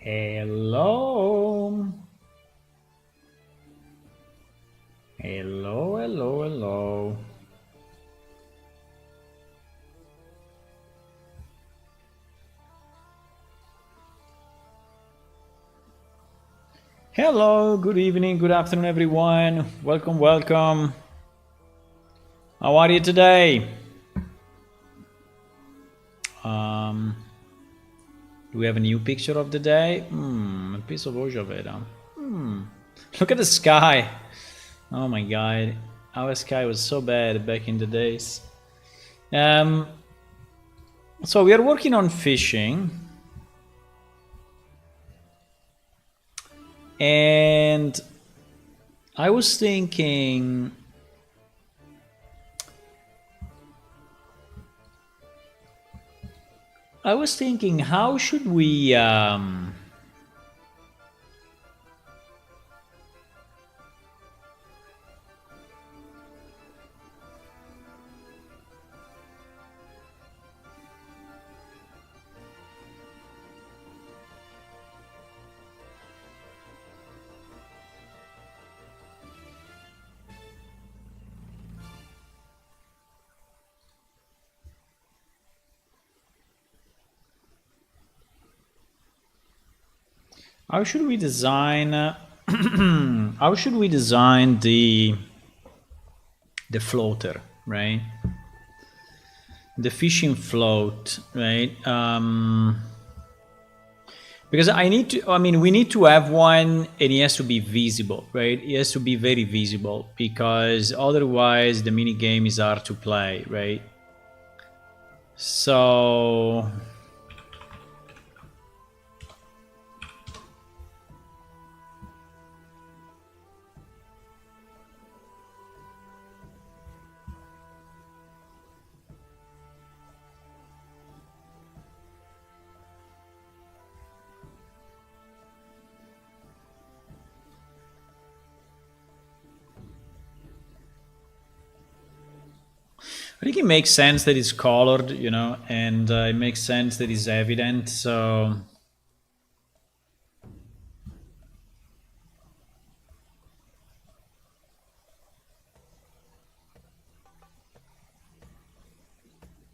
Hello. Hello, hello, hello. Hello, good evening, good afternoon, everyone. Welcome, welcome. How are you today? Um, do we have a new picture of the day? A piece of Oja Veda. Look at the sky. Oh my god. Our sky was so bad back in the days. Um, so we are working on fishing. And I was thinking how should we how should we design how should we design the floater, right? The fishing float, right? Because we need to have one, and it has to be visible, right? It has to be very visible because otherwise the mini game is hard to play, right? So I think it makes sense that it's colored, and it makes sense that it's evident. So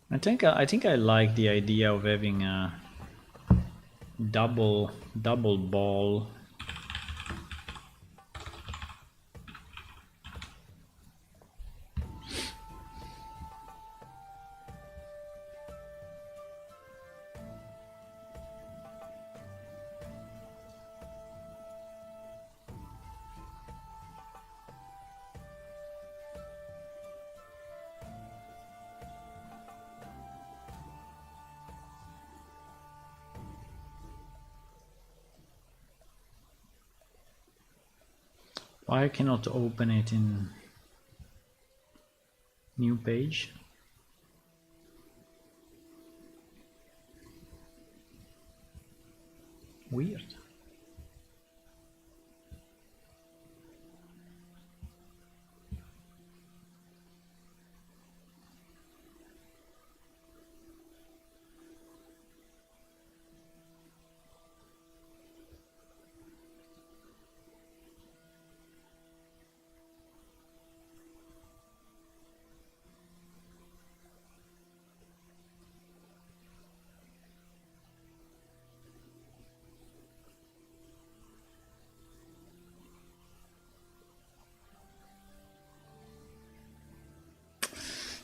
I think I like the idea of having a double ball. Why I cannot open it in new page? Weird.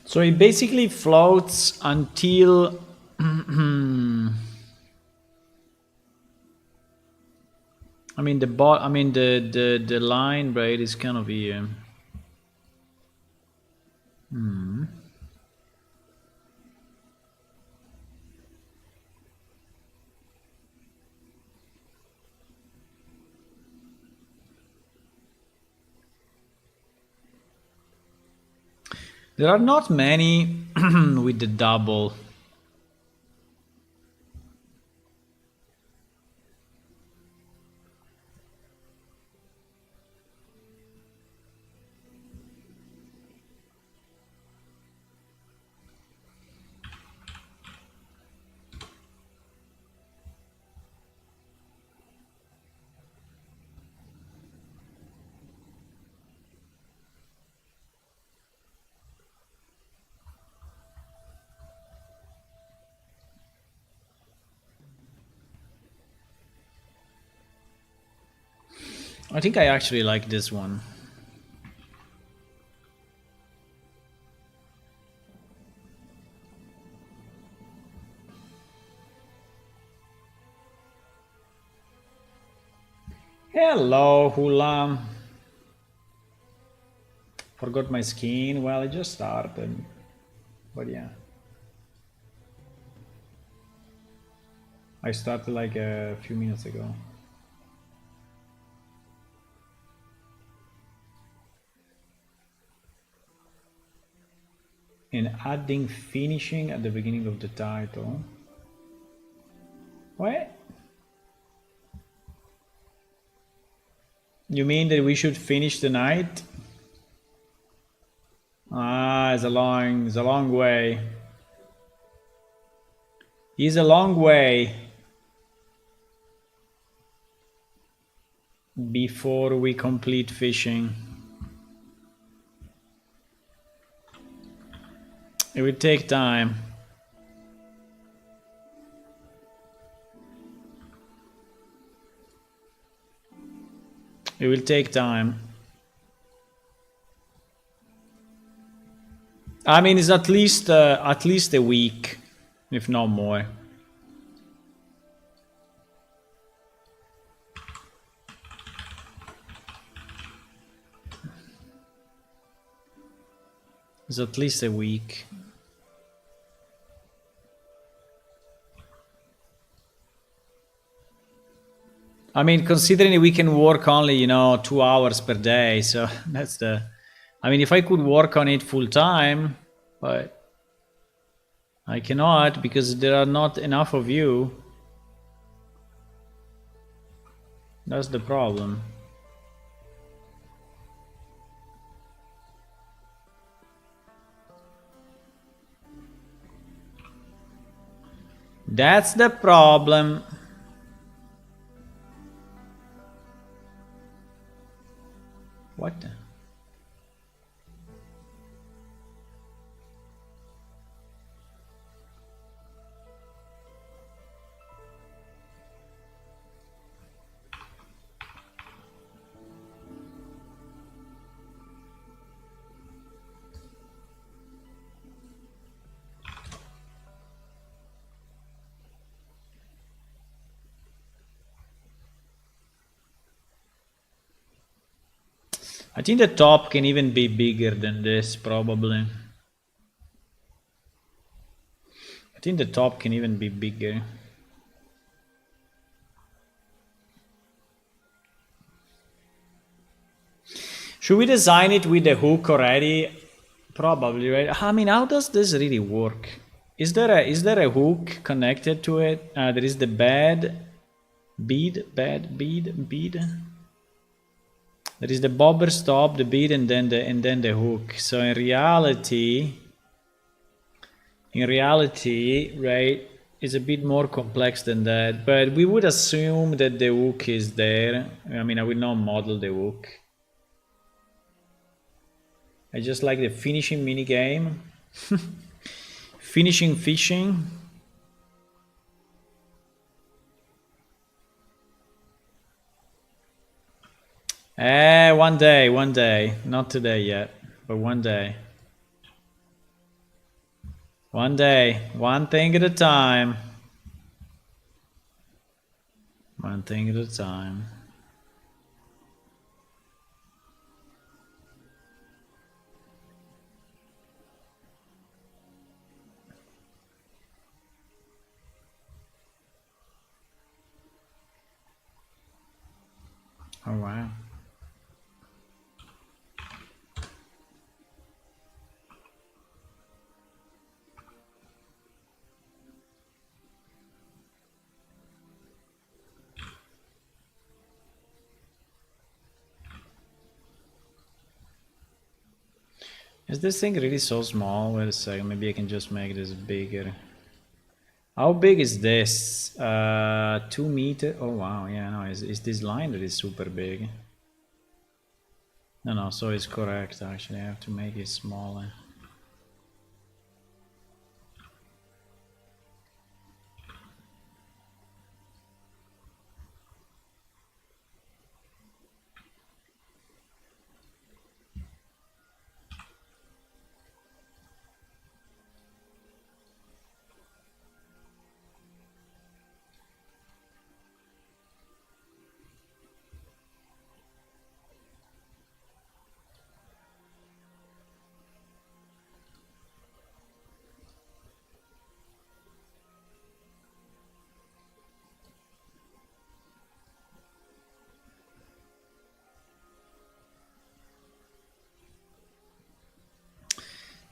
So it basically floats until the line, right, is kind of here. There are not many with the double. I think I actually like this one. Hello, Hula. Forgot my skin. Well, I just started. But yeah. I started like a few minutes ago. And adding finishing at the beginning of the title. What? You mean that we should finish the night? Ah, it's a long way. It's a long way before we complete fishing. It will take time. It will take time. I mean, it's at least a week, if not more. It's at least a week. I mean, considering we can work only, 2 hours per day, so that's the. I mean, if I could work on it full time, but I cannot because there are not enough of you. That's the problem. That's the problem. What the? I think the top can even be bigger than this, probably. I think the top can even be bigger. Should we design it with the hook already? Probably, right? I mean, how does this really work? Is there a hook connected to it? There is the bed bead. There is the bobber stop, the bead, and then the hook. So in reality, right, it's a bit more complex than that. But we would assume that the hook is there. I mean, I will not model the hook. I just like the finishing minigame. Finishing fishing. One day. Not today yet, but one day. One day, one thing at a time. One thing at a time. Oh wow. Is this thing really so small? Wait a second, maybe I can just make this bigger. How big is this? 2 meter? Oh wow, yeah, no, is this line that is super big? No, so it's correct actually, I have to make it smaller.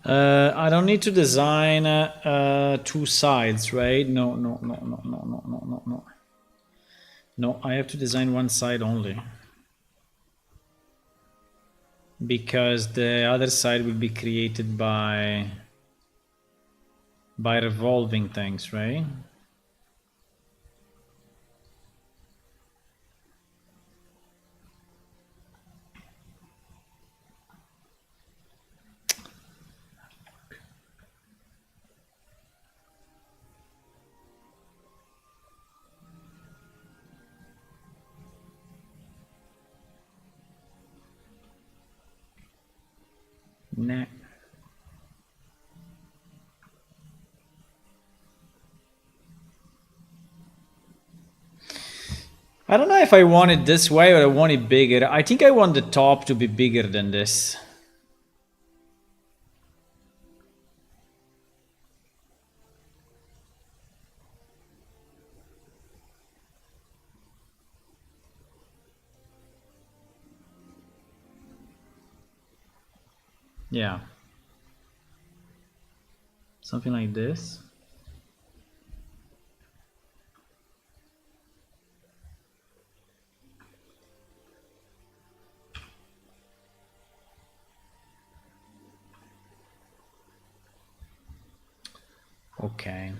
I don't need to design two sides, right? No, no, no, no, no, no, no, no, no. No, I have to design one side only. Because the other side will be created by revolving things, right? Nah. I don't know if I want it this way or I want it bigger. I think I want the top to be bigger than this. Yeah. Something like this. Okay.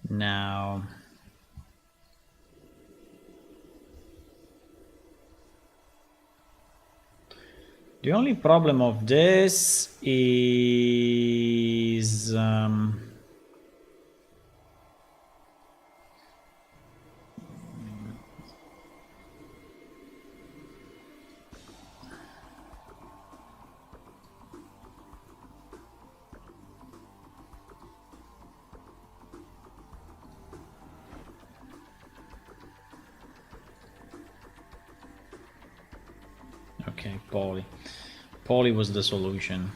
Now, the only problem of this is okay, poly. Poly was the solution.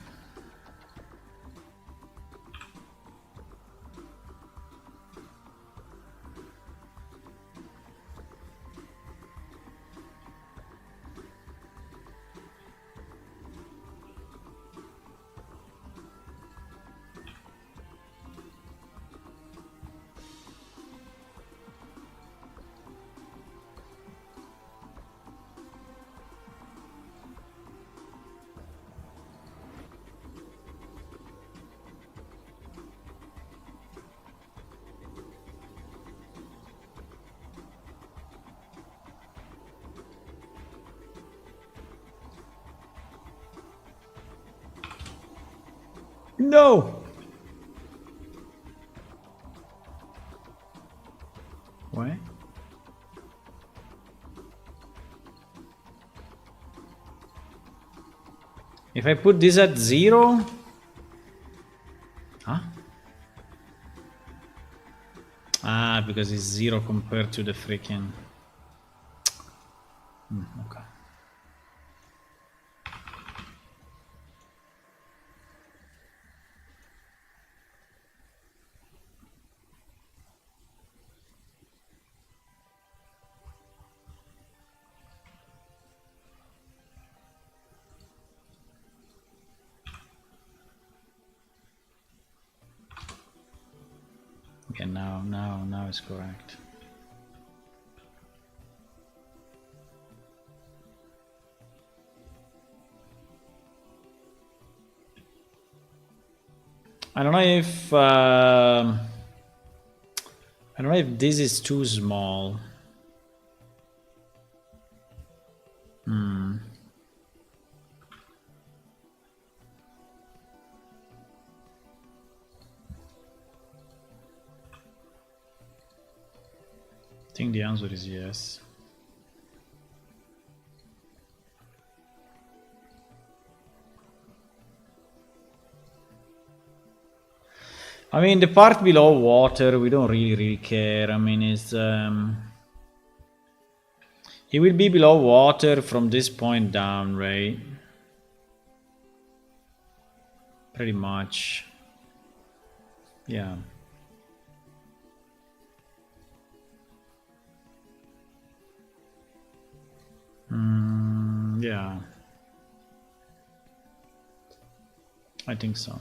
No! What? If I put this at 0? Huh? Ah, because it's 0 compared to the freaking... okay. Okay, now it's correct. I don't know if this is too small. I think the answer is yes. I mean, the part below water, we don't really care. I mean, it's it will be below water from this point down, right? Pretty much. Yeah. Yeah. I think so.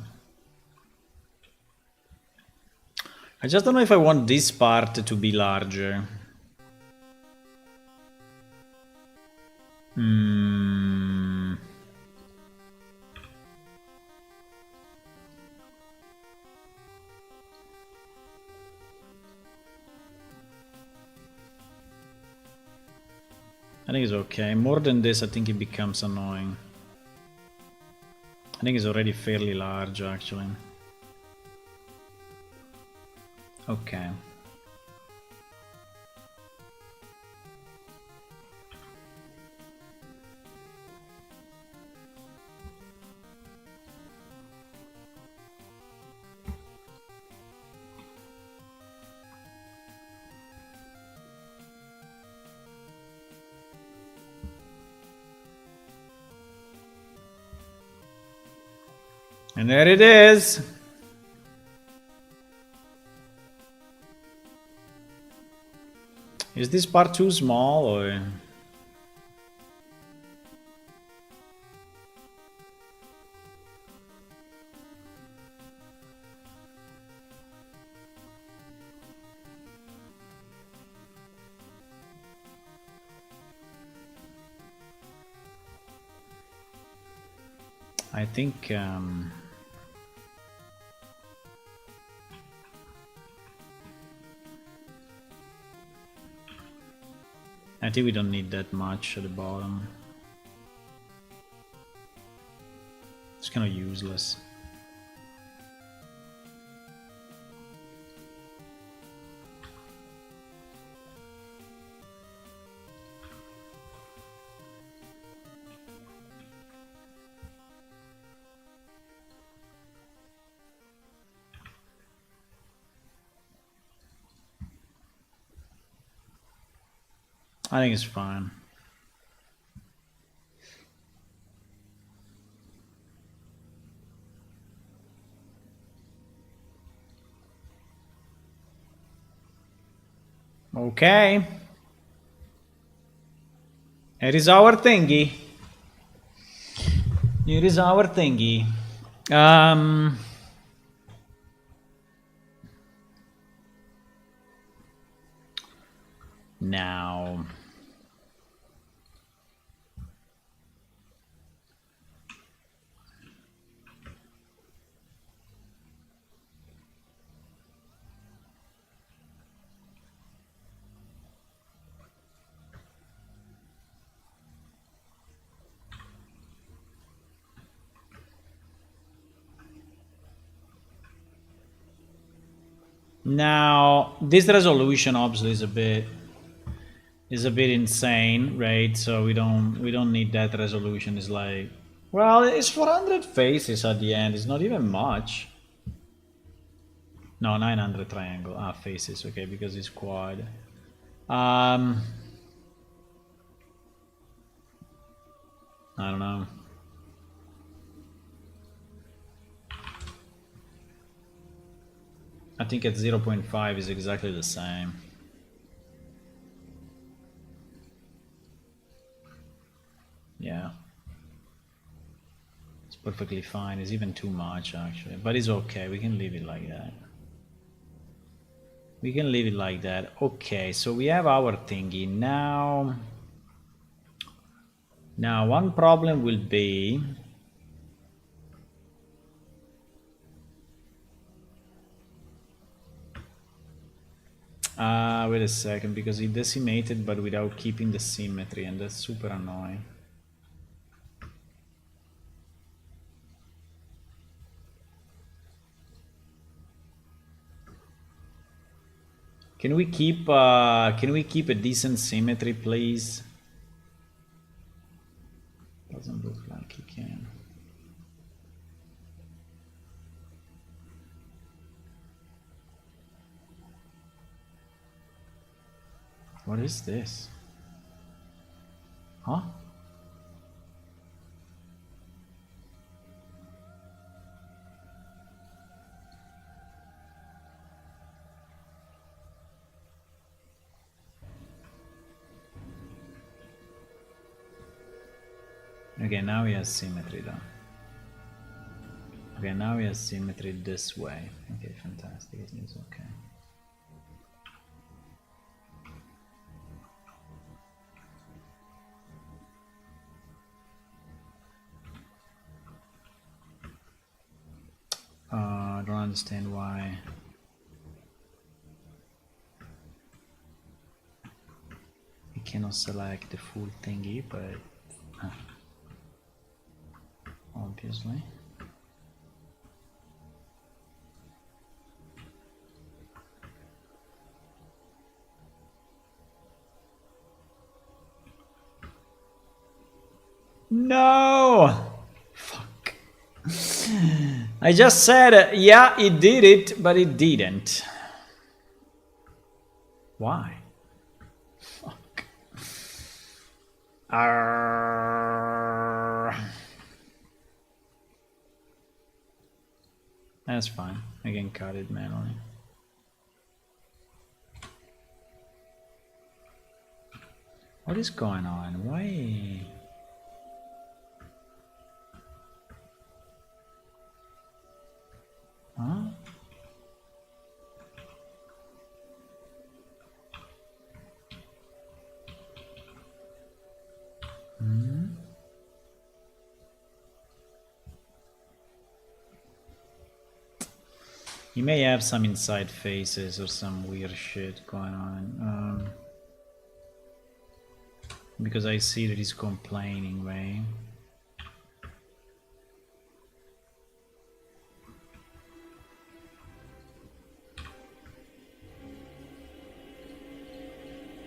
I just don't know if I want this part to be larger. I think it's okay. More than this, I think it becomes annoying. I think it's already fairly large, actually. Okay. And there it is. Is this part too small or? I think we don't need that much at the bottom. It's kind of useless. I think it's fine. Okay. It is our thingy. It is our thingy. Now. Now, this resolution obviously is a bit insane, right? So we don't need that resolution. It's like, well, it's 400 faces at the end. It's not even much. No, 900 triangle. Ah, faces. Okay, because it's quad. I don't know. I think at 0.5 is exactly the same. Yeah. It's perfectly fine. It's even too much, actually. But it's okay. We can leave it like that. We can leave it like that. Okay, so we have our thingy. Now, one problem will be... wait a second, because he decimated but without keeping the symmetry, and that's super annoying. Can we keep a decent symmetry, please? Doesn't look like he can. What is this? Huh? Okay, now he has symmetry though. Okay, now he has symmetry this way. Okay, fantastic. It's okay. I don't understand why. You cannot select the full thingy, but obviously. No! Fuck. I just said, yeah, it did it, but it didn't. Why? Fuck. That's fine. I can cut it manually. What is going on? Why? Huh? He may have some inside faces or some weird shit going on. Because I see that he's complaining, right?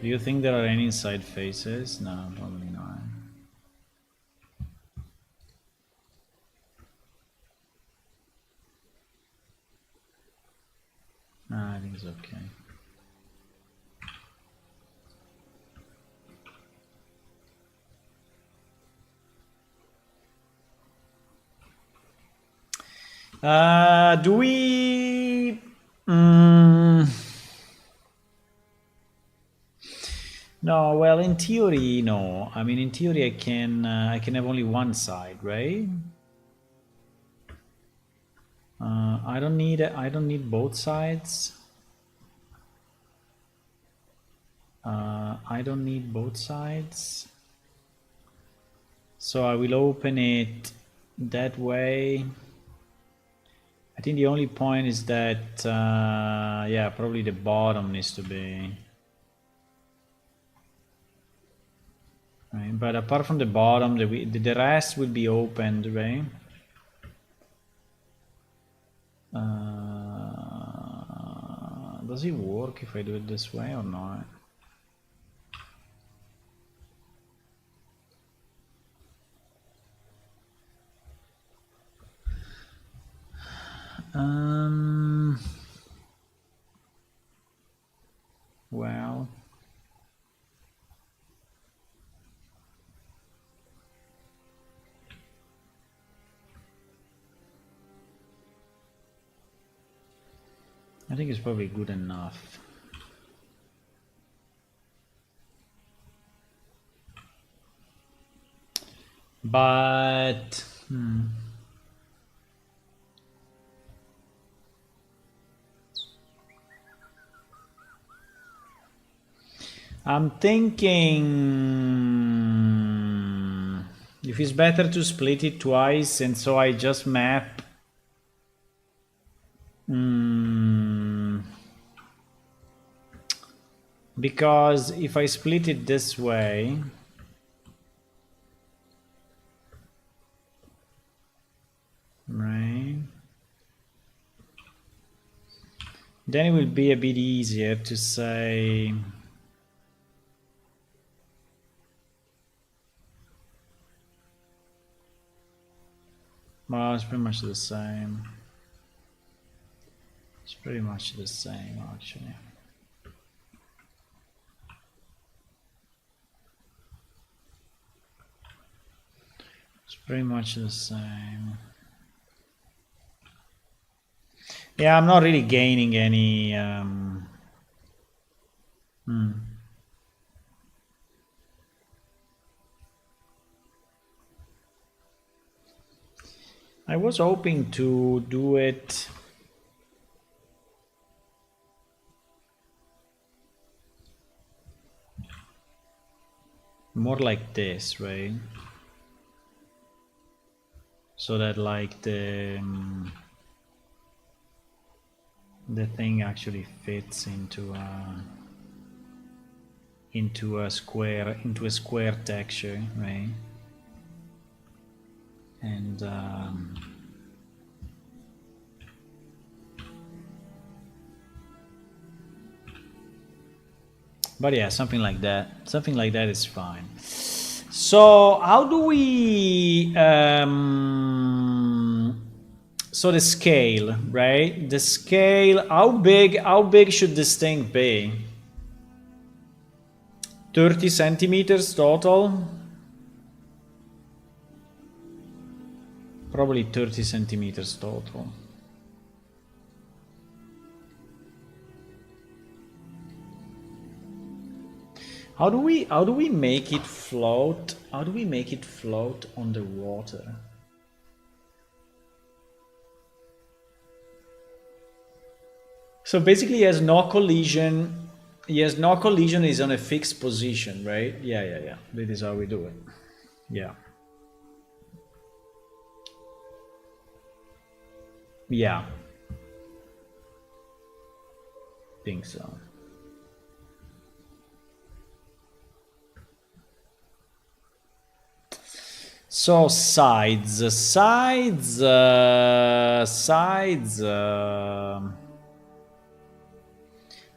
Do you think there are any inside faces? No, probably not. No, I think it's okay. Do we? No. Well, in theory, no. I mean, in theory, I can have only one side, right? I don't need both sides. I don't need both sides. So I will open it that way. I think the only point is that, yeah, probably the bottom needs to be. Right? But apart from the bottom, the rest will be opened, right? Does it work if I do it this way or not? Well, I think it's probably good enough. But I'm thinking if it's better to split it twice, and so I just map. Because if I split it this way, right, then it will be a bit easier to say. Well, it's pretty much the same. It's pretty much the same, actually. It's pretty much the same. Yeah, I'm not really gaining any. I was hoping to do it more like this, right? So that like the thing actually fits into a square texture, right? And but yeah, something like that is fine. So how do we so the scale, right? The scale, how big should this thing be? 30 centimeters total? Probably 30 centimeters total. How do we make it float? How do we make it float on the water? So basically he has no collision. He has no collision, is on a fixed position, right? Yeah. That is how we do it. Yeah. Yeah. Think so. So sides.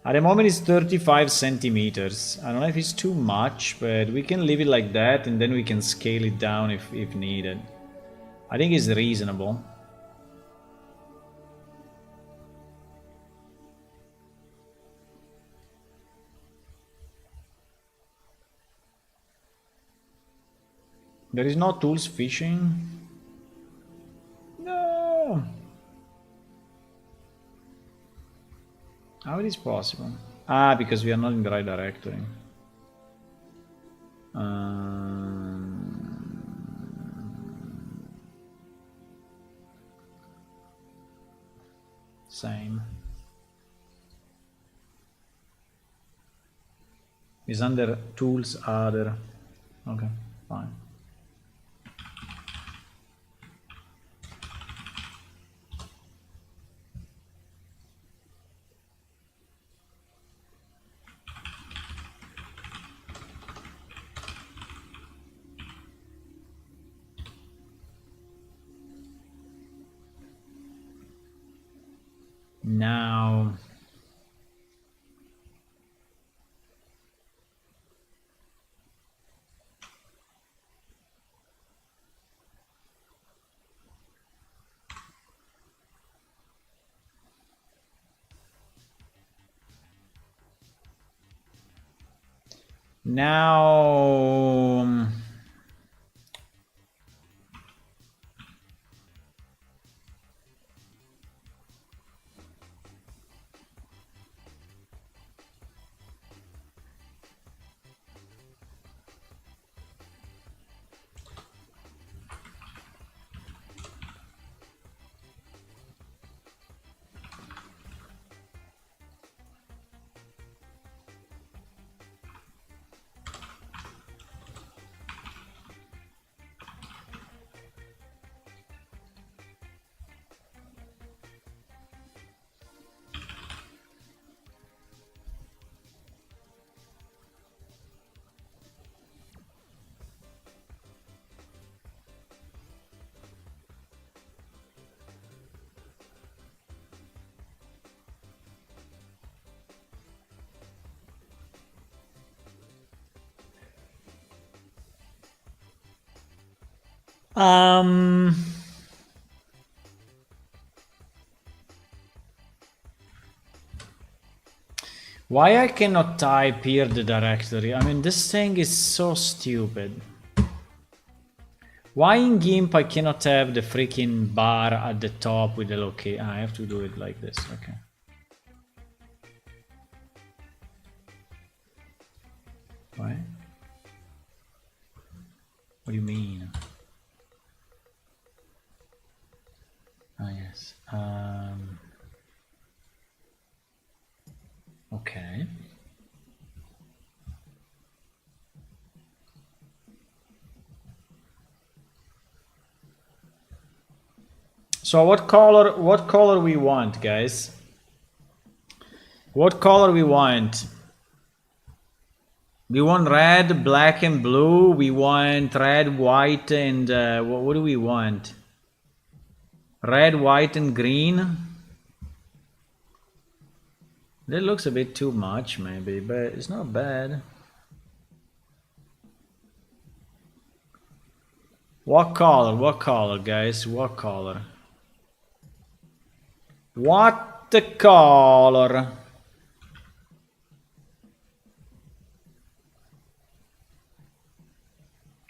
At the moment it's 35 centimeters. I don't know if it's too much, but we can leave it like that and then we can scale it down if needed. I think it's reasonable. There is no tools fishing. No. How it is possible? Ah, because we are not in the right directory. Same. Is under tools other. Okay, fine. Now now um why I cannot type here the directory? I mean, this thing is so stupid. Why in GIMP I cannot have the freaking bar at the top with the location? I have to do it like this, okay. Why? What do you mean? Okay. So what color we want, guys? What color we want? We want red, black, and blue. We want red, white, and what do we want? Red, white, and green. That looks a bit too much, maybe, but it's not bad. What color? What color, guys? What color? What the color?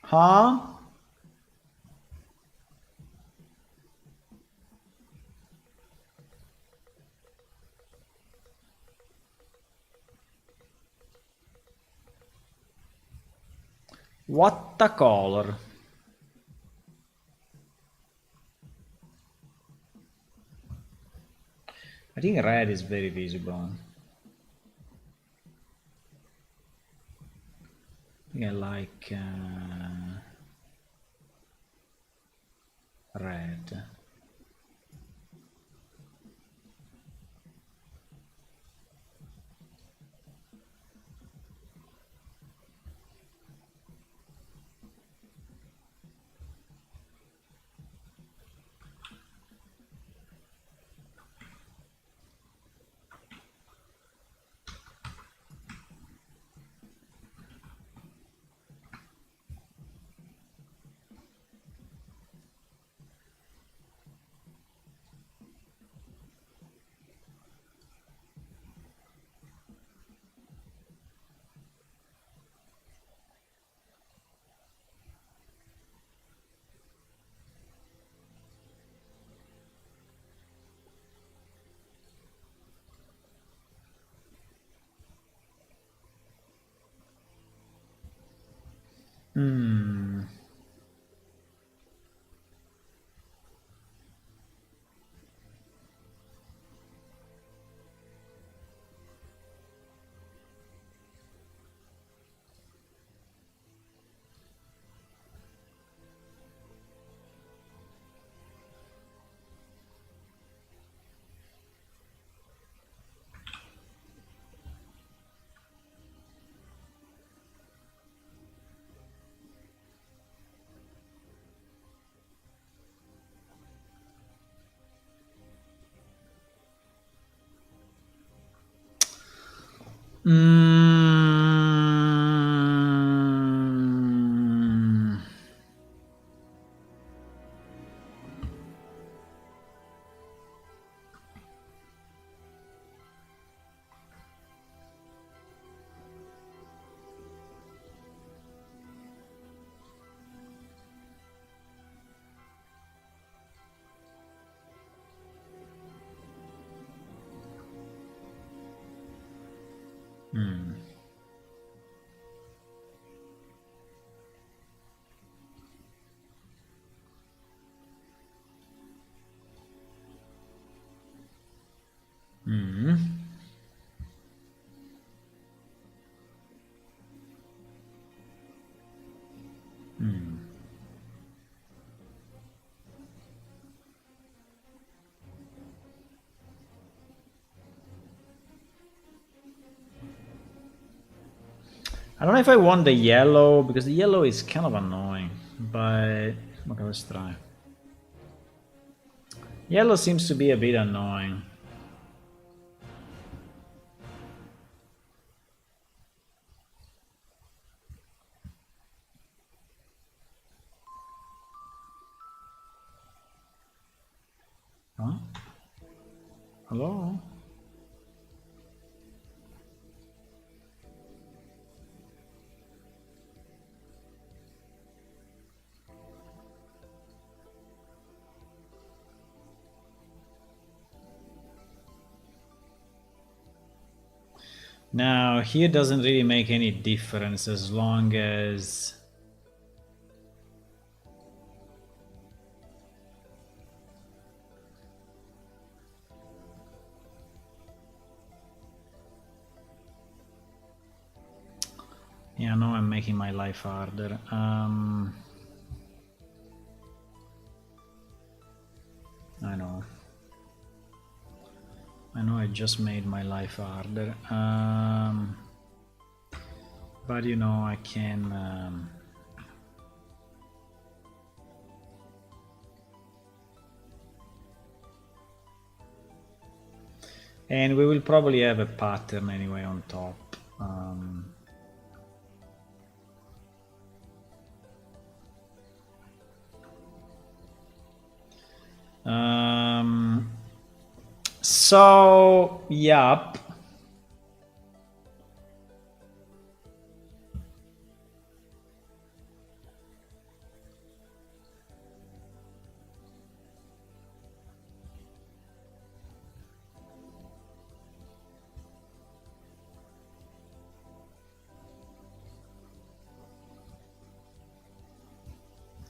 Huh? What the color? I think red is very visible. I think I like red. Hmm. Mm. Hmm. Hmm. Hmm. I don't know if I want the yellow because the yellow is kind of annoying, but okay, let's try. Yellow seems to be a bit annoying. Huh? Hello? Now, here doesn't really make any difference as long as... Yeah, no, I'm making my life harder. I know. I just made my life harder. But you know, I can... and we will probably have a pattern anyway on top. So, yup.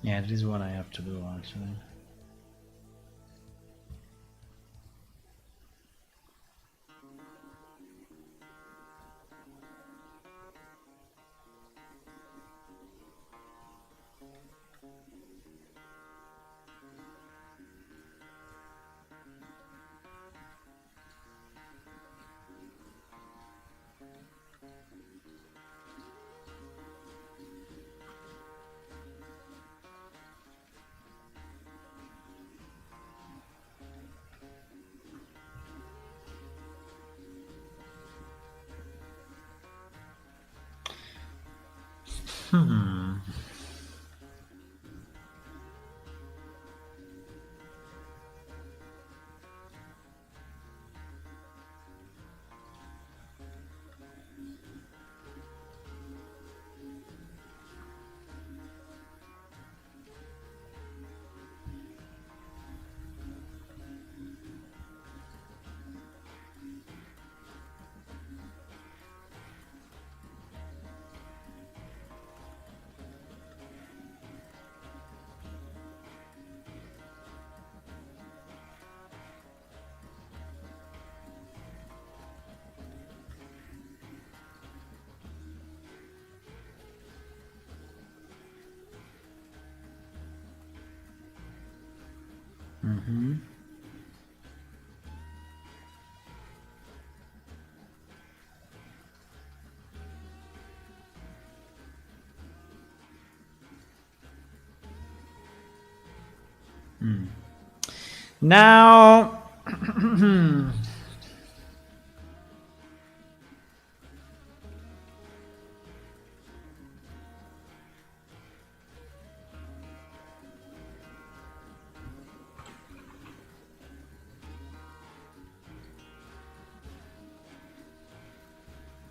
Yeah, this is what I have to do actually.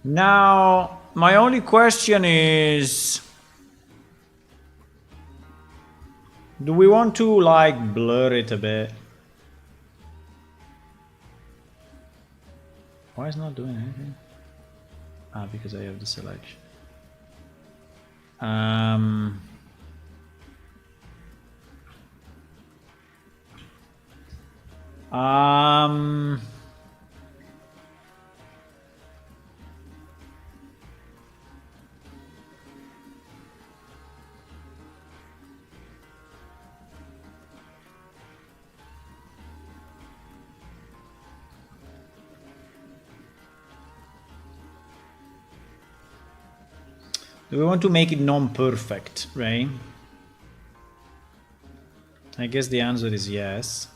Now, my only question is, do we want to like blur it a bit? Why is it not doing anything? Ah, because I have the selection. Do we want to make it non-perfect, right? I guess the answer is yes.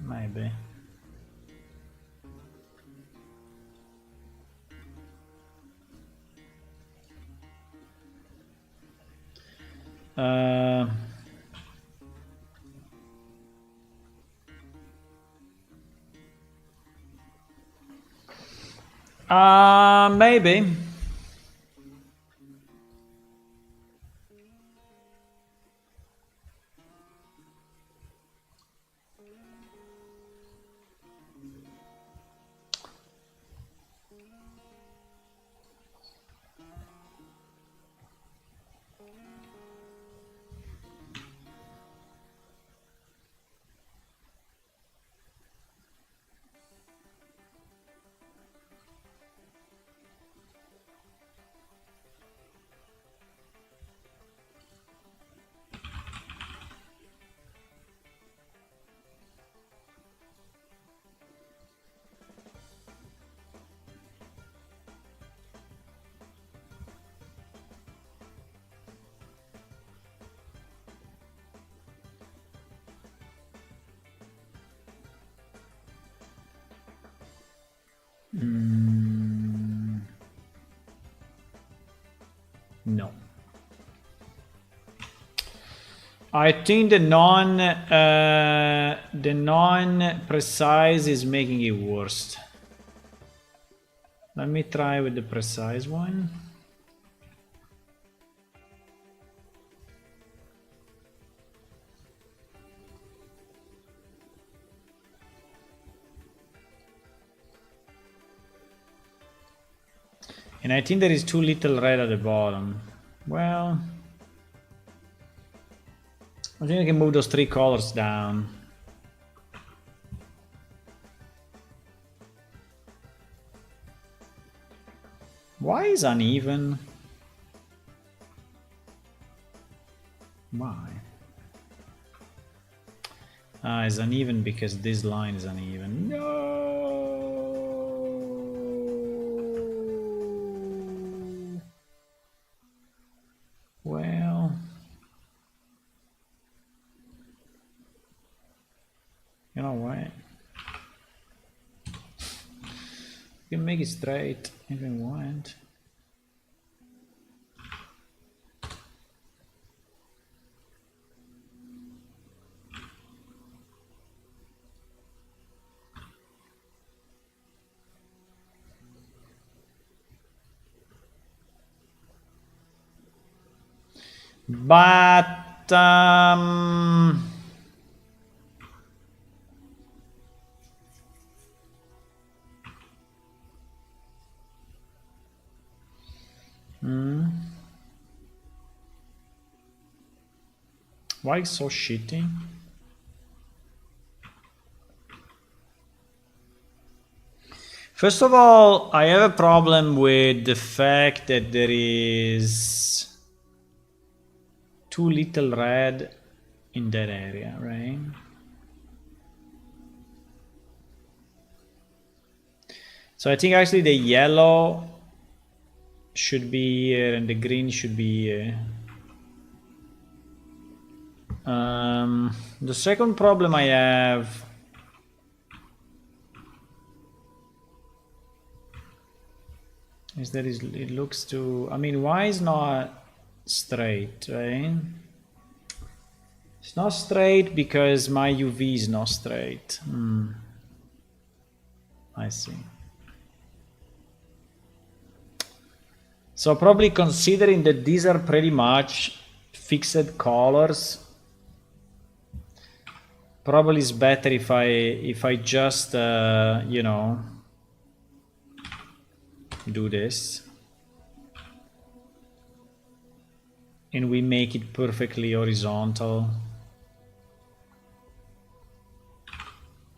Maybe. Maybe. No. I think the non-precise is making it worse. Let me try with the precise one. And I think there is too little red at the bottom. Well, I think I can move those 3 colors down. Why is uneven? Why? It's uneven because this line is uneven. No! Well... You know what? You can make it straight if you want. But why is so shitty? First of all, I have a problem with the fact that there is too little red in that area, right? So I think actually the yellow should be here and the green should be here. The second problem I have is that it looks too... I mean, why is not straight, right? It's not straight because my UV is not straight. I see. So probably considering that these are pretty much fixed colors, probably it's better if I just you know, do this and we make it perfectly horizontal,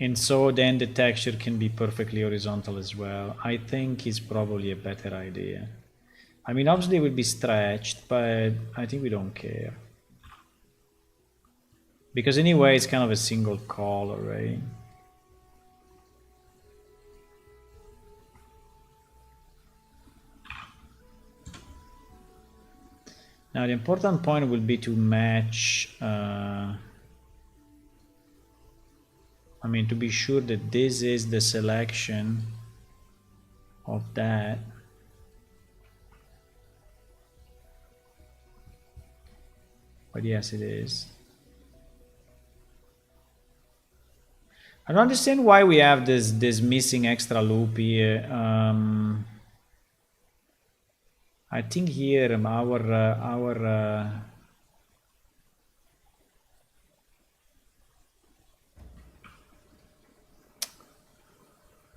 and so then the texture can be perfectly horizontal as well. I think it's probably a better idea. I mean, obviously it will be stretched, but I think we don't care. Because anyway, it's kind of a single color, right? Now the important point will be to match, I mean, to be sure that this is the selection of that. But yes, it is. I don't understand why we have this missing extra loop here. I think here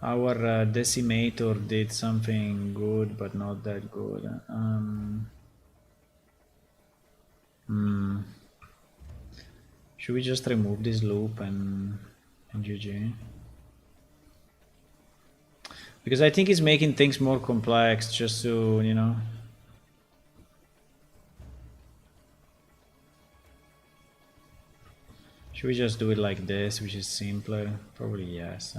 our decimator did something good, but not that good. Should we just remove this loop and GG? Because I think it's making things more complex just to, you know. Should we just do it like this, which is simpler? Probably yes.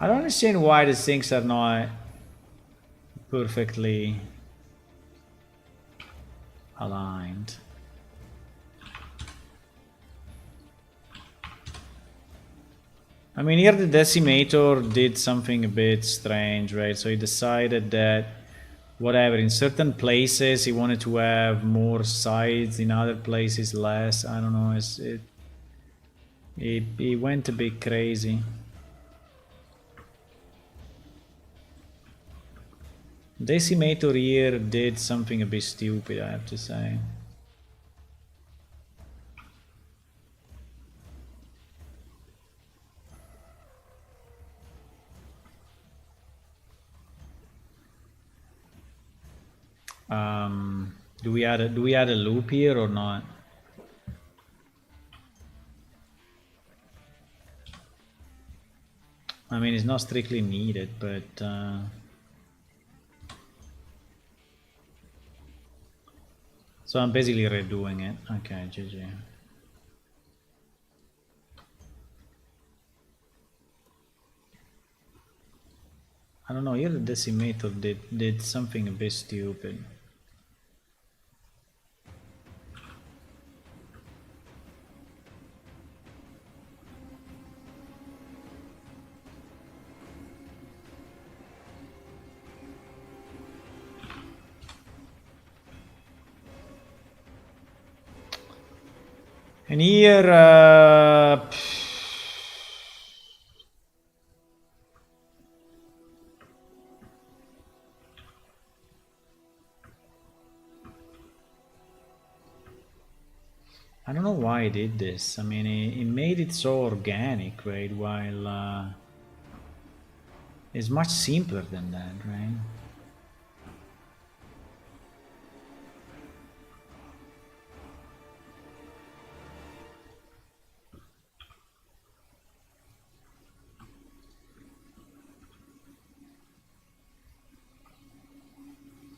I don't understand why the things are not perfectly aligned. I mean, here the decimator did something a bit strange, right? So he decided that whatever, in certain places he wanted to have more sides, in other places less. I don't know. He went a bit crazy. Decimator here did something a bit stupid, I have to say. Do we add a loop here or not? I mean, it's not strictly needed, but so I'm basically redoing it. Okay, GG. I don't know. Here the decimator did something a bit stupid. And here, I don't know why he did this. I mean, he made it so organic, right? While it's much simpler than that, right?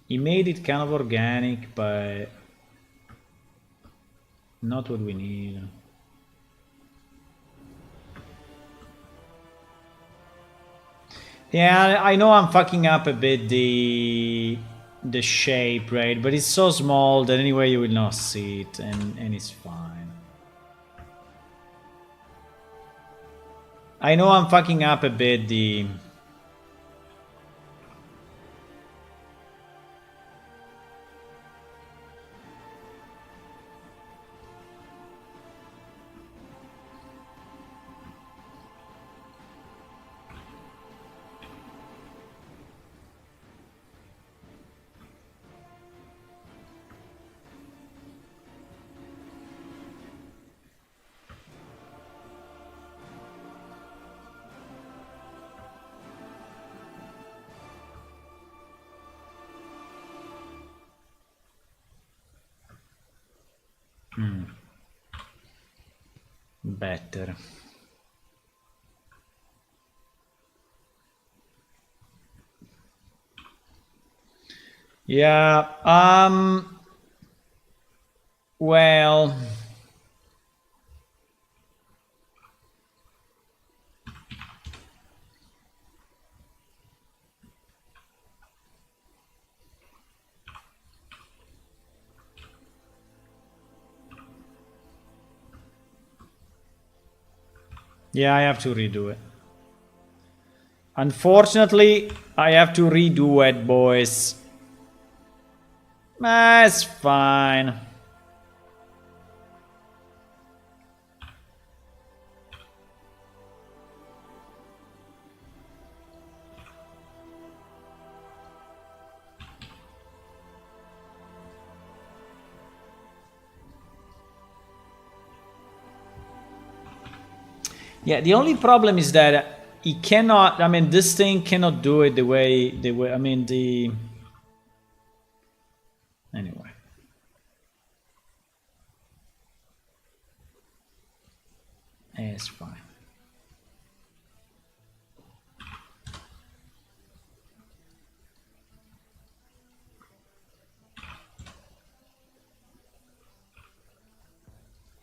He made it kind of organic, but not what we need. Yeah, I know I'm fucking up a bit the shape, right? But it's so small that anyway you will not see it, and it's fine. I know I'm fucking up a bit the... Better. Yeah, well... Yeah, I have to redo it. Unfortunately, I have to redo it, boys. It's fine. Yeah, the only problem is that he cannot. I mean, this thing cannot do it the way. I mean, the. Anyway. It's fine.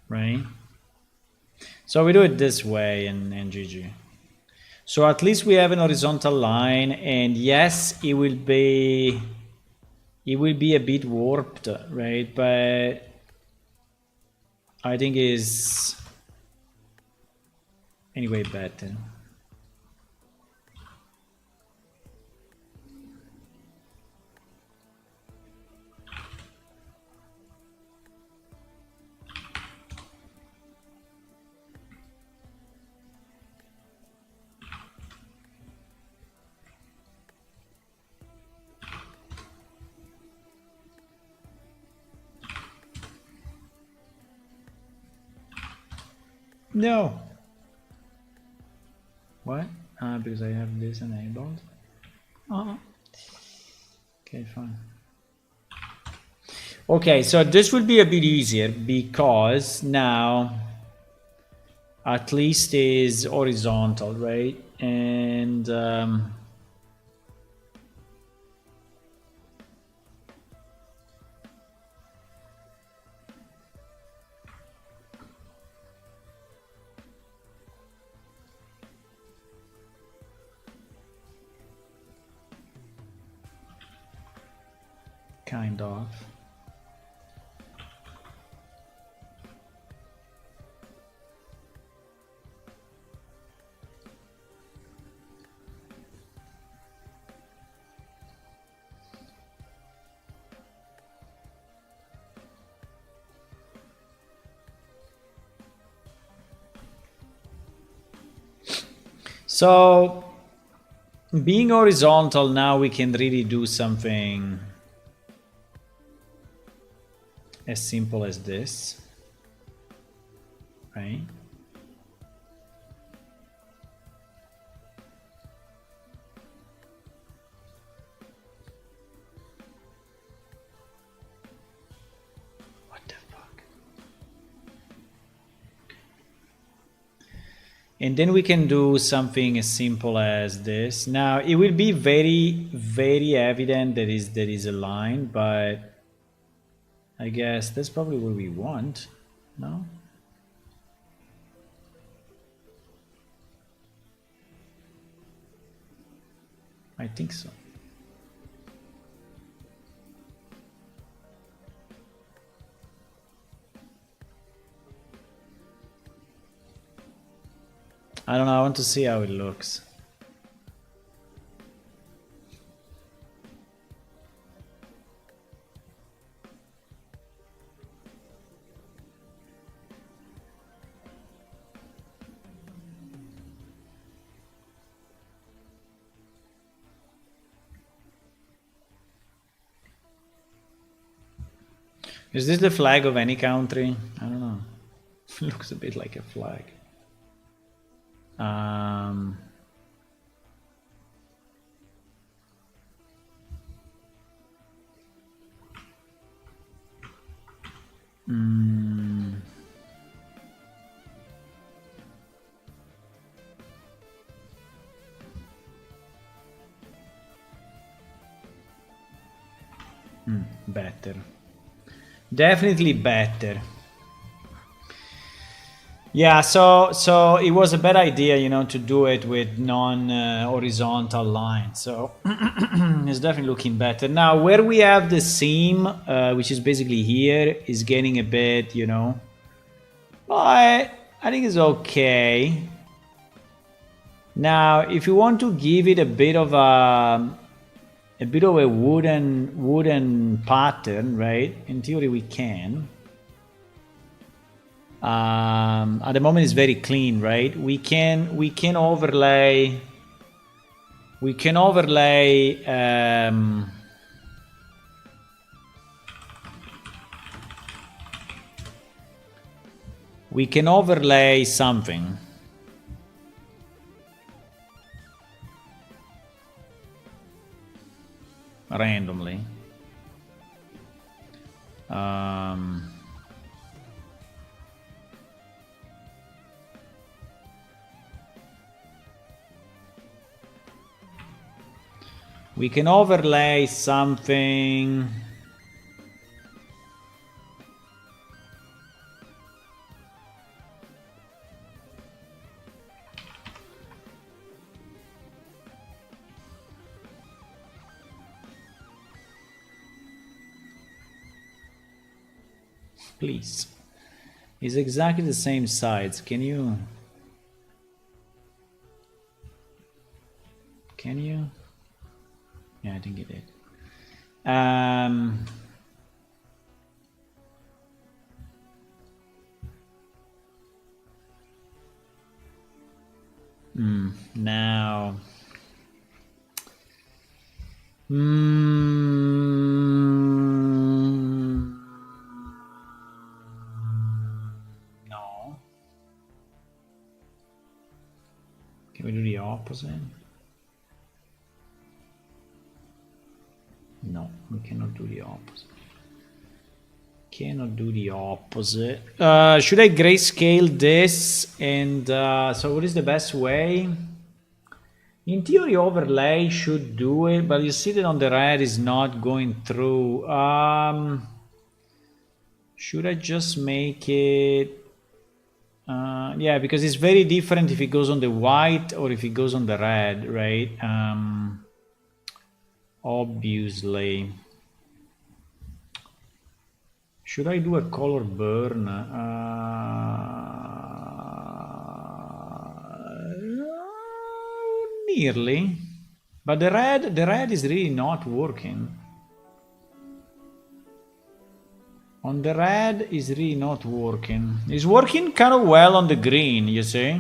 Right? So we do it this way in GG. So at least we have an horizontal line, and yes, it will be a bit warped, right? But I think is anyway better. No. What? Because I have this enabled. Oh. Okay, fine. Okay, so this will be a bit easier because now at least is horizontal, right? And kind of. So being horizontal, now we can really do something as simple as this, right? What the fuck? And then we can do something as simple as this. Now it will be very, very evident that there is a line, but I guess that's probably what we want, no? I think so. I don't know, I want to see how it looks. Is this the flag of any country? I don't know. It looks a bit like a flag. Better. Definitely better. Yeah, so it was a bad idea, you know, to do it with non-horizontal lines. So it's definitely looking better. Now, where we have the seam, which is basically here, is getting a bit, you know, but I think it's okay. Now, if you want to give it a bit of a wooden pattern, right? In theory, we can. At the moment it's very clean, right? We can overlay we can overlay something randomly. We can overlay something. Please. It's exactly the same size. Can you? Can you? Yeah, I think it did. Now. No. Can we do the opposite? No, we cannot do the opposite. Cannot do the opposite. Should I grayscale this? And so what is the best way? In theory, overlay should do it, but you see that on the red is not going through. Should I just make it? Yeah, because it's very different if it goes on the white or if it goes on the red, right? Obviously. Should I do a color burn? Nearly. But the red is really not working. On the red is really not working. It's working kind of well on the green, you see?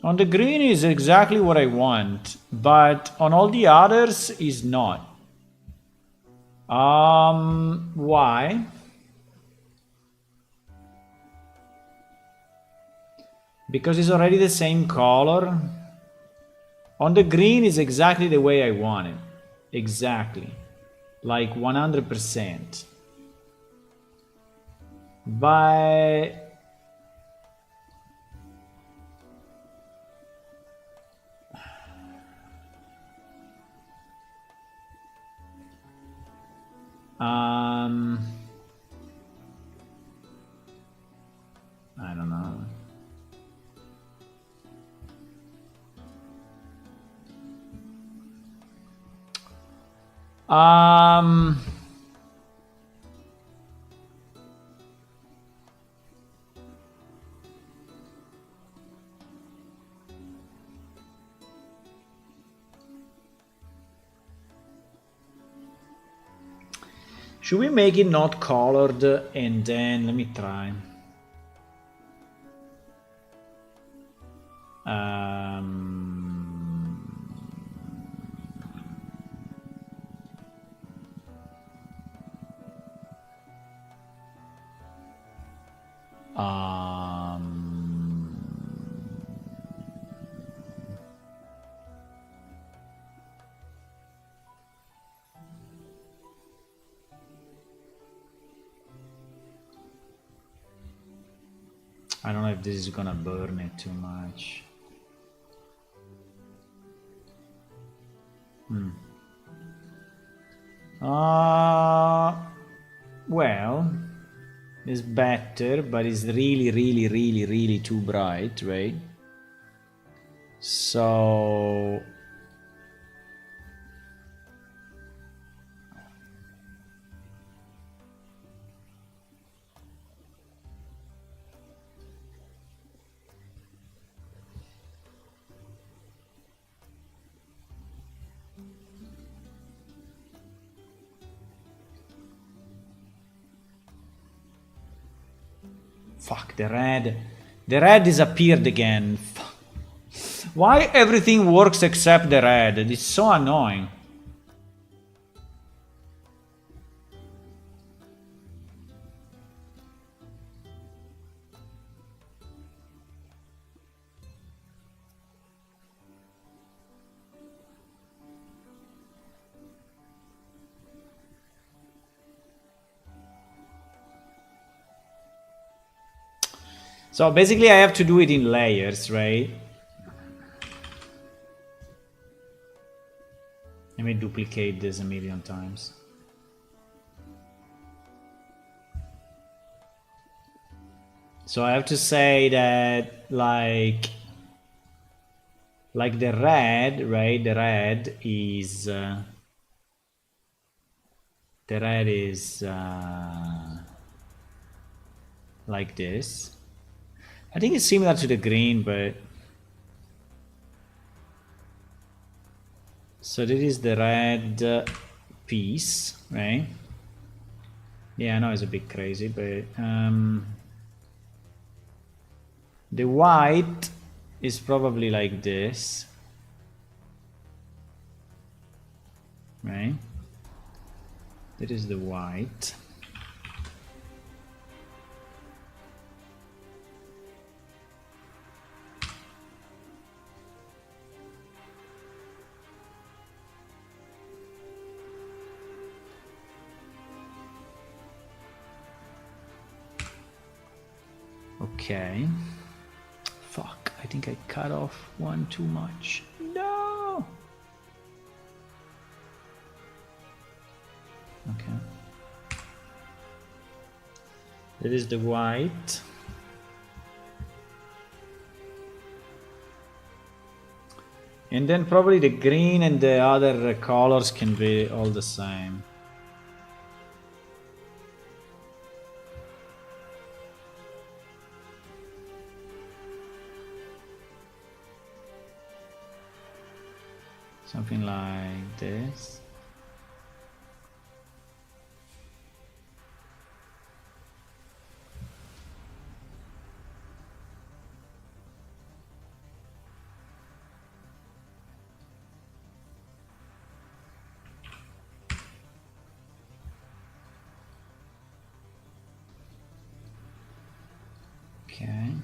On the green is exactly what I want, but on all the others is not. Why? Because it's already the same color. On the green is exactly the way I want it. Exactly. Like 100%. But I don't know. Should we make it not colored and then let me try. I don't know if this is gonna burn it too much. Well, it's better, but it's really too bright, right? So fuck, the red disappeared again. Why everything works except the red? It's so annoying. So basically I have to do it in layers, right? Let me duplicate this a million times. So I have to say that like the red, right? The red is like this. I think it's similar to the green, but So this is the red piece, right? Yeah, I know it's a bit crazy, but the white is probably like this, right? That is the white. Okay. Fuck, I think I cut off one too much. No! Okay. That is the white. And then probably the green and the other colors can be all the same. Something like this. Okay.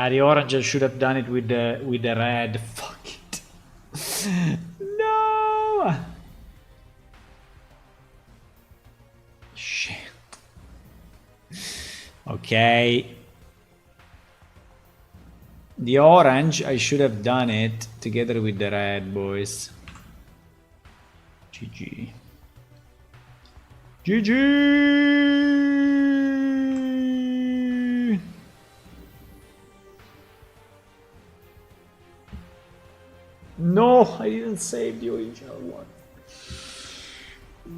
The orange I should have done it with the red. Fuck it. No. Shit. Okay. The orange I should have done it together with the red, boys. GG. GG. No, I didn't save the original one.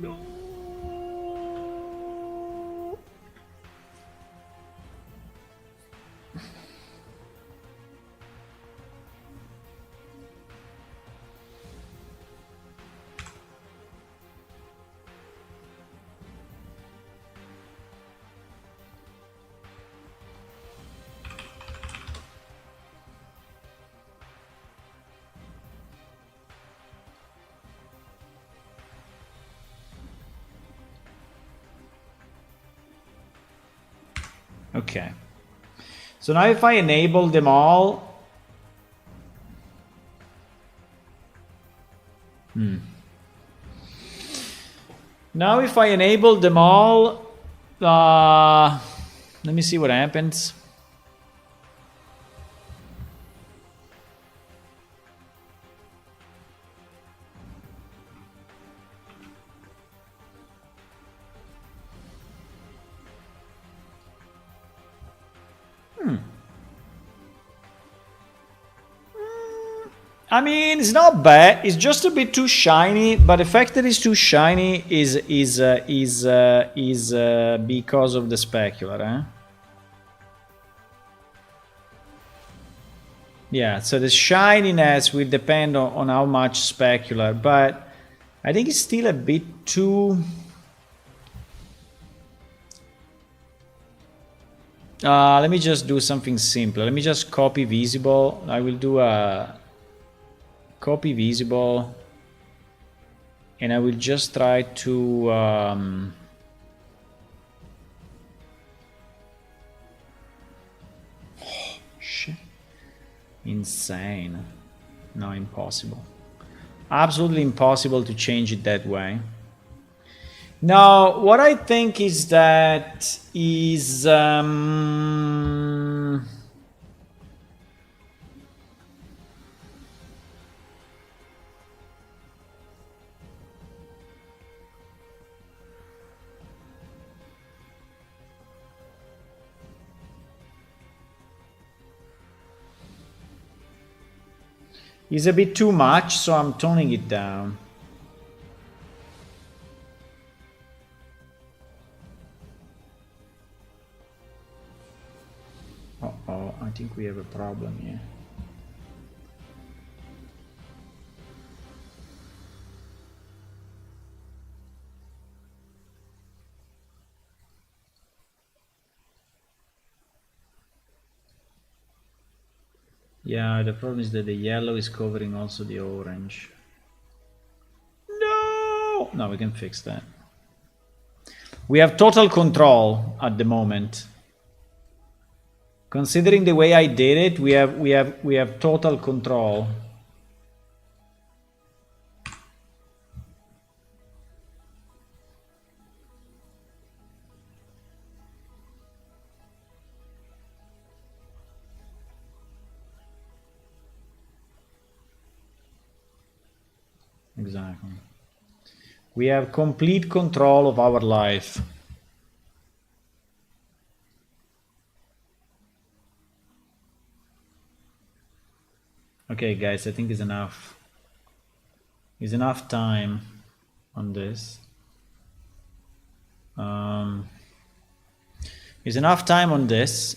No. Okay. So now if I enable them all, now if I enable them all, let me see what happens. I mean, it's not bad. It's just a bit too shiny, but the fact that it's too shiny is because of the specular, eh? Yeah, so the shininess will depend on how much specular, but I think it's still a bit too... let me just do something simple. Let me just copy visible. I will do a copy visible, and I will just try to oh, shit. Insane. No, impossible. Absolutely impossible to change it that way. Now, what I think is that is a bit too much, so I'm toning it down. Uh-oh, I think we have a problem here. Yeah, the problem is that the yellow is covering also the orange. No! No, we can fix that. We have total control at the moment. Considering the way I did it, we have total control. Exactly. We have complete control of our life. Okay, guys, I think it's enough. It's enough time on this. It's enough time on this.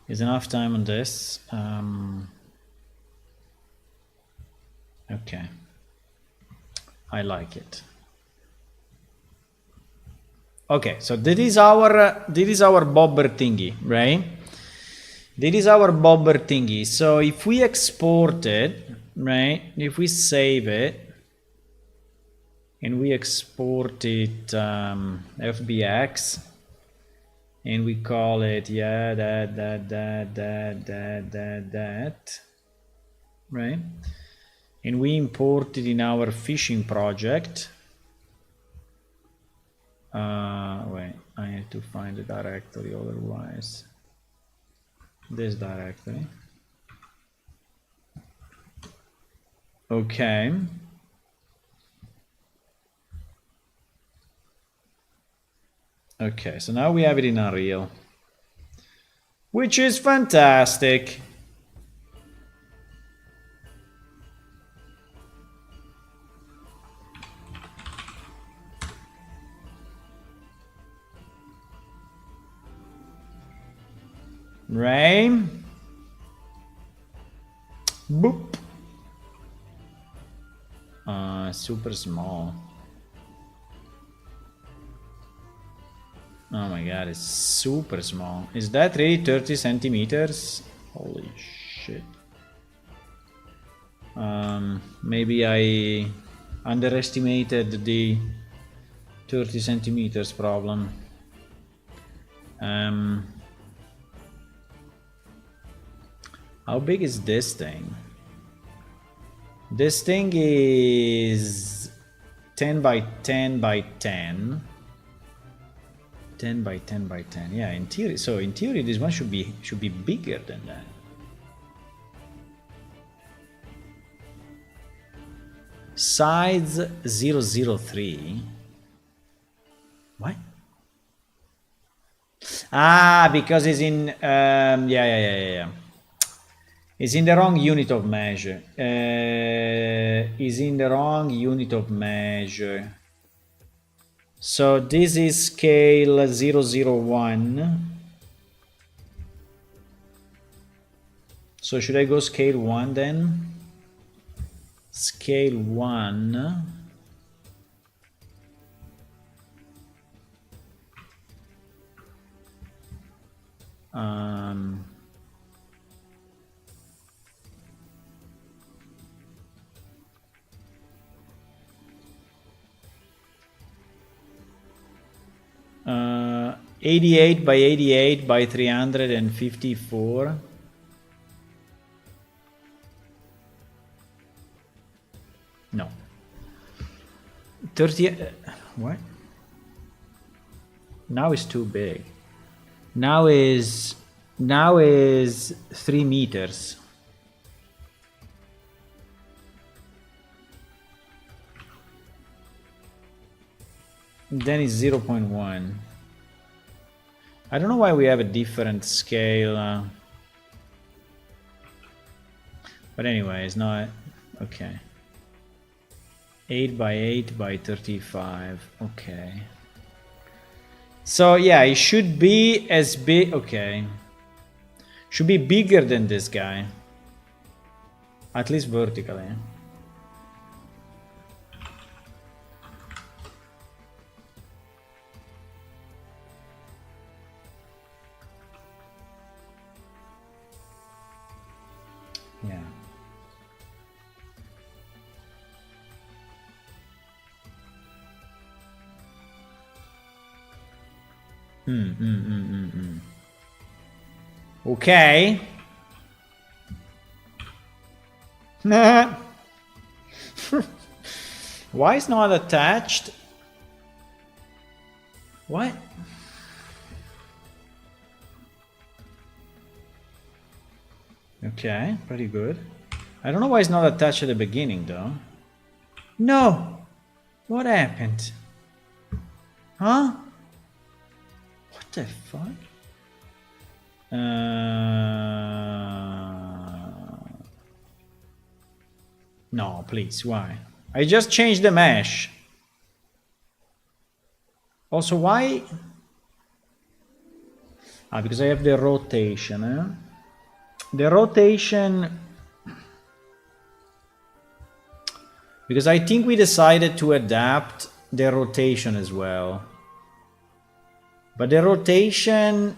Is enough time on this. Okay. I like it. Okay, so this is our bobber thingy, right? This is our bobber thingy. So if we export it, right? If we save it and we export it FBX and we call it that, right? And we import it in our fishing project. Wait, I have to find the directory otherwise. This directory. Okay. Okay, so now we have it in Unreal, which is fantastic. Right? Boop. Super small. Oh my god, it's super small. Is that really 30 centimeters? Holy shit. Maybe I underestimated the 30 centimeters problem. How big is this thing? This thing is 10 by 10 by 10. 10 by 10 by 10. Yeah, in theory. So in theory, this one should be bigger than that. Size 003. What? Ah, because it's in yeah. It's in the wrong unit of measure. Is in the wrong unit of measure. So this is scale 001. So should I go scale 1 then? Scale 1. Uh, 88 by 88 by 354. No. 30. What? Now is too big. Now is 3 meters. Then it's 0.1. I don't know why we have a different scale. But anyway, it's not okay. 8 by 8 by 35. Okay. So yeah, it should be as big. Okay. Should be bigger than this guy. At least vertically. Yeah. Okay. Why is not attached? What? Okay, pretty good. I don't know why it's not attached at the beginning though. No! What happened? Huh? What the fuck? No, please, why? I just changed the mesh. Also, why? Ah, because I have the rotation, eh? The rotation... Because I think we decided to adapt the rotation as well. But the rotation...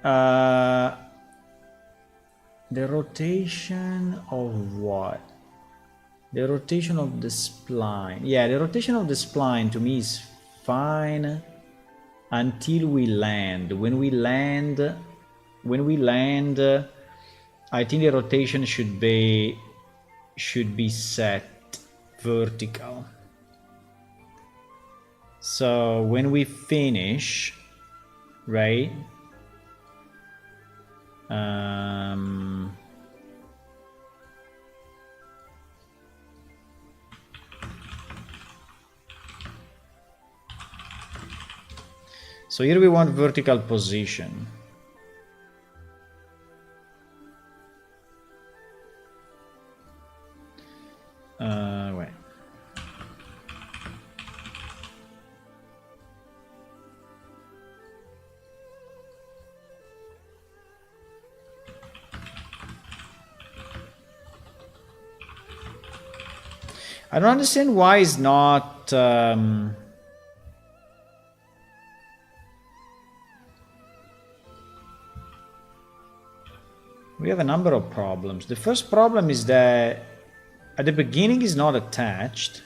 the rotation of what? The rotation of the spline. Yeah, the rotation of the spline to me is fine until we land. When we land, I think the rotation should be set vertical. So when we finish, right? So here we want vertical position. Wait. I don't understand why it's not... We have a number of problems. The first problem is that at the beginning is not attached.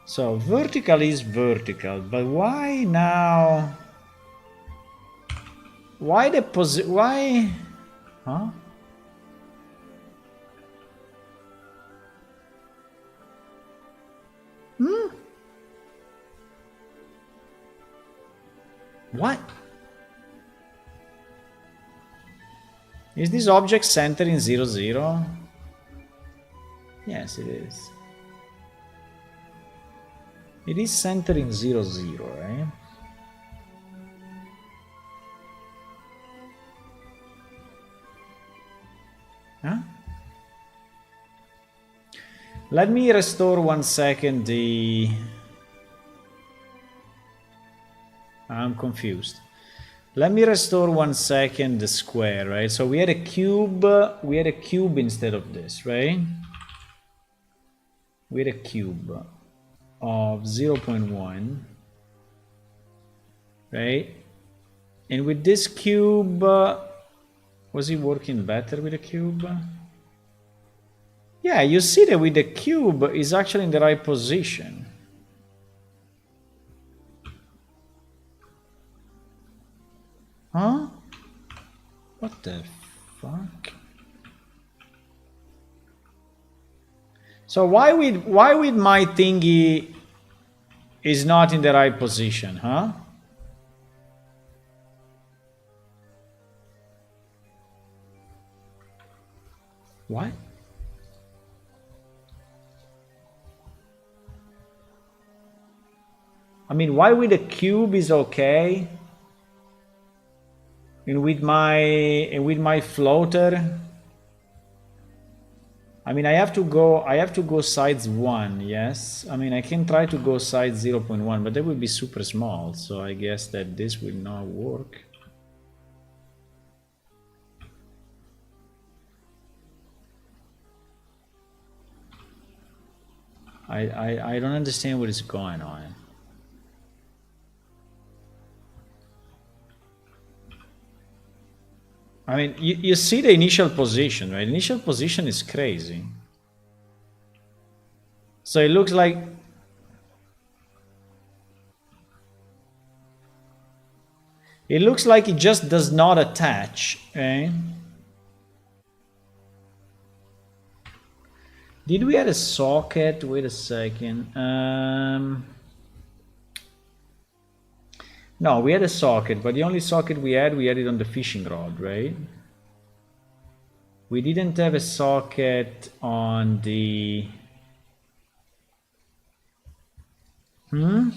So vertical is vertical, but why now? Why the why? Huh? What? Is this object centered in 0, 0? Yes, it is. It is centered in 0, 0, right? Huh? Let me restore 1 second the... I'm confused. Let me restore 1 second the square, right? So we had a cube instead of this, right? We had a cube of 0.1, right? And with this cube, was it working better with the cube? Yeah, you see that with the cube is actually in the right position. Huh? What the fuck? So why with my thingy is not in the right position, huh? What? I mean, why with the cube is okay? And with my floater, I mean, I have to go sides 1, yes. I mean, I can try to go sides 0.1, but that would be super small, so I guess that this will not work. I don't understand what is going on. I mean, you see the initial position, right? Initial position is crazy. So it looks like it just does not attach, right? Did we add a socket? Wait a second. No, we had a socket, but the only socket we had it on the fishing rod, right? We didn't have a socket on the... That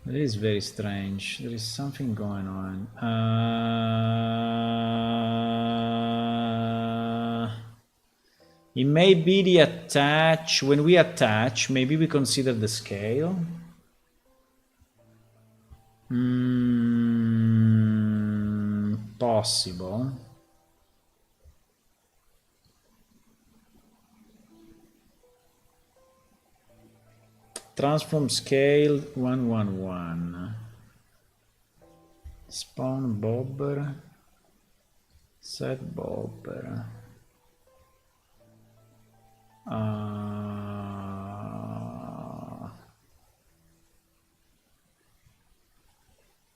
is very strange. There is something going on. It may be the attach. When we attach, maybe we consider the scale. Possible. Transform scale 111. Spawn bobber. Set bobber.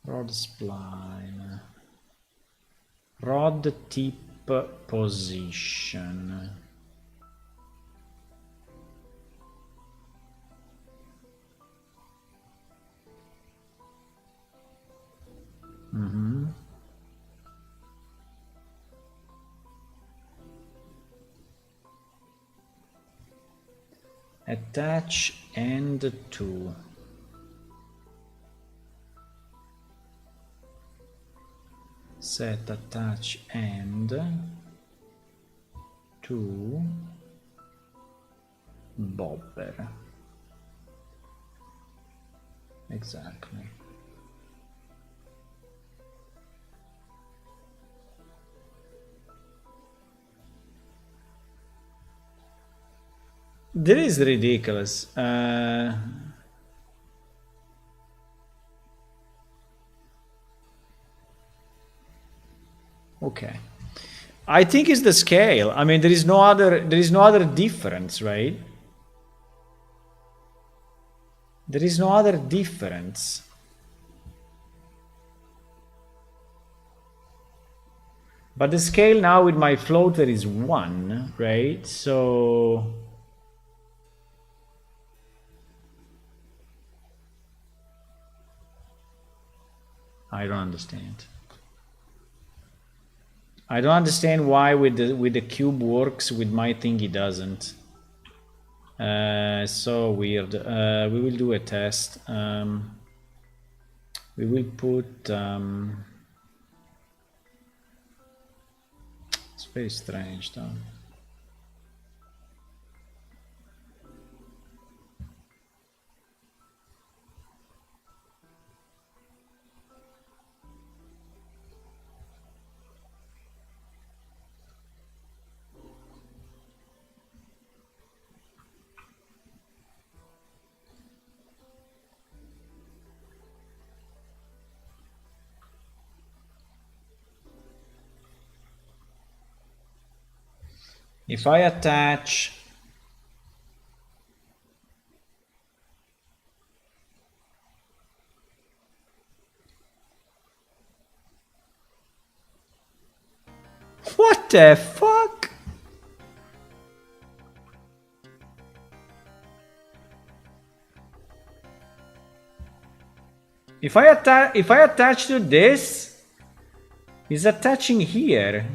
Rod spline. Rod tip position. Attach end to. Set attach end to bobber. Exactly. That is ridiculous. Okay. I think it's the scale. I mean, there is no other difference, right? There is no other difference. But the scale now with my floater is 1, right? So I don't understand. I don't understand why with the cube works, with my thing it doesn't. So weird. We will do a test. We will put. It's very strange, though. If I attach what the fuck? If I attach to this, it's attaching here.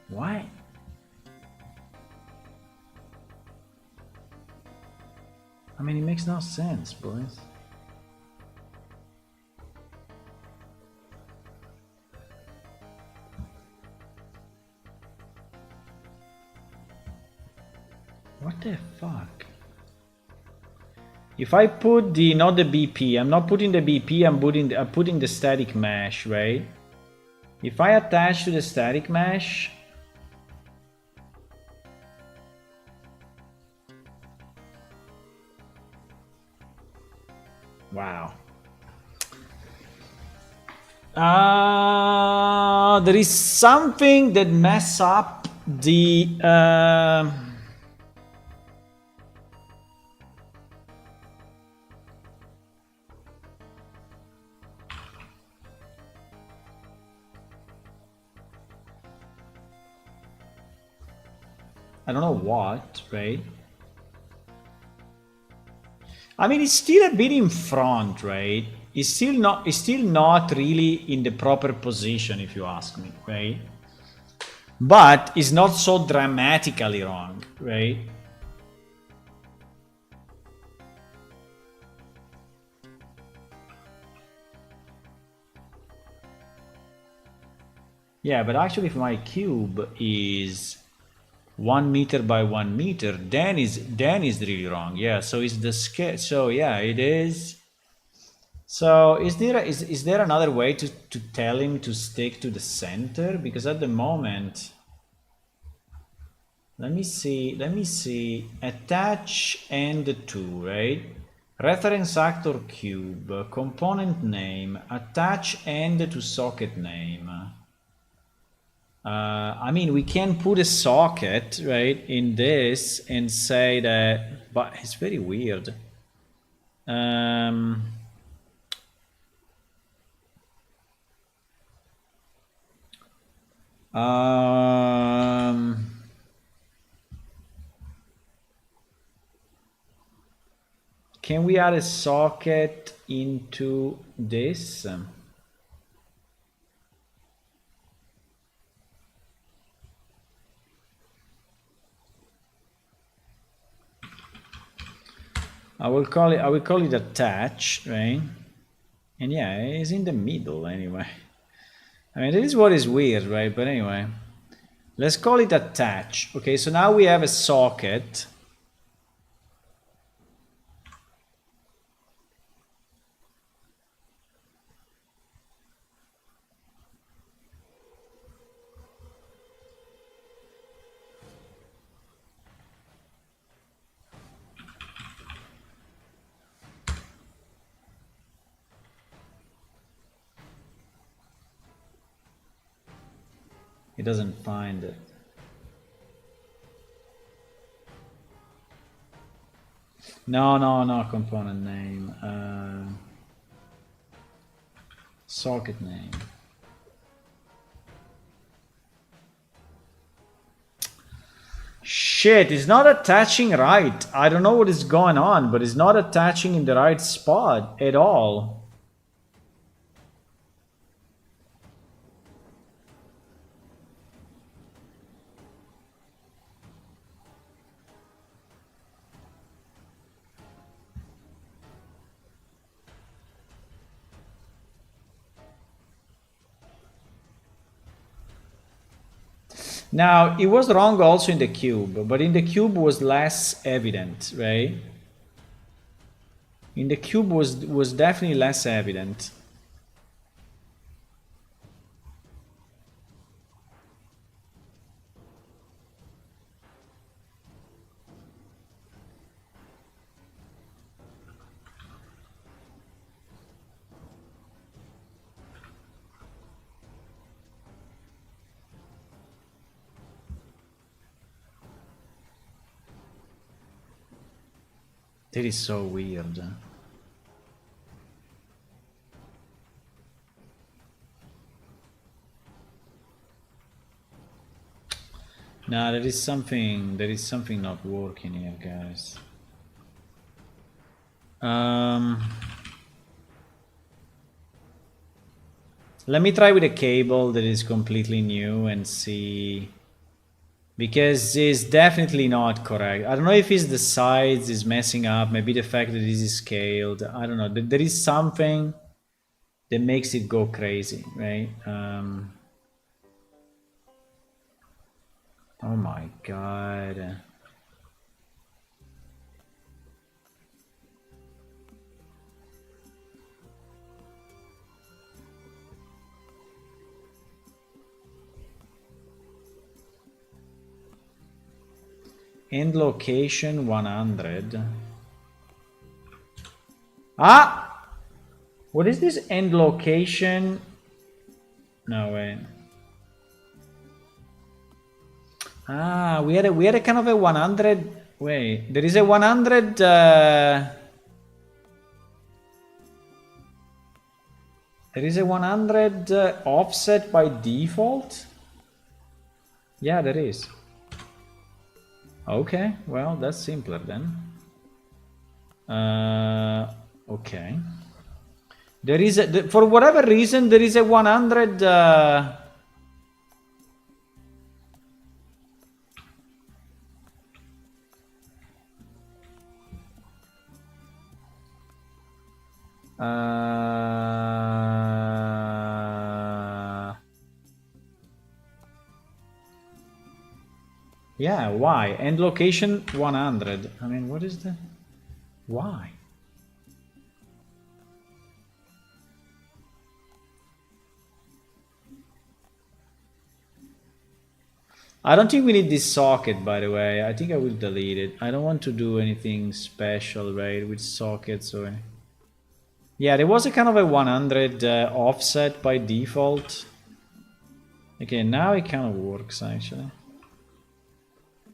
Why? I mean, it makes no sense, boys. What the fuck? If I put the, not the BP, I'm not putting the BP, I'm putting the static mesh, right? If I attach to the static mesh, wow. There is something that mess up the I don't know what, right? I mean, it's still a bit in front, right? It's still not really in the proper position, if you ask me, right? But it's not so dramatically wrong, right? Yeah, but actually if my cube is 1 meter by 1 meter, then is really wrong. Yeah, so it's the scale. So yeah, it is. So is there another way to tell him to stick to the center? Because at the moment, let me see, attach and to, right? Reference actor cube, component name, attach and to socket name. I mean, we can put a socket, right, in this and say that, but it's very weird. Um, can we add a socket into this? I will call it attach, right? And yeah, it's in the middle anyway. I mean, this is what is weird, right? But anyway, let's call it attach. Okay, so now we have a socket. It doesn't find it. No, component name. Socket name. Shit, it's not attaching right. I don't know what is going on, but it's not attaching in the right spot at all. Now, it was wrong also in the cube, but in the cube was less evident, right? In the cube was definitely less evident. That is so weird. Nah, there is something not working here, guys. Let me try with a cable that is completely new and see, because it's definitely not correct. I don't know if it's the size is messing up, maybe the fact that this is scaled. I don't know. There is something that makes it go crazy, right? Oh my god. End location 100. Ah! What is this end location? No, wait. Ah, we had a kind of a 100. Wait, there is a 100. There is a 100 offset by default. Yeah, there is. Okay, well, that's simpler then. Okay. There is a, for whatever reason, there is a 100. Yeah, why? End location 100. I mean, what is the... Why? I don't think we need this socket, by the way. I think I will delete it. I don't want to do anything special, right, with sockets or... Yeah, there was a kind of a 100 offset by default. Okay, now it kind of works, actually.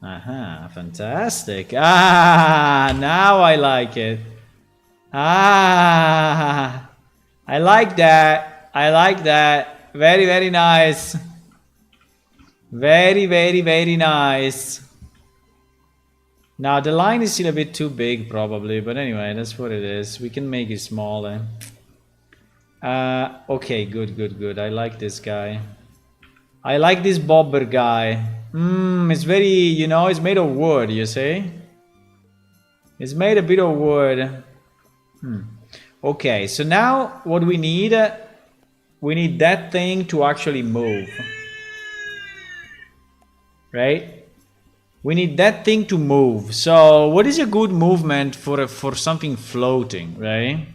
Aha, fantastic. Ah, now I like it. Ah, I like that. I like that. Very, very nice. Very, very, very nice. Now, the line is still a bit too big, probably. But anyway, that's what it is. We can make it smaller. Okay, good, good, good. I like this guy. I like this bobber guy. It's very, you know, it's made of wood, you see? It's made a bit of wood. Okay, so now what we need that thing to actually move. Right? We need that thing to move. So what is a good movement for something floating, right?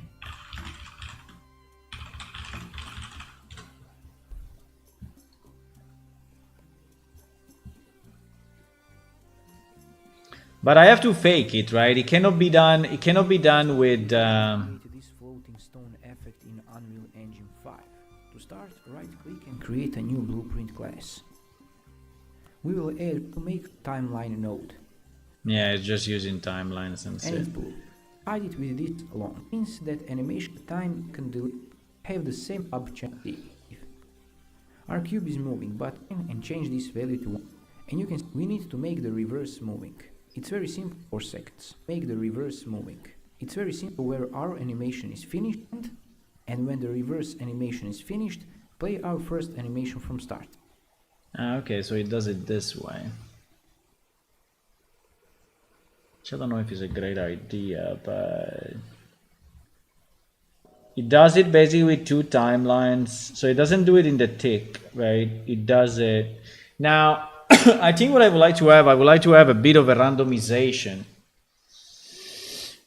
But I have to fake it, right? It cannot be done. It cannot be done with. This floating stone effect in Unreal Engine 5. To start, right-click and create a new blueprint class. We will add to make timeline node. Yeah, it's just using timelines and stuff. And blue. Hide it with this alone. Means that animation time can have the same objective. Our cube is moving, but and change this value to 1. And you can see we need to make the reverse moving. It's very simple. 4 seconds. Make the reverse moving. It's very simple where our animation is finished, and when the reverse animation is finished, play our first animation from start. Okay, so it does it this way. Which I don't know if it's a great idea, but it does it basically with 2 timelines. So it doesn't do it in the tick, right? It does it. Now, I think what I would like to have a bit of a randomization.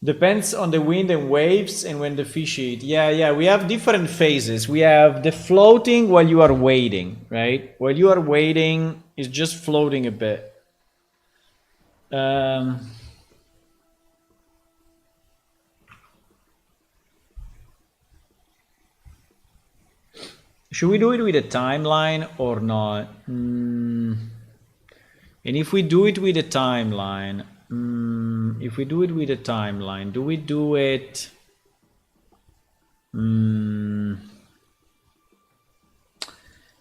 Depends on the wind and waves and when the fish eat. Yeah, we have different phases. We have the floating while you are waiting, right? While you are waiting, it's just floating a bit. Should we do it with a timeline or not? And if we do it with a timeline, do we do it?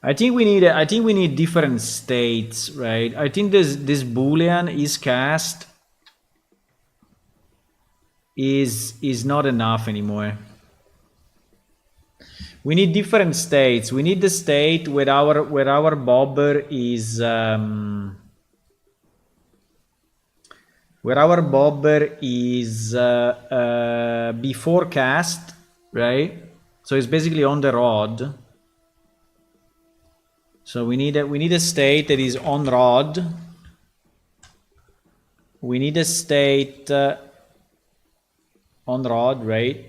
I think we need different states, right? I think this boolean is cast is not enough anymore. We need different states. We need the state where our bobber is before cast, right? So it's basically on the rod. So we need a state that is on rod. We need a state on rod, right?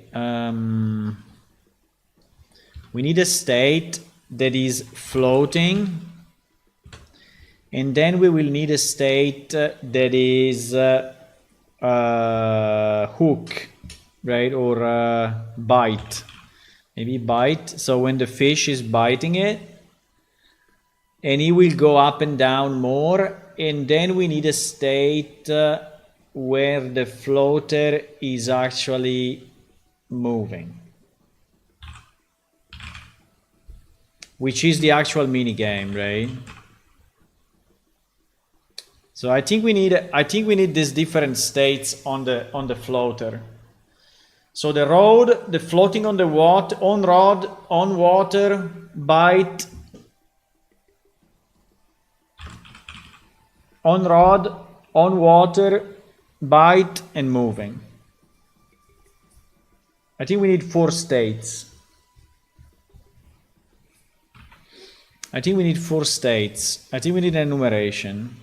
We need a state that is floating, and then we will need a state that is hook, right, or bite, maybe bite. So when the fish is biting it, and it will go up and down more, and then we need a state where the floater is actually moving, which is the actual mini game, right? So I think we need these different states on the floater. So the rod, the floating on the water, on rod, on water, bite, on rod, on water, bite, and moving. I think we need 4 states. I think we need 4 states. I think we need an enumeration.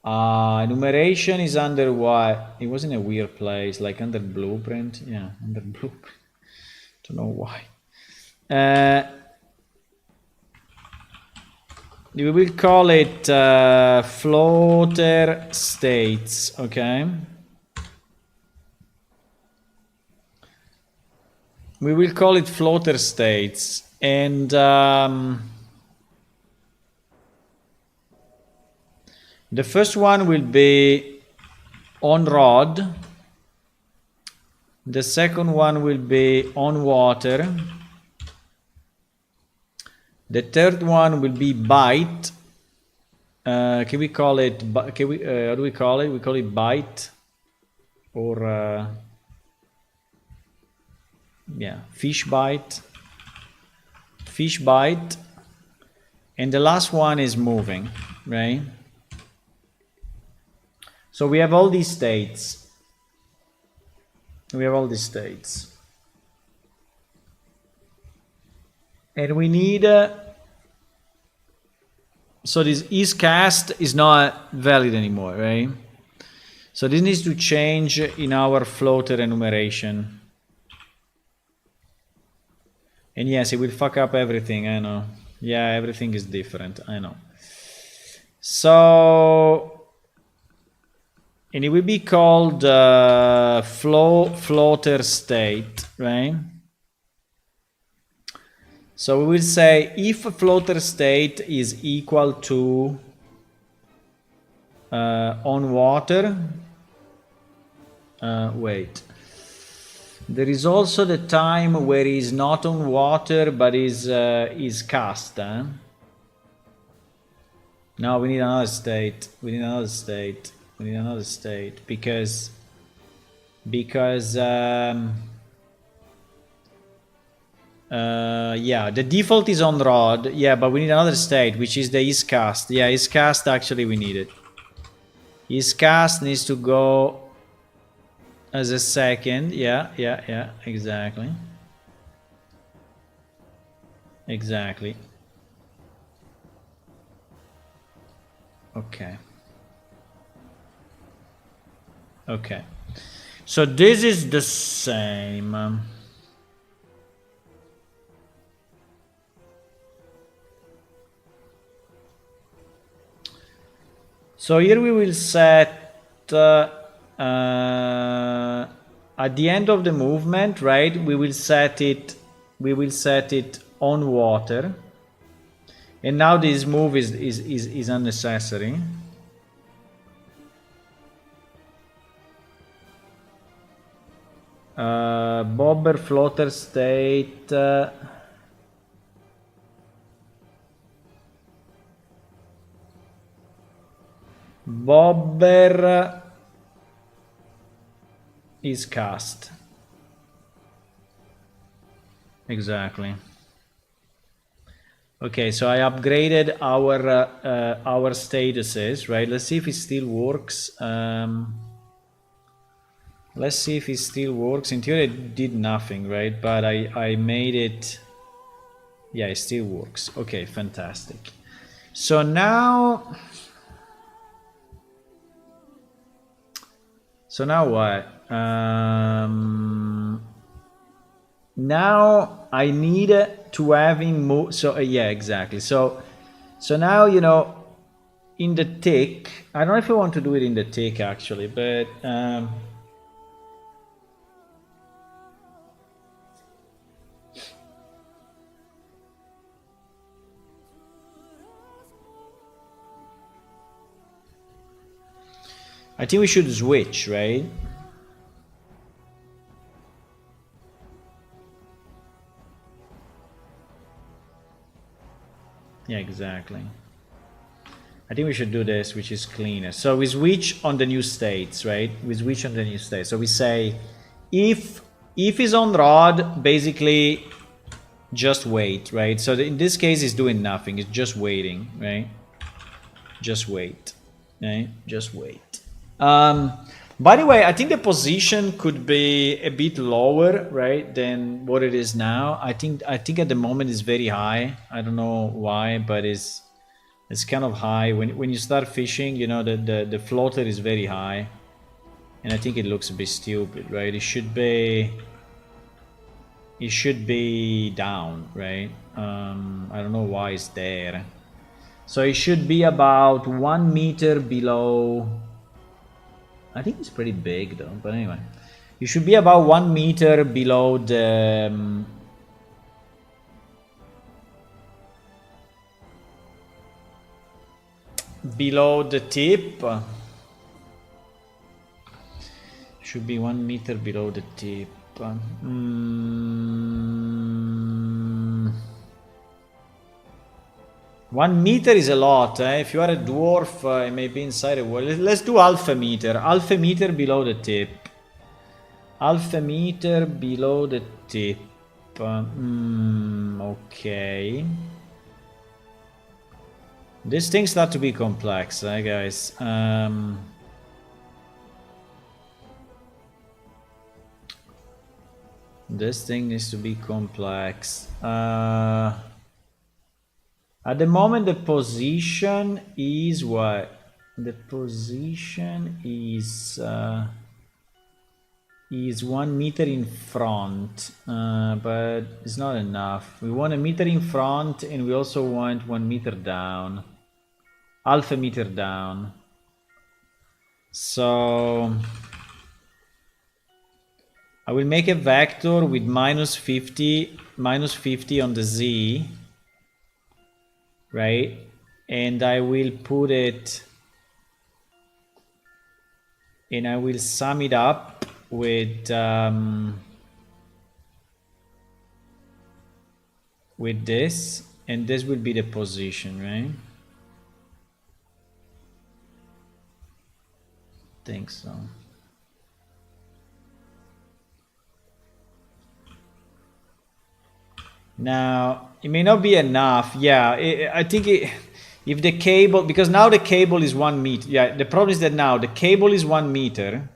Enumeration is under what? It was in a weird place, like under blueprint. Yeah, under blueprint. Don't know why. We will call it floater states, okay? We will call it floater states, and the first one will be on rod. The second one will be on water. The third one will be bite. Can we call it? How do we call it? We call it bite, or yeah, fish bite. Fish bite, and the last one is moving, right? So we have all these states. We have all these states. And we need, so this isCast is not valid anymore, right? So this needs to change in our floater enumeration. And yes, it will fuck up everything, I know. Yeah, everything is different, I know. So, and it will be called floater state, right? So we will say if a floater state is equal to on water, wait. There is also the time where it is not on water but is cast. No, we need another state. We need another state. We need another state because yeah, the default is on rod. Yeah, but we need another state, which is the isCast. Yeah, isCast actually we need it. isCast needs to go as a second. Yeah, exactly. Exactly. Okay. Okay. So this is the same. So here we will set at the end of the movement, right? We will set it on water, and now this move is unnecessary. Bobber floater state. Bobber is cast. Exactly. Okay, so I upgraded our statuses, right? Let's see if it still works. Let's see if it still works. In theory, it did nothing, right? But I made it. Yeah, it still works. Okay, fantastic. So now. So now what? Now I need to have him move. So yeah, exactly. So now, you know, in the tick, I don't know if I want to do it in the tick actually, but I think we should switch, right? Yeah, exactly. I think we should do this, which is cleaner. So we switch on the new states, right? We switch on the new states. So we say, if he's on rod, basically just wait, right? So in this case, it's doing nothing. It's just waiting, right? Just wait, right? Just wait. By the way, I think the position could be a bit lower, right, than what it is now. I think at the moment it's very high. I don't know why, but it's kind of high. When you start fishing, you know, the floater is very high, and I think it looks a bit stupid, right? It should be down, right? I don't know why it's there. So it should be about 1 meter below. I think it's pretty big though, but anyway. You should be about 1 meter below the... below the tip. Should be 1 meter below the tip. 1 meter is a lot, eh? If you are a dwarf, it may be inside a wall. Let's do half a meter. Half a meter below the tip. Half a meter below the tip. Okay. These things start to be complex, eh, guys? This thing needs to be complex. At the moment, the position is what? The position is 1 meter in front, but it's not enough. We want a meter in front, and we also want 1 meter down, half a meter down. So I will make a vector with minus 50 on the z, right? And I will put it, and I will sum it up with this, and this will be the position, right? I think so. Now, it may not be enough. Yeah, I think if the cable, because now the cable is 1 meter. Yeah, the problem is that now the cable is 1 meter.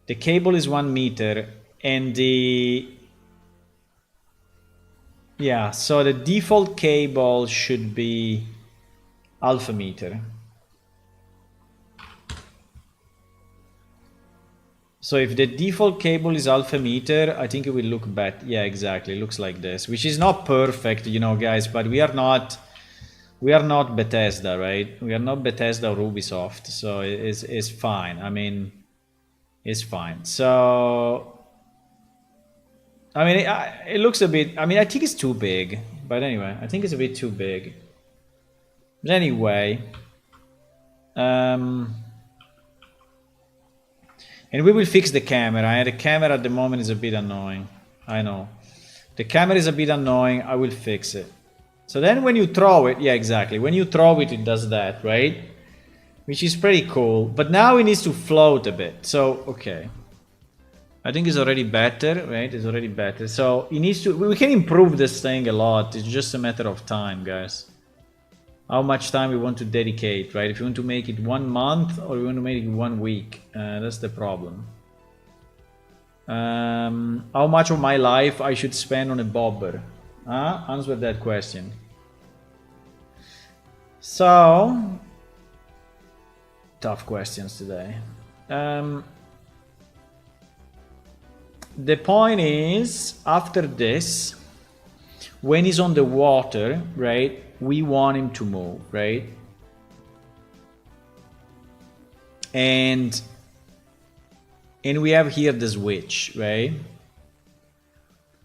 The cable is 1 meter, and yeah, so the default cable should be half a meter. So if the default cable is half a meter, I think it will look better. Yeah, exactly. It looks like this, which is not perfect, you know, guys, but we are not Bethesda, right? We are not Bethesda or Ubisoft, so it's fine. I mean, it's fine. So, I mean, it looks a bit, I mean, I think it's too big, but anyway, I think it's a bit too big. But anyway, and we will fix the camera. The camera at the moment is a bit annoying. I know. The camera is a bit annoying. I will fix it. So then when you throw it, yeah, exactly. When you throw it, it does that, right? Which is pretty cool. But now it needs to float a bit. So, okay. I think it's already better, right? It's already better. So it needs to... We can improve this thing a lot. It's just a matter of time, guys. How much time we want to dedicate, right? If you want to make it 1 month or you want to make it 1 week, that's the problem. How much of my life I should spend on a bobber? Answer that question. So, tough questions today. The point is, after this, when he's on the water, right, we want him to move, right? And we have here the switch, right?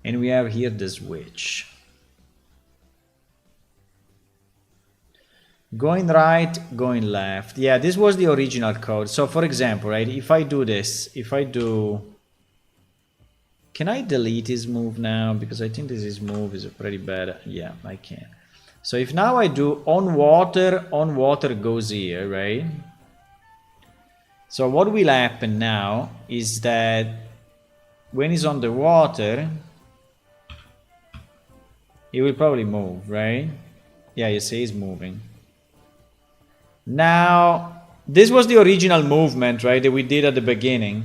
And we have here the switch. Going right, going left. Yeah, this was the original code. So for example, right, if I do this, if I do... Can I delete his move now? Because I think this is move is pretty bad. Yeah, I can. So if now I do on water goes here, right? So what will happen now is that when he's on the water, he will probably move, right? Yeah, you see he's moving. Now, this was the original movement, right, that we did at the beginning.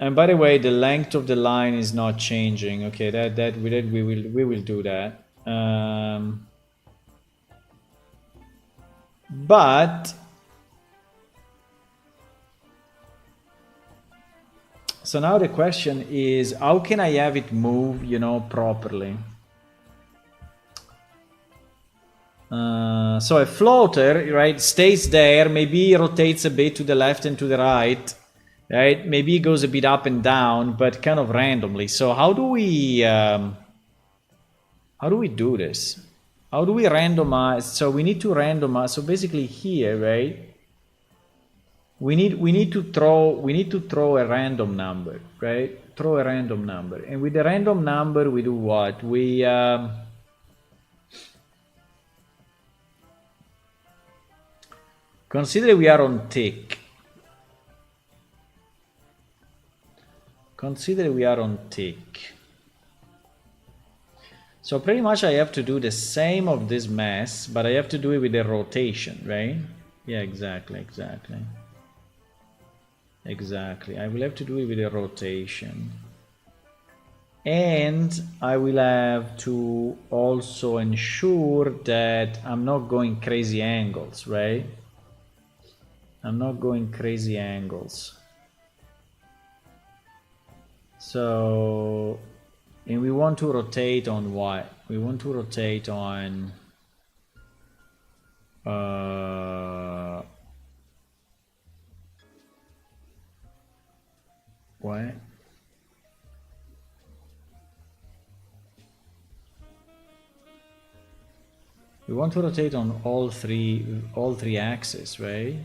And by the way, the length of the line is not changing. Okay, we will do that. But so now the question is, how can I have it move, you know, properly? So a floater, right, stays there, maybe rotates a bit to the left and to the right, right? Maybe it goes a bit up and down, but kind of randomly. So how do we do this? How do we randomize? So we need to randomize. So basically here, right? We need to throw a random number, right? Throw a random number, and with the random number we do what? We consider we are on tick. Consider we are on tick. So pretty much I have to do the same of this mess, but I have to do it with a rotation, right? Yeah, exactly. Exactly. I will have to do it with a rotation. And I will have to also ensure that I'm not going crazy angles, right? I'm not going crazy angles. So, and we want to rotate on what? We want to rotate on what? We want to rotate on all three axes, right?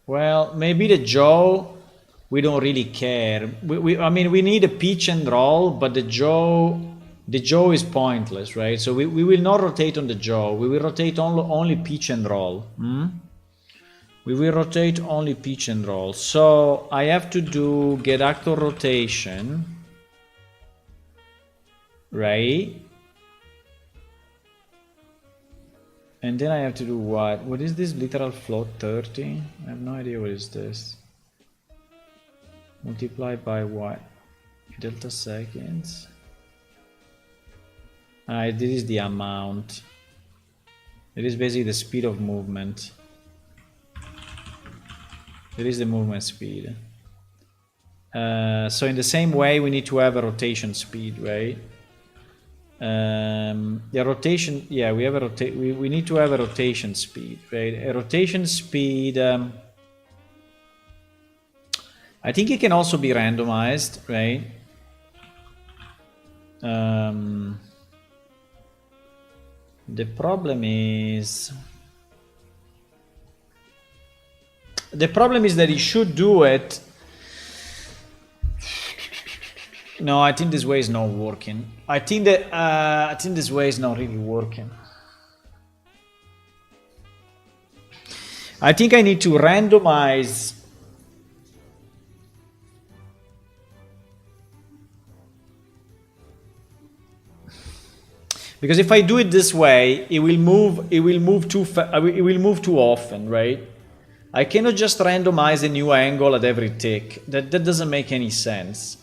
Well, maybe the jaw, we don't really care. I mean, we need a pitch and roll, but the jaw is pointless, right? So we will not rotate on the jaw. We will rotate only pitch and roll. We will rotate only pitch and roll. So I have to do get actor rotation, right? And then I have to do what? What is this literal float 30? I have no idea what is this. Multiply by what? Delta seconds. This is the amount. It is basically the speed of movement. It is the movement speed. So in the same way, we need to have a rotation speed, right? The rotation, yeah, we have a we need to have a rotation speed, right? A rotation speed, I think it can also be randomized, right? The problem is that it should do it. No, I think this way is not working. I think this way is not really working. I think I need to randomize. Because if I do it this way, it will move too often, right? I cannot just randomize a new angle at every tick. That doesn't make any sense.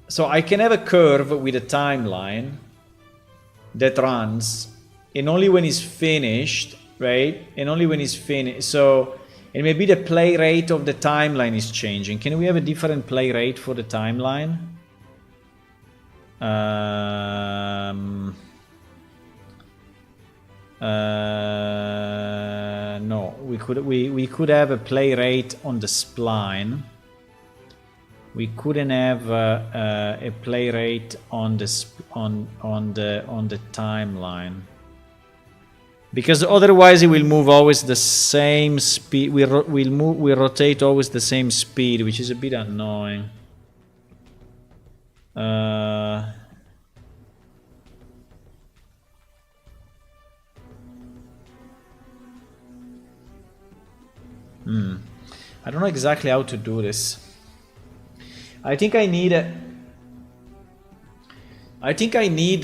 So I can have a curve with a timeline that runs, and only when it's finished, right? And only when it's finished. So, and maybe the play rate of the timeline is changing. Can we have a different play rate for the timeline? No, we could have a play rate on the spline. We couldn't have a play rate on the timeline, because otherwise it will move always the same speed. We rotate always the same speed, which is a bit annoying. I don't know exactly how to do this. I think I need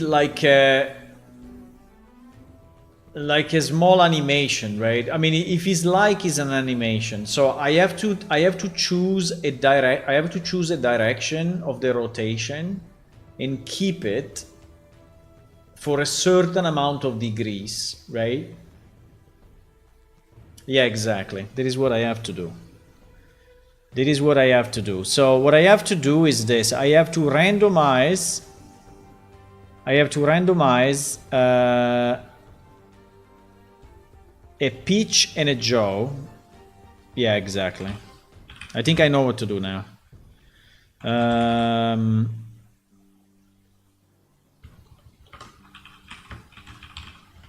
like a small animation, right? I mean, if it's an animation, so I have to choose a direction of the rotation and keep it for a certain amount of degrees, right? Yeah, exactly. That is what I have to do. That is what I have to do. So what I have to do is this. I have to randomize a pitch and a jaw. Yeah, exactly. I think I know what to do now.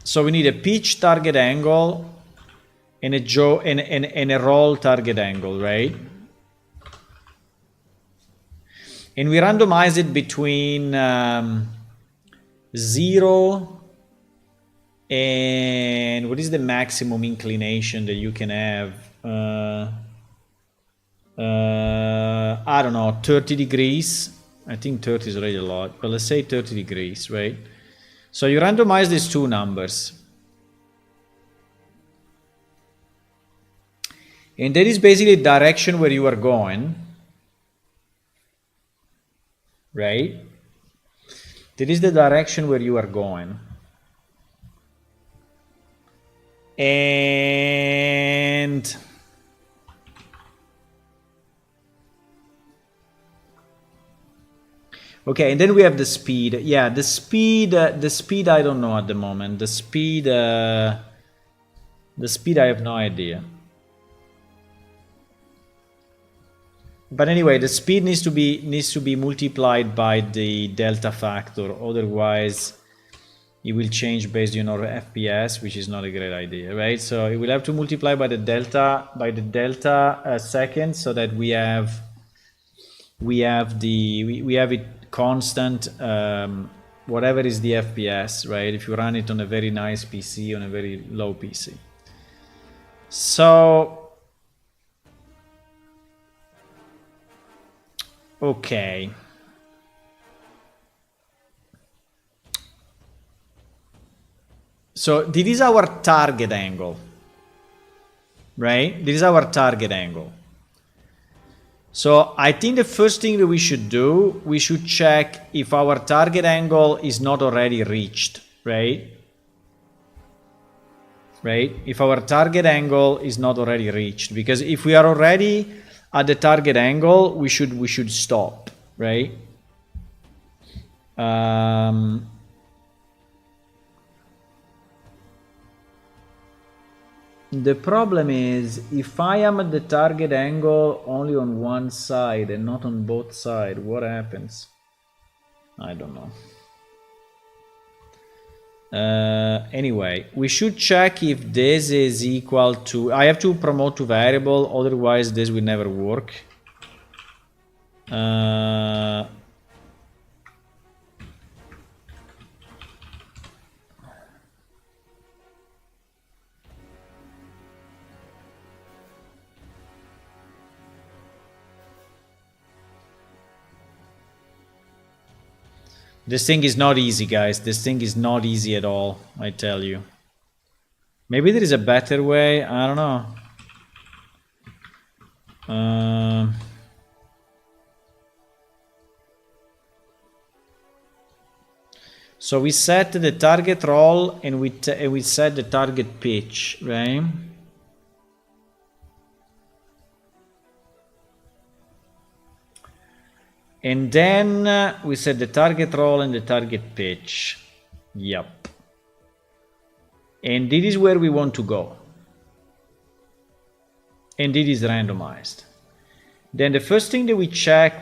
So we need a pitch target angle and a jaw and a roll target angle, right? And we randomize it between 0 and what is the maximum inclination that you can have? I don't know, 30 degrees. I think 30 is already a lot, but let's say 30 degrees, right? So you randomize these two numbers. And that is basically the direction where you are going, right? That is the direction where you are going. And okay, and then we have the speed. Yeah, the speed I don't know at the moment. The speed I have no idea. But anyway, the speed needs to be multiplied by the delta factor, otherwise it will change based on our FPS, which is not a great idea, right? So it will have to multiply by the delta second, so that we have it constant, whatever is the FPS, right? If you run it on a very nice PC, on a very low PC. So okay. So this is our target angle, right? This is our target angle. So I think the first thing that we should do, we should check if our target angle is not already reached, right? Right? If our target angle is not already reached, because if we are already at the target angle, we should stop, right? The problem is, if I am at the target angle only on one side and not on both sides, what happens? I don't know. Anyway, we should check if this is equal to... I have to promote to variable, otherwise this will never work. This thing is not easy, guys. This thing is not easy at all, I tell you. Maybe there is a better way. I don't know. So we set the target roll and we set the target pitch, right? And then we set the target roll and the target pitch. Yep. And this is where we want to go. And it is randomized. Then the first thing that we check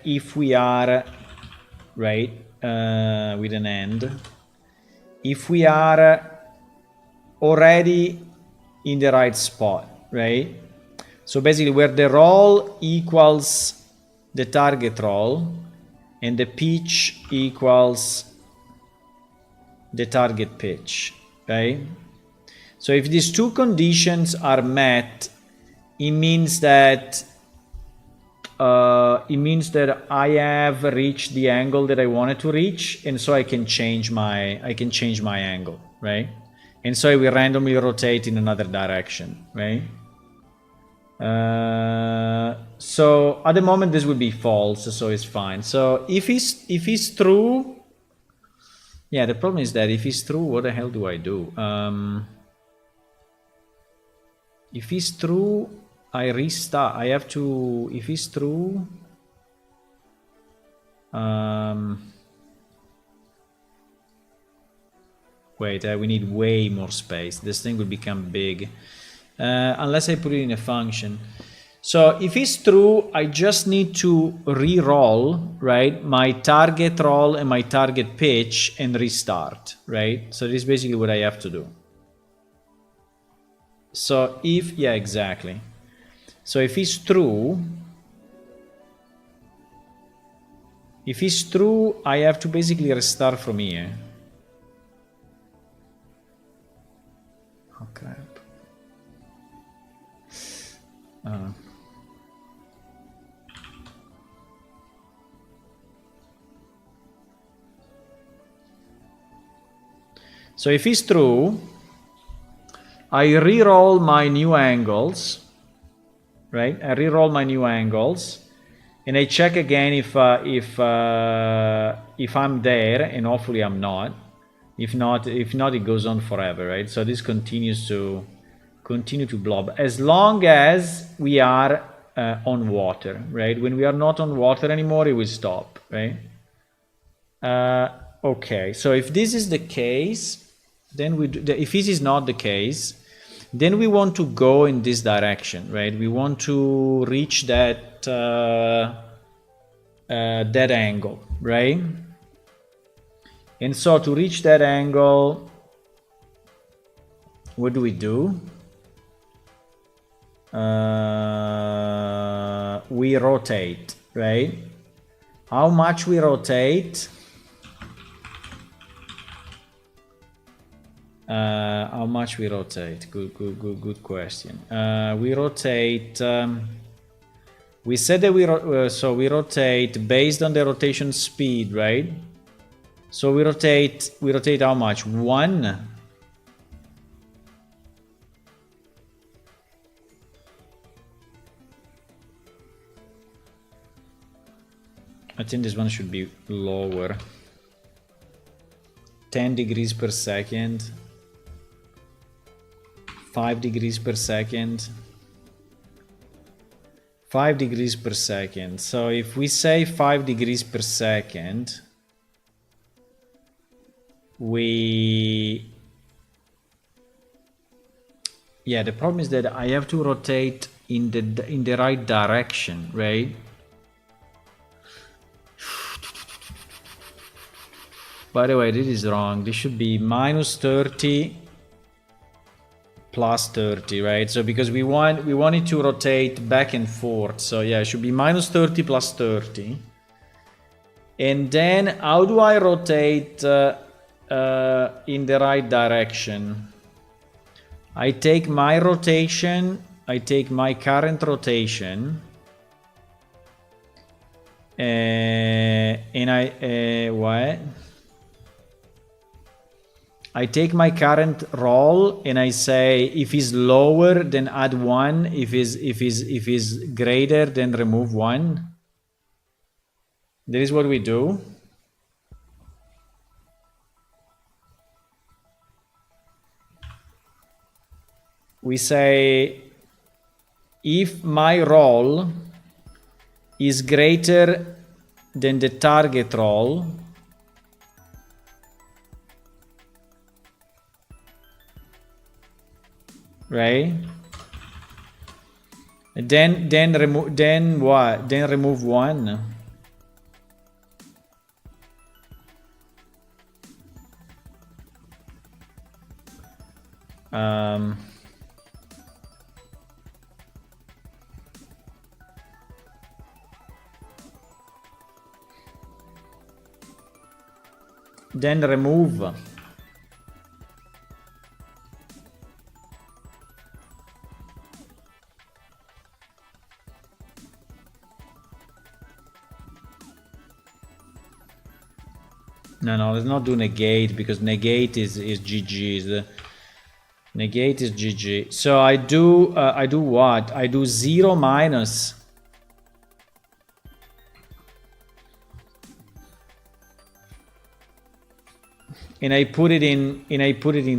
if we are, right, with an end, if we are already in the right spot, right? So basically where the roll equals the target roll and the pitch equals the target pitch, right? So if these two conditions are met, it means that I have reached the angle that I wanted to reach, and so I can change my angle, right? And so I will randomly rotate in another direction, right? So at the moment this would be false, so it's fine. So if it's true, yeah, the problem is that if it's true, what the hell do I do? If it's true, I restart. I have to, if it's true, wait, we need way more space. This thing will become big. Unless I put it in a function. So if it's true, I just need to re-roll, right, my target roll and my target pitch and restart, right? So this is basically what I have to do. So if, yeah, exactly. So if it's true, I have to basically restart from here. Oh crap. So if it's true, I re-roll my new angles, right? I re-roll my new angles, and I check again if I'm there, and hopefully I'm not. If not, it goes on forever, right? So this continues to blob as long as we are on water, right? When we are not on water anymore, it will stop, right? Okay, so if this is the case, then if this is not the case, then we want to go in this direction, right? We want to reach that that angle, right? And so to reach that angle, what do? We rotate, right? How much we rotate? How much we rotate? Good question. We rotate. We said that we rotate based on the rotation speed, right? So we rotate how much? 1. I think this one should be lower. 10 degrees per second. 5 degrees per second. 5 degrees per second. So if we say 5 degrees per second, yeah, the problem is that I have to rotate in the right direction, right? By the way, this is wrong. This should be minus 30 plus 30, right? So because we want it to rotate back and forth. So yeah, it should be minus 30 plus 30. And then how do I rotate in the right direction? I take my rotation, I take my current rotation, and I take my current roll and I say if it's lower, then add 1. If it's greater, then remove 1. That is what we do. we say if my roll is greater than the target roll, right? Then remove one. Then remove. No, let's not do negate, because negate is GG. Negate is GG. So I do what? I do 0 minus. And I put it in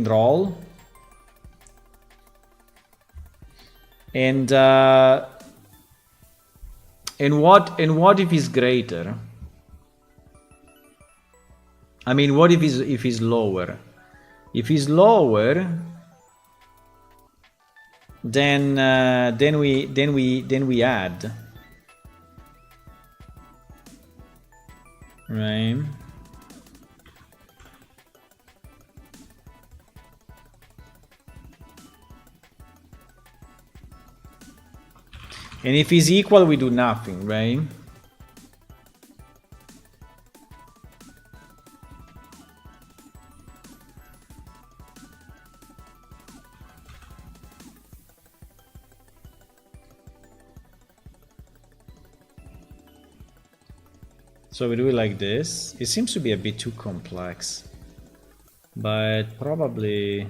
roll. And what if it's greater? I mean, what if it's lower? If it's lower, then we add, right? And if it's equal, we do nothing, right? So we do it like this. It seems to be a bit too complex, but probably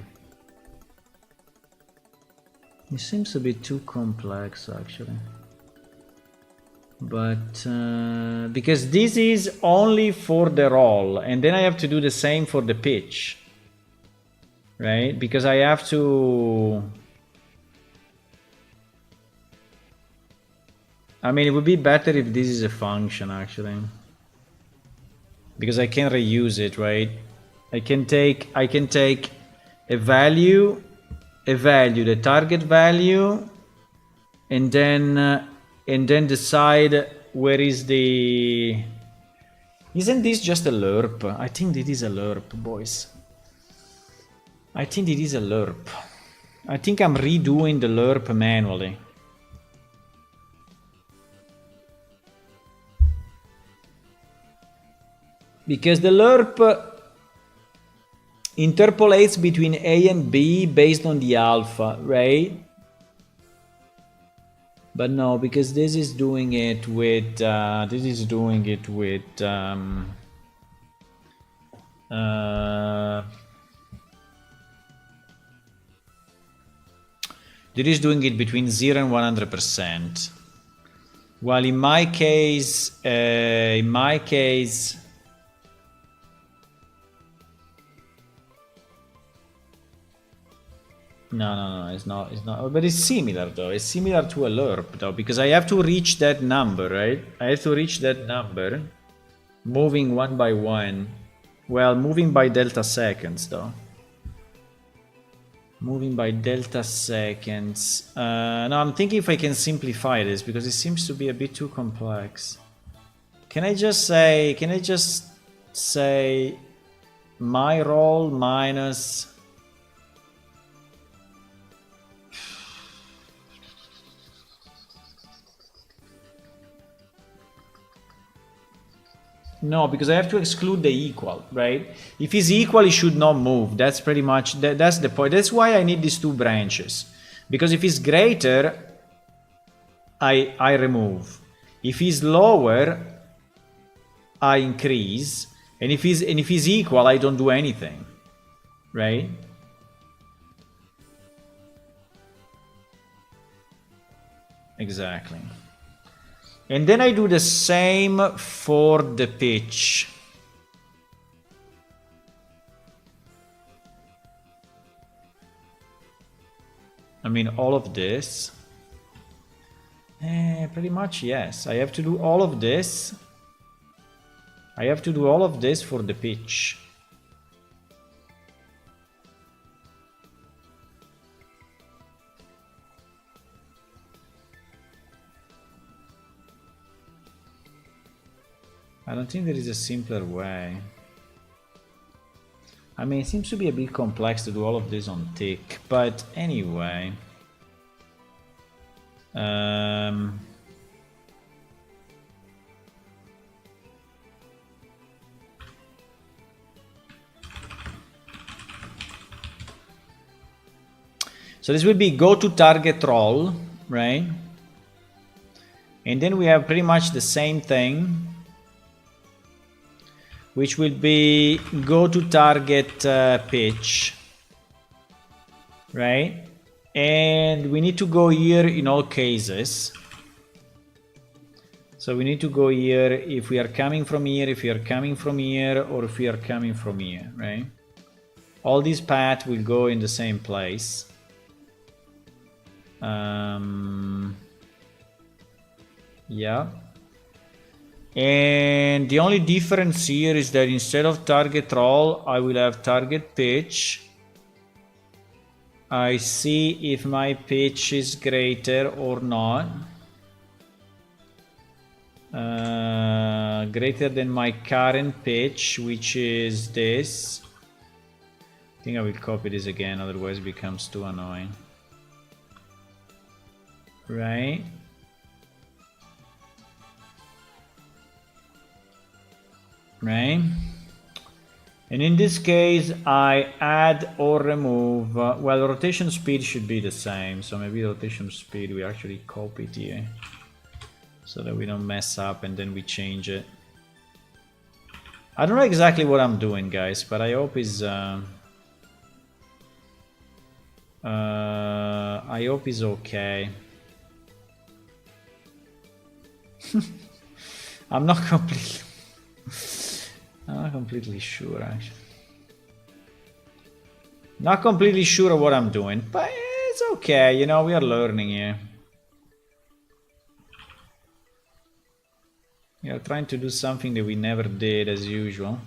it seems a bit too complex actually. But because this is only for the roll, and then I have to do the same for the pitch, right? Because I have to. I mean, it would be better if this is a function actually, because I can reuse it, right? I can take a value, the target value, and then decide where is the. Isn't this just a lerp? I think it is a lerp, boys. I think it is a lerp. I think I'm redoing the lerp manually. Because the lerp interpolates between A and B based on the alpha, right? But no, because this is doing it with this is doing it between 0 and 100%. While in my case, No, it's not. But it's similar though. It's similar to a lerp though, because I have to reach that number, right? I have to reach that number, moving one by one. Well, moving by delta seconds though. Moving by delta seconds. No, I'm thinking if I can simplify this, because it seems to be a bit too complex. Can I just say my roll minus. No, because I have to exclude the equal, right? If it's equal, it should not move. That's pretty much, that's the point. That's why I need these two branches. Because if it's greater, I remove. If it's lower, I increase. And if it's equal, I don't do anything, right? Exactly. And then I do the same for the pitch. I mean, all of this. Pretty much, yes. I have to do all of this. I have to do all of this for the pitch. I don't think there is a simpler way. I mean, it seems to be a bit complex to do all of this on tick, but anyway. So this will be go to target roll, right? And then we have pretty much the same thing, which will be go to target pitch, right? And we need to go here in all cases. So we need to go here if we are coming from here, if we are coming from here, or if we are coming from here, right? All these paths will go in the same place. Yeah. And the only difference here is that instead of target roll, I will have target pitch. I see if my pitch is greater or not. Greater than my current pitch, which is this. I think I will copy this again, otherwise it becomes too annoying. Right? Right? And in this case, I add or remove. Well, rotation speed should be the same, so maybe rotation speed we actually copy it here, so that we don't mess up and then we change it. I don't know exactly what I'm doing, guys, but I hope it's I hope it's okay. I'm not completely sure, actually. Not completely sure of what I'm doing, but it's okay, you know, we are learning here. We are trying to do something that we never did as usual.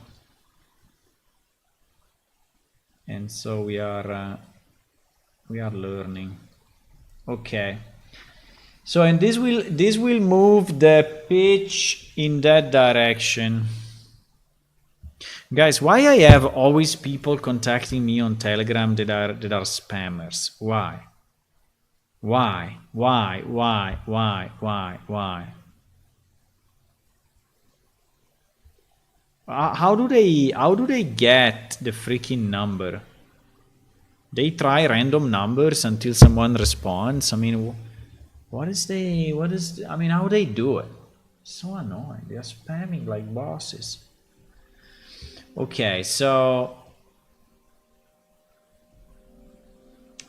And so we are learning. Okay. So, and this will move the pitch in that direction. Guys, why I have always people contacting me on Telegram that are spammers? Why? Why? How do they get the freaking number? They try random numbers until someone responds. I mean, I mean, how they do it? So annoying. They are spamming like bosses. Okay, so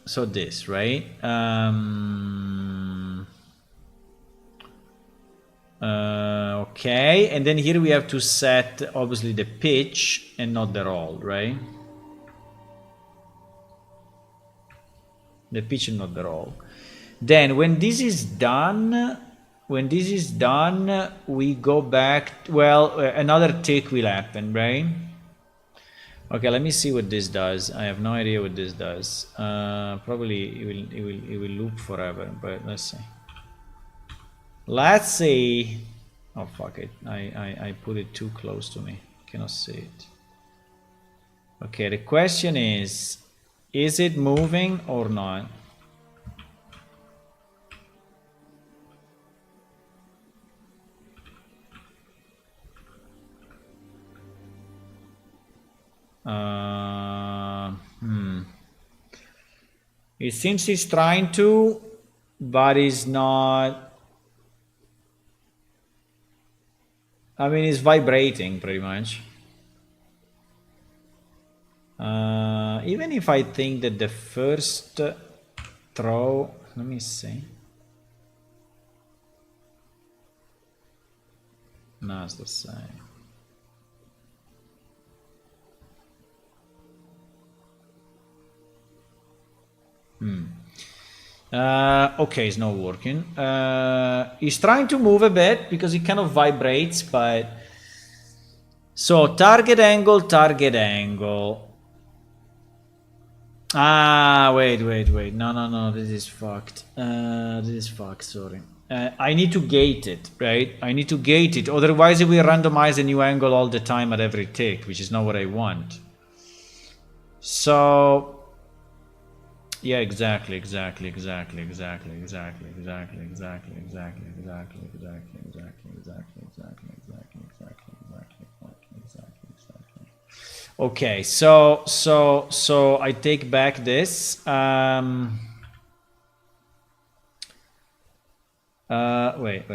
this, right? Okay, and then here we have to set obviously the pitch and not the roll, right? The pitch and not the roll. Then when this is done, we go back. Well, another tick will happen, right? Okay, let me see what this does. I have no idea what this does. Probably it will loop forever, but let's see. Let's see. Oh fuck it! I put it too close to me. Cannot see it. Okay, the question is it moving or not? It seems he's trying to, but he's not. I mean, it's vibrating pretty much. Even if I think that the first throw, let me see. No, it's the same. Okay, it's not working. He's trying to move a bit because it kind of vibrates, but... So, target angle, target angle. Ah, wait. No, this is fucked. Sorry. I need to gate it, right? I need to gate it. Otherwise, it will randomize a new angle all the time at every tick, which is not what I want. So... Yeah, exactly. Okay, so I take back this. Wait.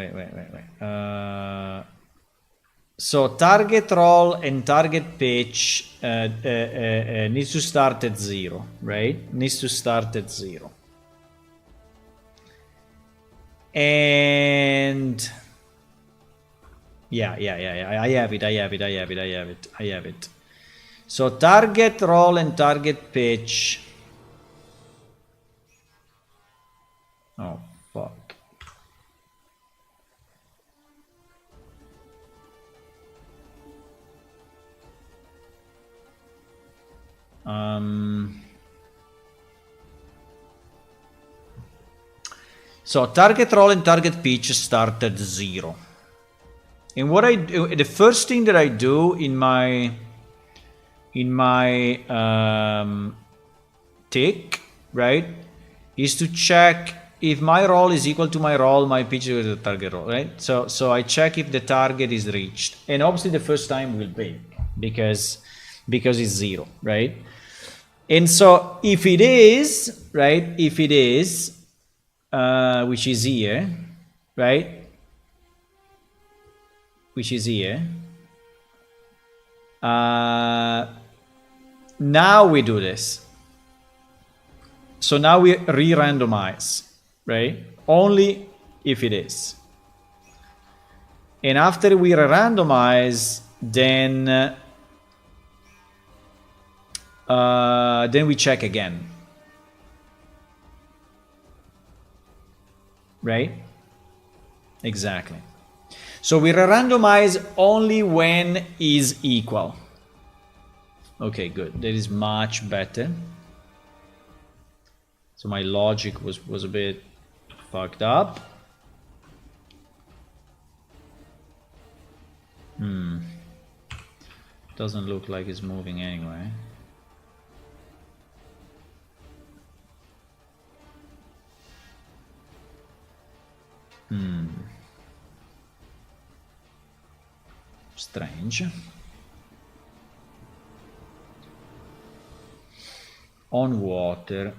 So target roll and target pitch needs to start at 0, right? Needs to start at 0. And yeah. I have it. So target roll and target pitch. Oh, fuck. So target roll and target pitch start at 0. And what I do, the first thing that I do in my tick, right, is to check if my roll is equal to my roll, my pitch is equal to the target roll, right? So I check if the target is reached, and obviously the first time will be because it's 0, right? And so if it is, right, which is here, right, which is here, now we do this. So now we re-randomize, right? Only if it is. And after we re-randomize, then we check again. Right? Exactly. So we randomize only when is equal. Okay, good. That is much better. So my logic was a bit fucked up. Doesn't look like it's moving anyway. Strange. On water,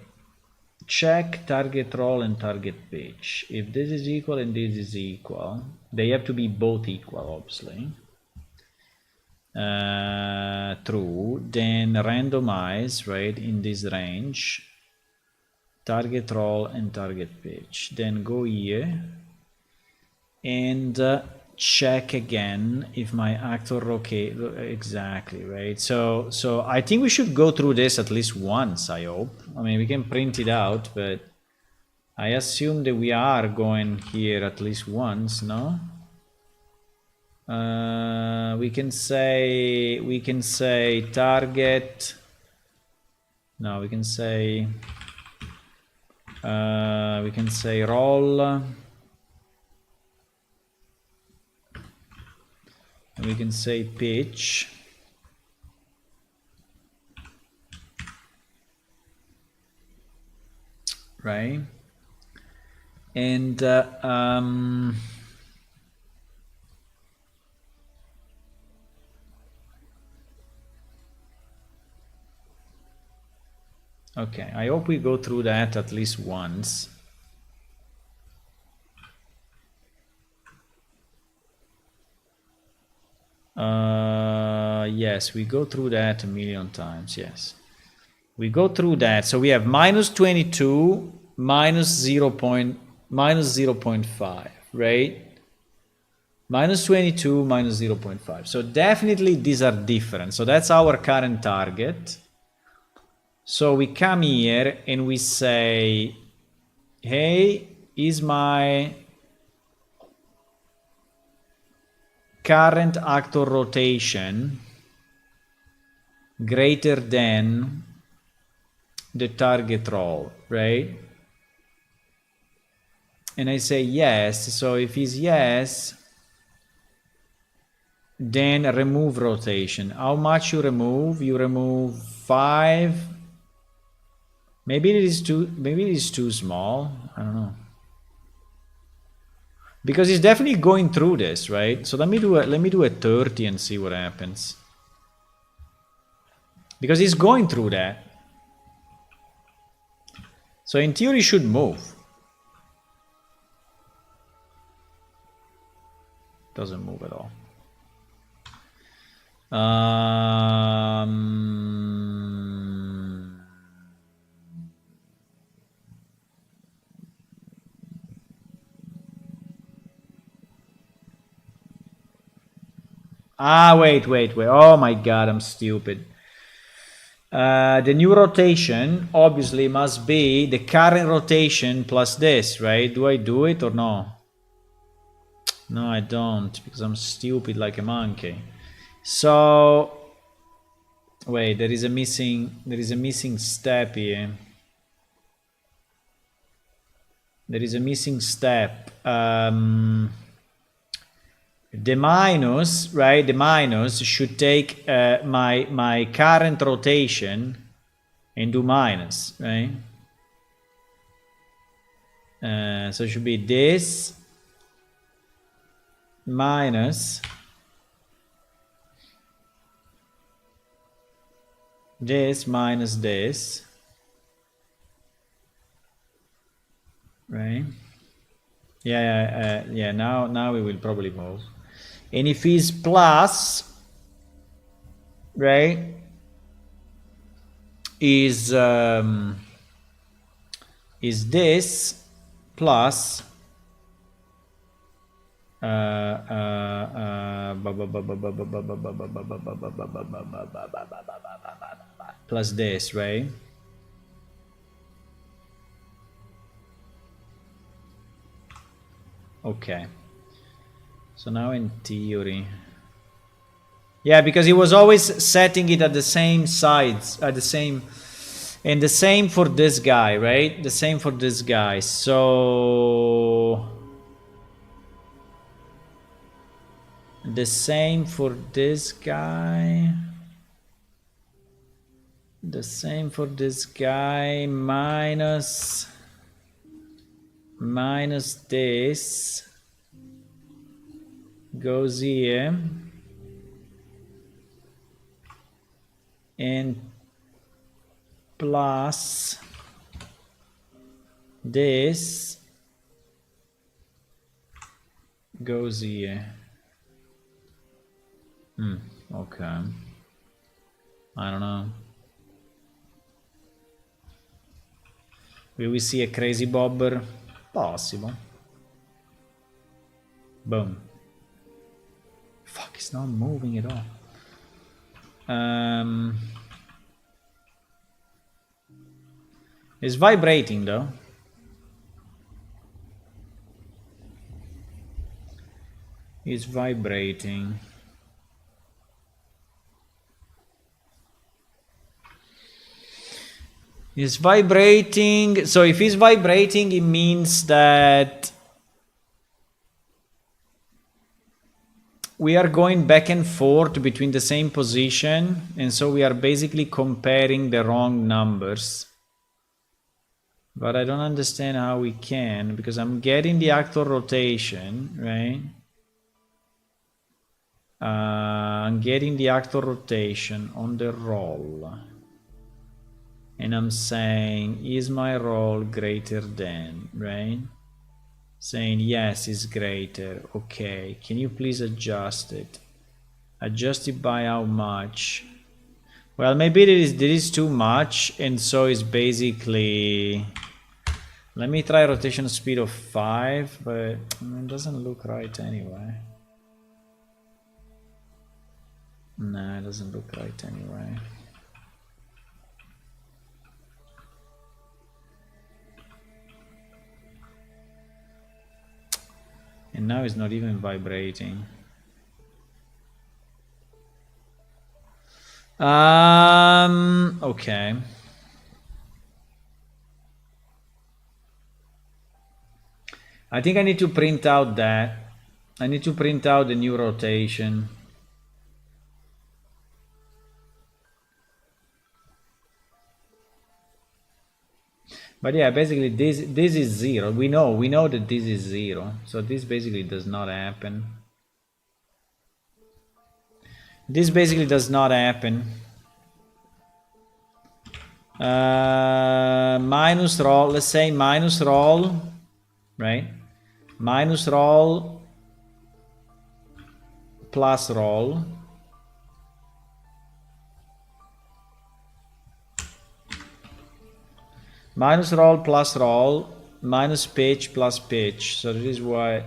check target roll and target pitch. If this is equal and this is equal, they have to be both equal, obviously. True. Then randomize, right, in this range. Target roll and target pitch. Then go here and check again if my actor rotate exactly, right? So I think we should go through this at least once, I hope. I mean, we can print it out, but I assume that we are going here at least once, no? We can say target. No, we can say roll. And we can say pitch. Right? And okay, I hope we go through that at least once. Yes, we go through that a million times, yes. We go through that, so we have minus 22, minus 0.5, right? Minus 22, minus 0.5. So definitely these are different. So that's our current target. So we come here and we say hey, is my current actor rotation greater than the target roll, right? And I say yes. So if it's yes, then remove rotation. How much you remove? You remove 5. Maybe it is too small. I don't know. Because he's definitely going through this, right? So let me do a 30 and see what happens. Because he's going through that. So in theory he should move. Doesn't move at all. Wait. Oh my god, I'm stupid. The new rotation obviously must be the current rotation plus this, right? Do I do it or no? No, I don't, because I'm stupid like a monkey. So wait, there is a missing step here. There is a missing step. The minus, right? The minus should take my current rotation and do minus, right? So it should be this minus this minus this, right? Yeah. Now we will probably move. And if it's plus, right, is this plus plus this, right? Okay. So now in theory, yeah, because he was always setting it at the same sides, at the same, and the same for this guy, right? The same for this guy. So the same for this guy. The same for this guy minus this goes here and plus this goes here. Okay. I don't know. Will we see a crazy bobber? Possible. Boom. Fuck, it's not moving at all. It's vibrating though. It's vibrating. It's vibrating. So if it's vibrating, it means that we are going back and forth between the same position, and so we are basically comparing the wrong numbers. But I don't understand how we can, because I'm getting the actor rotation, right? I'm getting the actor rotation on the roll. And I'm saying, is my roll greater than, right? Saying yes is greater. Okay, can you please adjust it? Adjust it by how much? Well, maybe there is too much, and so it's basically, let me try rotation speed of 5, but it doesn't look right anyway. No, it doesn't look right anyway. And now it's not even vibrating. Okay. I think I need to print out that. I need to print out the new rotation. But yeah, basically this is 0. We know that this is 0. So this basically does not happen. This basically does not happen. Minus roll, let's say minus roll, right? Minus roll plus roll. Minus roll plus roll minus pitch plus pitch. So this is why,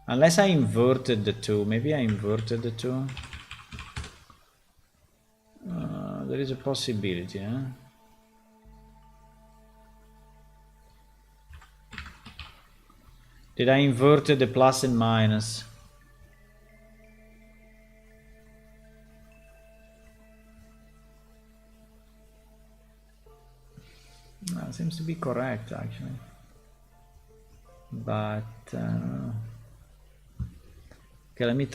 unless I inverted the two, maybe I inverted the two. There is a possibility, huh? Did I inverted the plus and minus? No, seems to be correct actually. But okay, let me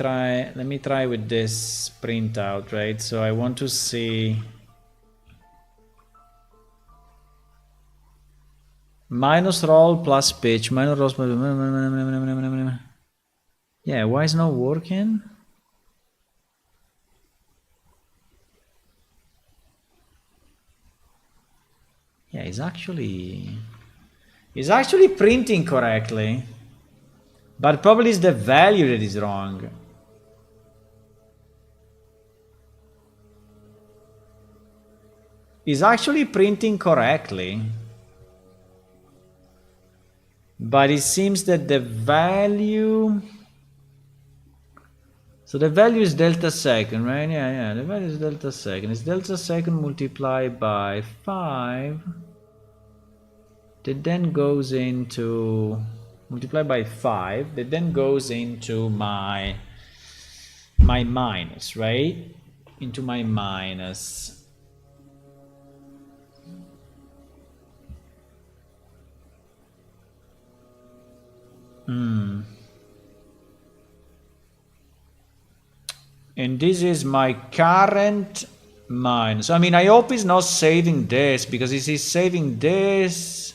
try with this printout, right? So I want to see minus roll plus pitch, minus roll plus... Yeah, why is not working? Yeah, it's actually printing correctly, but probably it's the value that is wrong. It's actually printing correctly, but it seems that the value, so the value is delta second, right? Yeah, the value is delta second. It's delta second multiplied by 5. That then goes into, multiplied by 5. That then goes into my minus, right? Into my minus. And this is my current minus. I mean, I hope it's not saving this, because if it's saving this,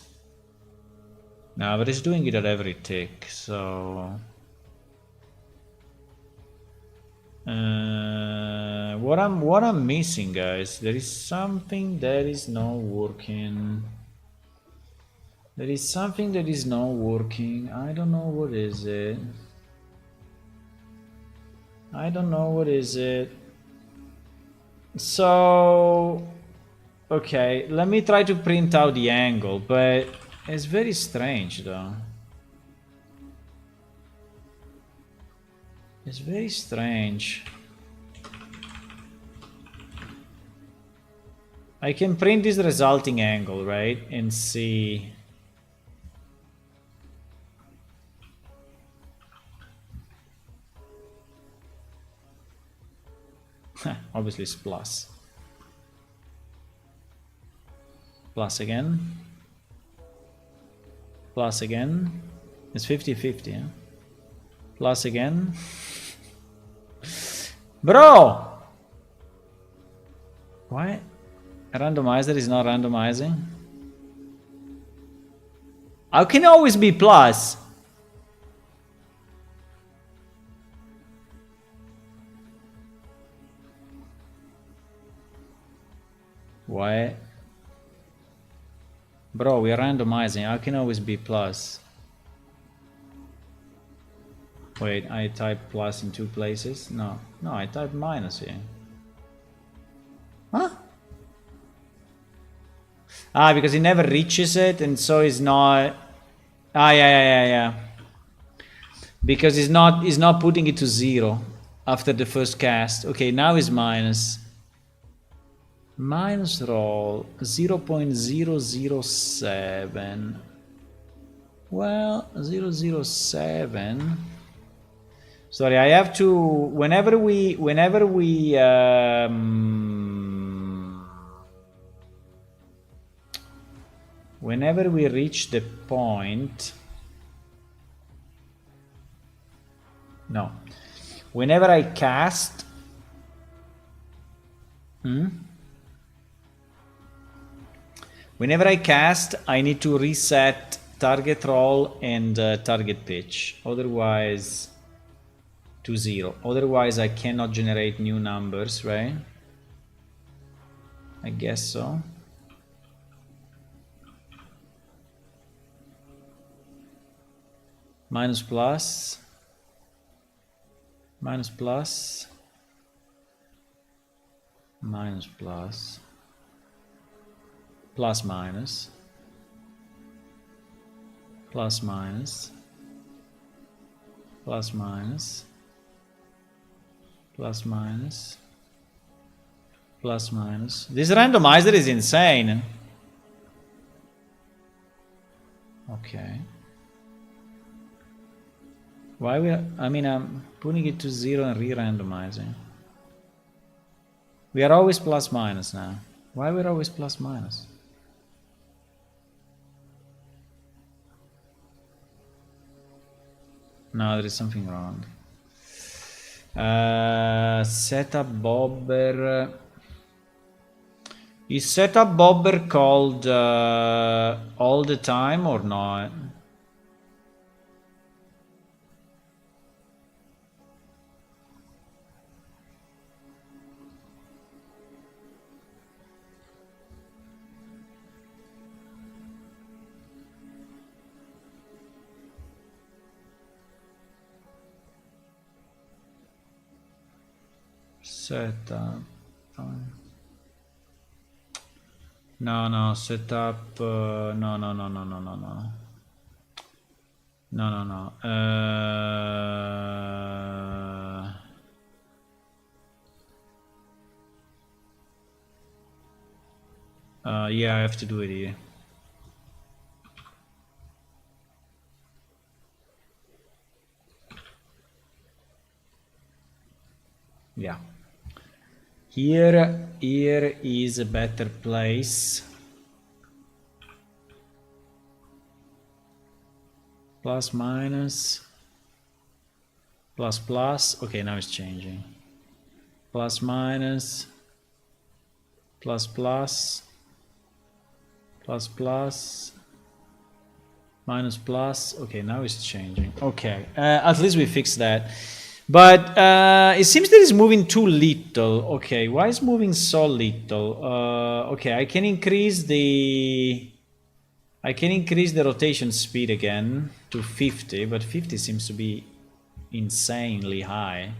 no, but it's doing it at every tick. So what I'm missing, guys, there is something that is not working. There is something that is not working. I don't know what is it. I don't know what is it. So, okay, let me try to print out the angle, but it's very strange though. It's very strange. I can print this resulting angle, right? And see. Obviously it's plus. Plus again. Plus again. It's 50-50, huh? Plus again. Bro! Why? Randomizer is not randomizing? How can it always be plus? Why? Bro, we are randomizing. How can it always be plus? Wait, I typed plus in 2 places? No, I typed minus here. Huh? Ah, because it never reaches it, and so it's not... Ah, yeah. Because it's not putting it to 0 after the first cast. Okay, now it's minus. Minus roll 0.007. Well, 007. Sorry, I have to. Whenever we reach the point. No. Whenever I cast. Whenever I cast, I need to reset target roll and target pitch. Otherwise, to 0. Otherwise, I cannot generate new numbers, right? I guess so. Minus plus. Minus plus. Minus plus. Plus minus. Plus minus. Plus minus. Plus minus. Plus minus. This randomizer is insane. Okay. Why we? I mean, I'm putting it to 0 and re-randomizing. We are always plus minus now. Why we're always plus minus? No, there is something wrong. Setup bobber. Is setup bobber called all the time or not? Setup. No, setup. No. Yeah, I have to do it here. Yeah. Here is a better place. Plus minus. Plus plus. Okay, now it's changing. Plus minus. Plus plus. Plus plus. Minus plus. Okay, now it's changing. Okay, at least we fixed that. But it seems that it's moving too little. Okay, why is moving so little? Okay, I can increase the rotation speed again to 50, but 50 seems to be insanely high.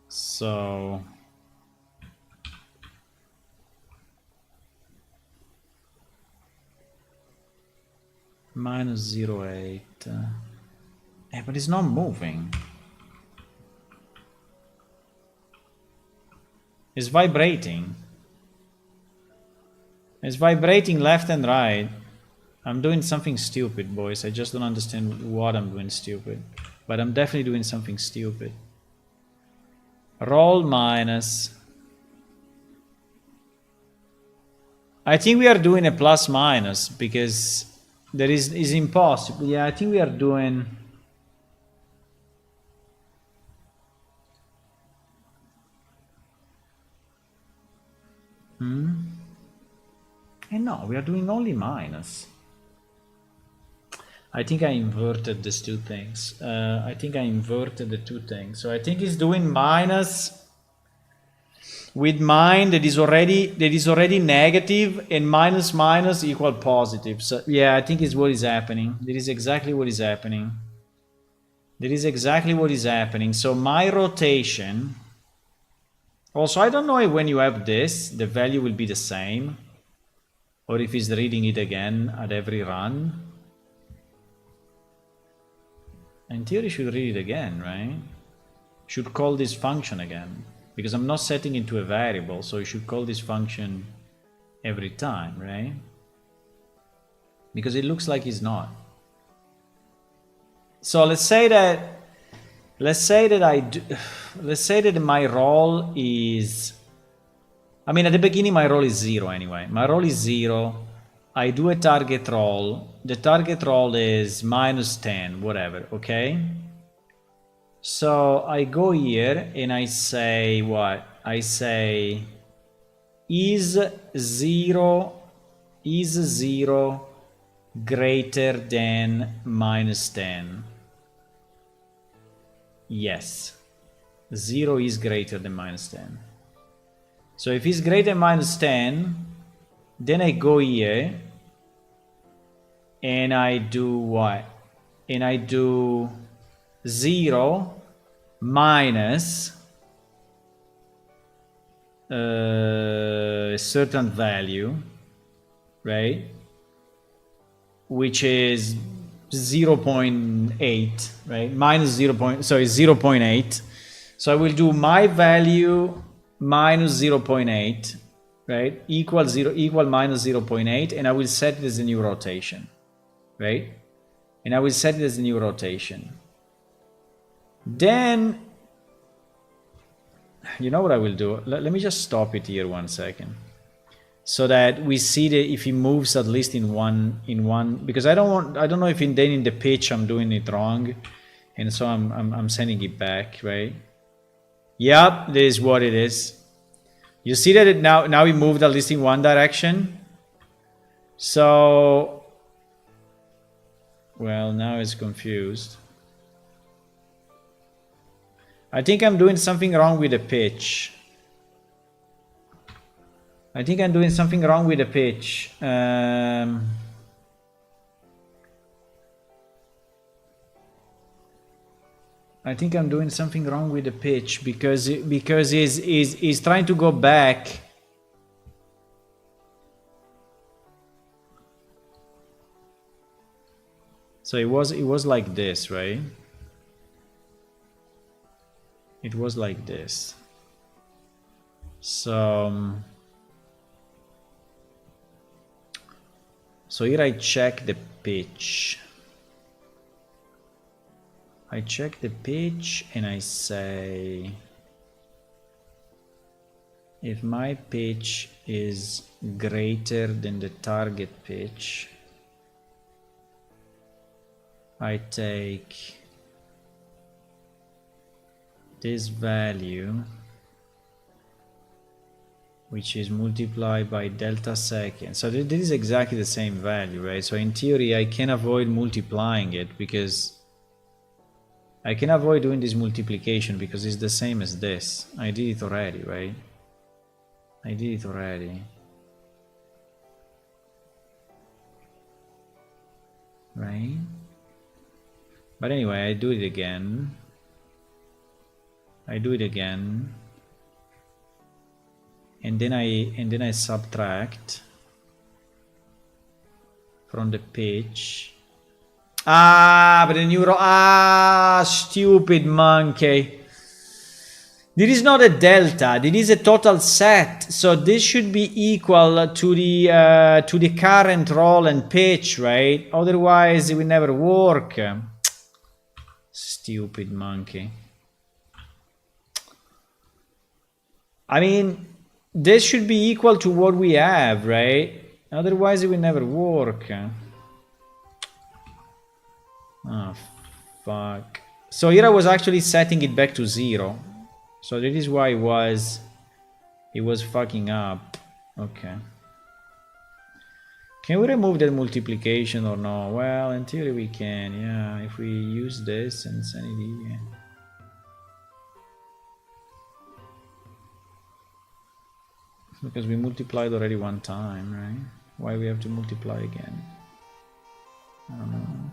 So minus 0.8. Yeah, but it's not moving. It's vibrating. It's vibrating left and right. I'm doing something stupid, boys. I just don't understand what I'm doing stupid. But I'm definitely doing something stupid. Roll minus. I think we are doing a plus minus because there is impossible. Yeah, I think we are doing. And no, we are doing only minus. I think I inverted these two things. I think I inverted the two things. So I think it's doing minus with mine that is already negative, and minus minus equal positive. So yeah, I think it's what is happening. That is exactly what is happening. That is exactly what is happening. So my rotation. Also, I don't know if when you have this, the value will be the same, or if it's reading it again at every run. In theory, should read it again, right? Should call this function again, because I'm not setting it to a variable, so you should call this function every time, right? because it looks like he's not. So let's say that my role is, I mean, at the beginning my role is 0 anyway. My role is 0. I do a target roll. The target roll is -10, whatever, okay? So I go here and I say what? I say is 0 greater than -10? Yes. 0 is greater than -10. So if it's greater than -10, then I go here and I do what? And I do 0 minus a certain value, right? Which is 0.8, right? Minus 0.8. So I will do my value minus 0.8, right? Equal minus 0.8, and I will set it as a new rotation, right? And I will set it as a new rotation. Then, you know what I will do? Let me just stop it here 1 second, so that we see that if he moves at least in one, because I don't know if in the pitch I'm doing it wrong, and so I'm sending it back, right? Yep, this is what it is. You see that now he moved at least in one direction. So, well, now it's confused. I think I'm doing something wrong with the pitch. I think I'm doing something wrong with the pitch. I think I'm doing something wrong with the pitch because he's trying to go back. So it was like this, right? It was like this. So here I check the pitch. I check the pitch and I say, if my pitch is greater than the target pitch, I take this value, which is multiplied by delta second. So this is exactly the same value, right? So in theory, I can avoid multiplying it because I can avoid doing this multiplication because it's the same as this. I did it already, right? I did it already. Right? But anyway, I do it again. I do it again. And then I subtract from the pitch. But the new stupid monkey. This is not a delta, this is a total set. So this should be equal to the current roll and pitch, right? Otherwise it will never work. Stupid monkey. I mean, this should be equal to what we have, right? Otherwise it will never work. Oh, fuck. So here I was actually setting it back to 0. So that is why it was fucking up. Okay. Can we remove that multiplication or no? Well, in theory we can, yeah. If we use this and send it here. Because we multiplied already one time, right? Why we have to multiply again? I don't know.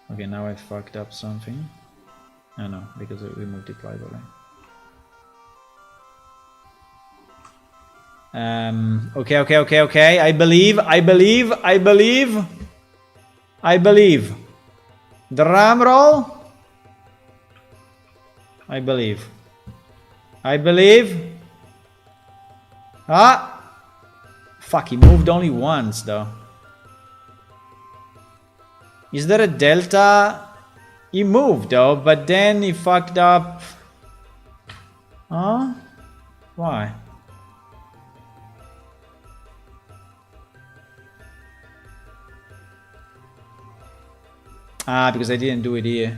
Okay, now I fucked up something. Oh no, because we multiplied already. Okay. I believe. Drum roll. I believe. Ah! Fuck, he moved only once, though. Is there a delta? He moved, though, but then he fucked up. Huh? Why? Ah, because I didn't do it here.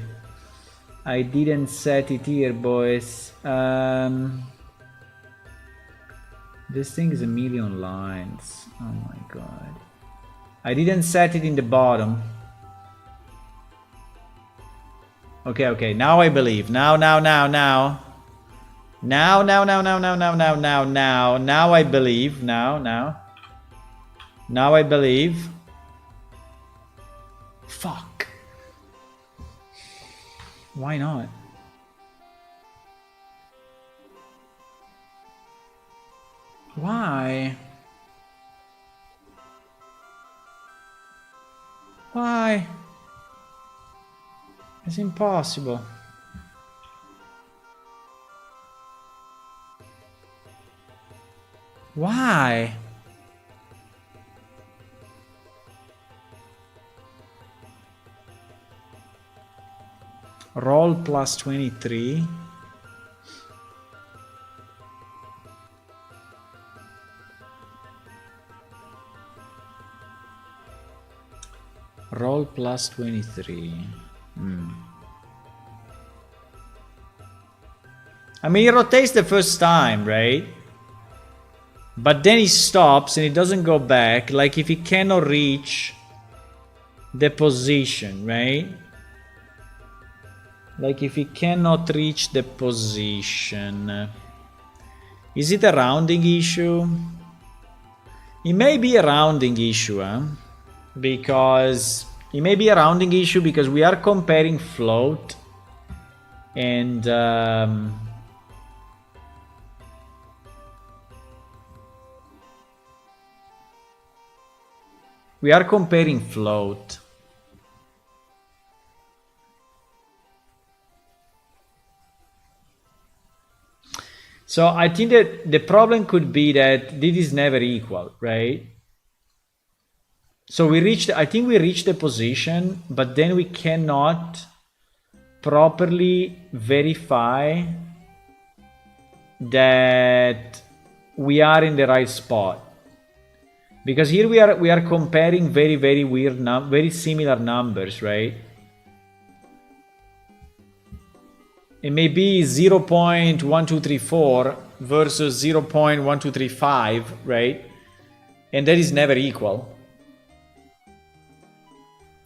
I didn't set it here, boys. This thing is a million lines. Oh my god. I didn't set it in the bottom. Okay, okay. Now I believe. Now. Now I believe. Now I believe. Fuck. Why not? Why? Why? It's impossible. Why? Roll plus 23. Roll plus 23. I mean, he rotates the first time, right? But then he stops and he doesn't go back. Like if he cannot reach the position, right? Like if he cannot reach the position. Is it a rounding issue? It may be a rounding issue, huh? Because it may be a rounding issue because we are comparing float and we are comparing float. So I think that the problem could be that this is never equal, right? So we reached, I think we reached the position, but then we cannot properly verify that we are in the right spot. Because here we are comparing very weird, very similar numbers, right? It may be 0.1234 versus 0.1235, right? And that is never equal.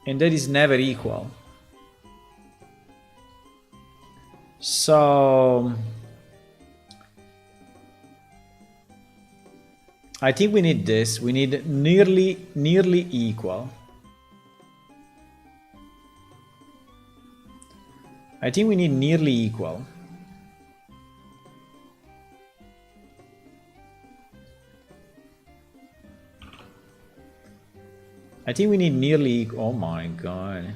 And that is never equal. So I think we need this. We need nearly equal. I think we need nearly equal. I think we need nearly equal. Oh my god.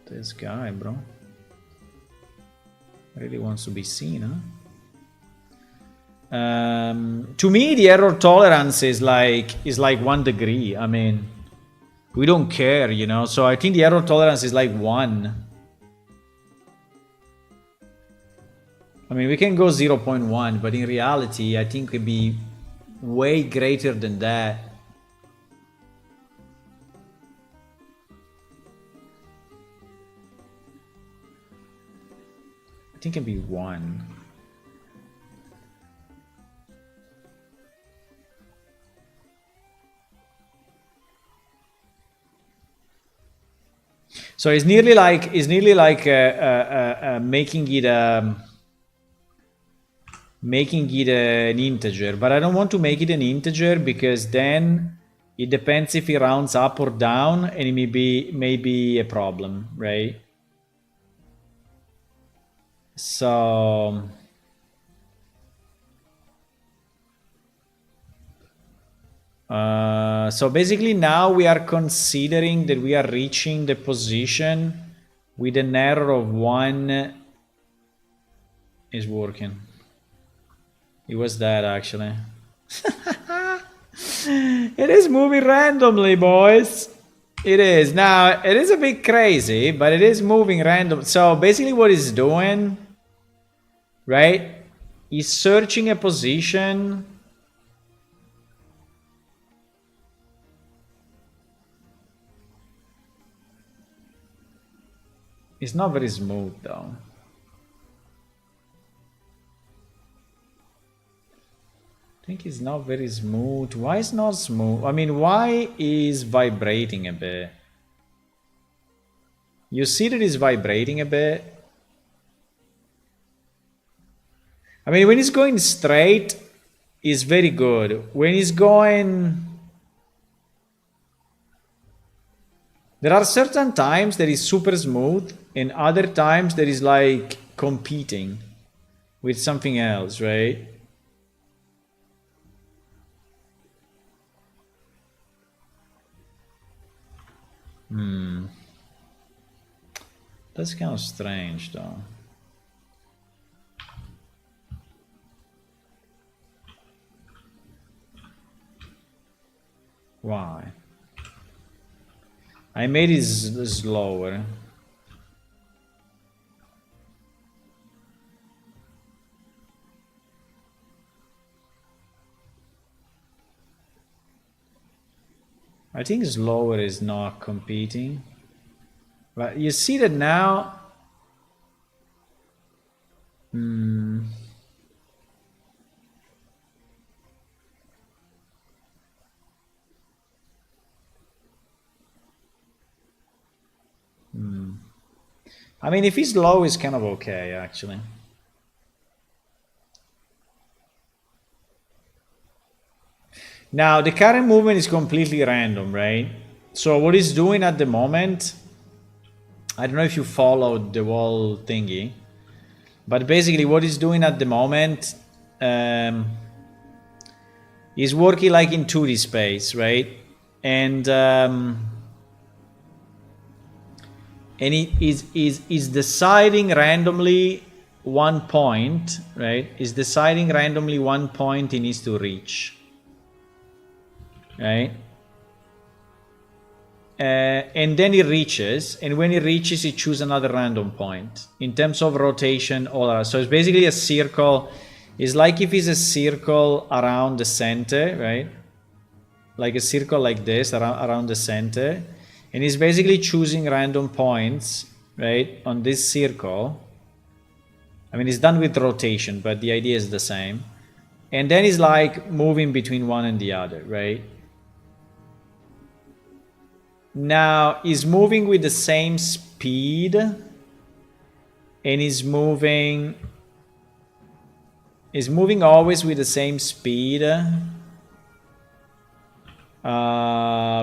This guy, bro. Really wants to be seen, huh? To me, the error tolerance is like 1 degree. I mean, we don't care, you know. So I think the error tolerance is like 1. I mean, we can go 0.1, but in reality, I think it would be way greater than that. I think it can be 1. So it's nearly like making it an integer, but I don't want to make it an integer because then it depends if it rounds up or down, and it may be a problem, right? So basically now we are considering that we are reaching the position with an error of 1 is working. It was that actually. It is moving randomly, boys. It is. Now, it is a bit crazy, but it is moving random. So basically what it's doing, right, is searching a position. It's not very smooth though. I think it's not very smooth. Why is not smooth? I mean, why is vibrating a bit? You see that it's vibrating a bit? I mean, when it's going straight, it's very good. When it's going... There are certain times that is super smooth, and other times that is like competing with something else, right? That's kind of strange though. Why? I made it slower. I think slower is not competing. But you see that now... I mean, if it's low, it's kind of okay, actually. Now, the current movement is completely random, right? So what it's doing at the moment... I don't know if you followed the whole thingy. But basically what it's doing at the moment... is working like in 2D space, right? And it is deciding randomly one point, right? Is deciding randomly one point it needs to reach, right? And then it reaches, and when it reaches, it chooses another random point. In terms of rotation, all around. So it's basically a circle. It's like if it's a circle around the center, right? Like a circle like this around the center. And it's basically choosing random points, right, on this circle. I mean, it's done with rotation, but the idea is the same. And then it's like moving between one and the other, right? Now, it's moving with the same speed. And it's moving always with the same speed.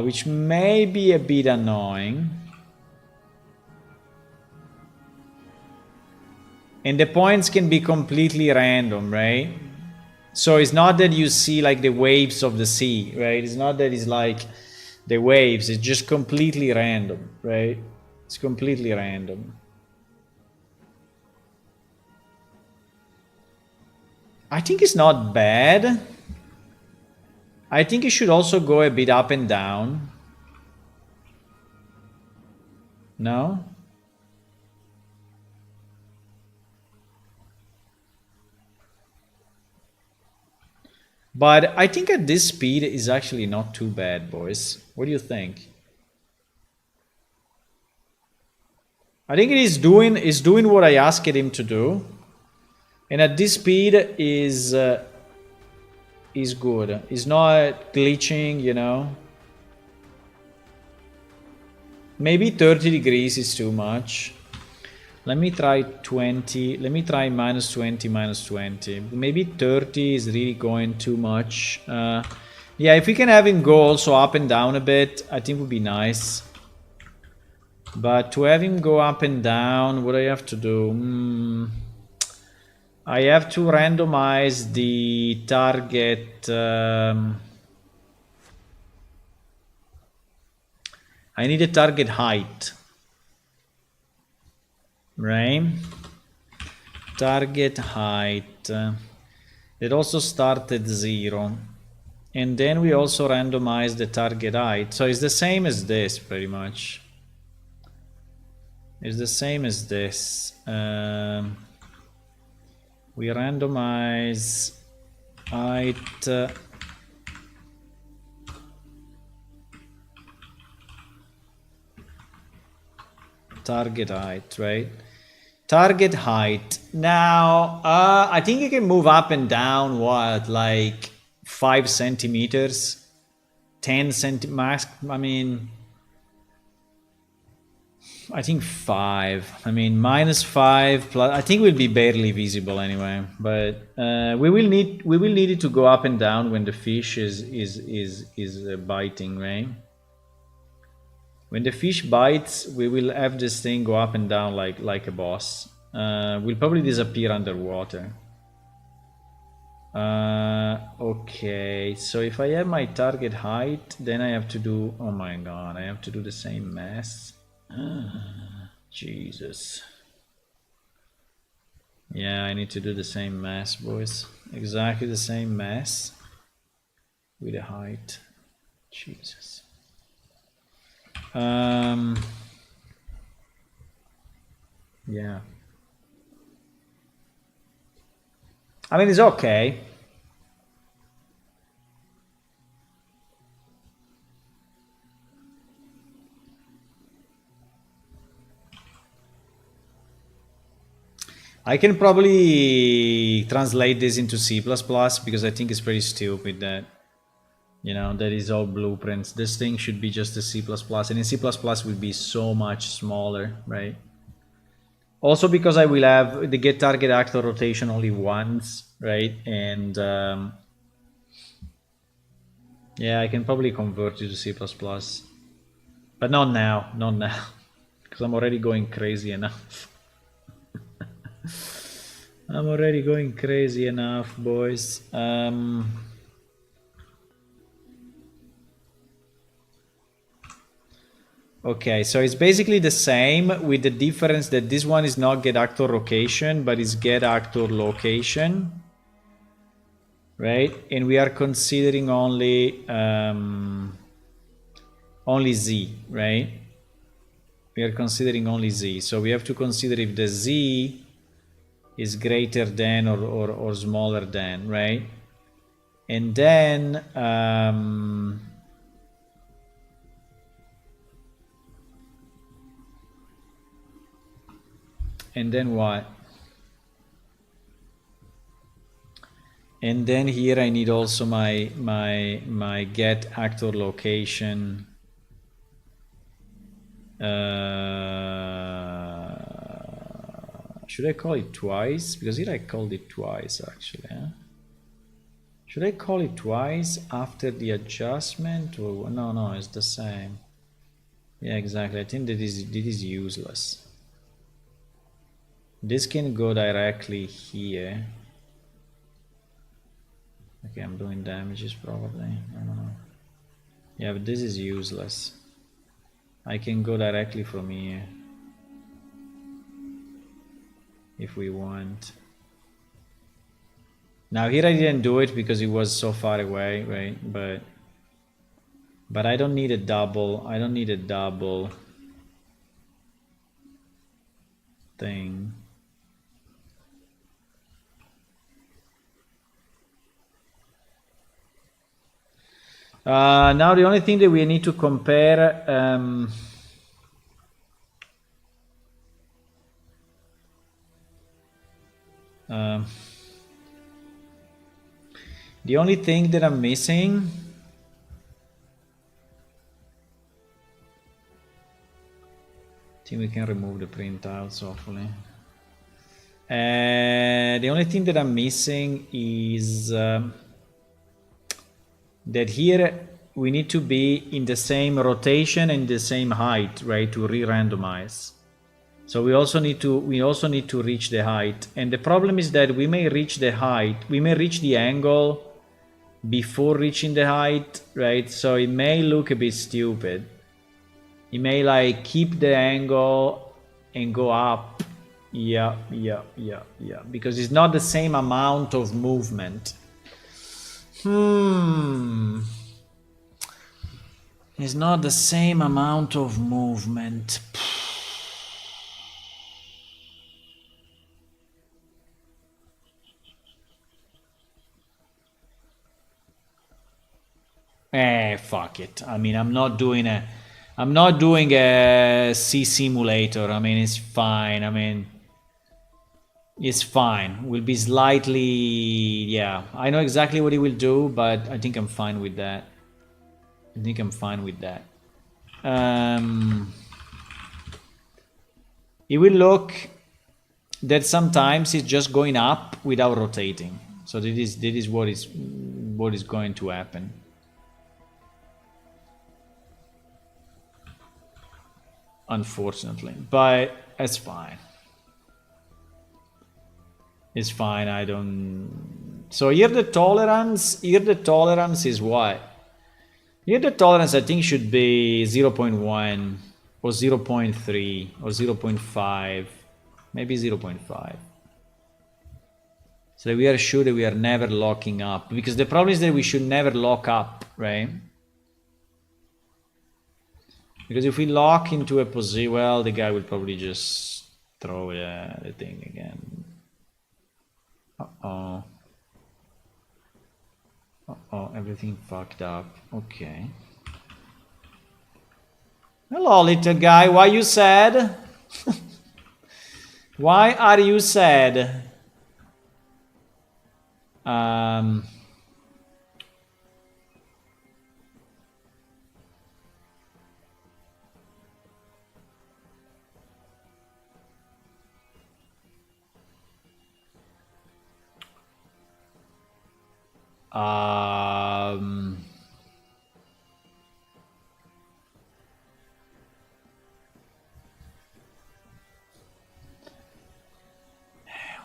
Which may be a bit annoying. And the points can be completely random, right? So it's not that you see like the waves of the sea, right? It's not that it's like the waves, it's just completely random, right? It's completely random. I think it's not bad. I think it should also go a bit up and down. No? But I think at this speed is actually not too bad, boys. What do you think? I think it is doing what I asked him to do. And at this speed is good. It's not glitching, you know. Maybe 30 degrees is too much. Let me try 20. Let me try minus 20, minus 20. Maybe 30 is really going too much. Yeah, if we can have him go also up and down a bit, I think would be nice. But to have him go up and down, what do I have to do? I have to randomize the target. I need a target height. Right? Target height. that also start at 0. And then we also randomize the target height. So it's the same as this, pretty much. It's the same as this. We randomize height target height, right? Target height. Now, I think you can move up and down, what, like 5 centimeters? 10 centimeters? I mean, I think 5. I mean, -5 plus. I think will be barely visible anyway. But we will need it to go up and down when the fish is biting, right? When the fish bites, we will have this thing go up and down like a boss. Will probably disappear underwater. Okay, so if I have my target height, then I have to do. Oh my god, I have to do the same mess. Jesus. Yeah, I need to do the same mess, boys. Exactly the same mess with the height. Jesus. Yeah. I mean, it's okay. I can probably translate this into C++ because I think it's pretty stupid that, you know, that is all blueprints. This thing should be just a C++, and in C++ will be so much smaller, right? Also because I will have the get target actor rotation only once, right? And yeah, I can probably convert it to C++. But not now, because I'm already going crazy enough. I'm already going crazy enough, boys. Okay, so it's basically the same with the difference that this one is not get actor location, but is get actor location, right? And we are considering only Z, right? We are considering only Z, so we have to consider if the Z is greater than or smaller than, right? And then what? And then here I need also my get actor location. Should I call it twice? Because here I called it twice actually. Huh? Should I call it twice after the adjustment? Or no, it's the same. Yeah, exactly. I think that this is useless. This can go directly here. Okay, I'm doing damages probably. I don't know. Yeah, but this is useless. I can go directly from here if we want. Now here I didn't do it because it was so far away, right? But I don't need a double. I don't need a double thing. Now the only thing that we need to compare the only thing that I'm missing I think we can remove the printouts hopefully. The only thing that I'm missing is that here we need to be in the same rotation and the same height, right, to re-randomize. So we also need to reach the height, and the problem is that we may reach the height, we may reach the angle before reaching the height, right? So it may look a bit stupid. It may like keep the angle and go up, Yeah, because it's not the same amount of movement. It's not the same amount of movement. Fuck it. I mean, I'm not doing a C simulator. I mean, it's fine. I mean, it's fine. Will be slightly, yeah. I know exactly what he will do, but I think I'm fine with that. He will look that sometimes it's just going up without rotating. So that is what is going to happen. Unfortunately, but it's fine. It's fine. I don't. So here the tolerance is what? Here the tolerance I think should be 0.1 or 0.3 or 0.5, maybe 0.5. So that we are sure that we are never locking up, because the problem is that we should never lock up, right? Because if we lock into a position, well, the guy will probably just throw the thing again. Uh-oh. Uh-oh, everything fucked up. Okay. Hello, little guy. Why you sad? Why are you sad?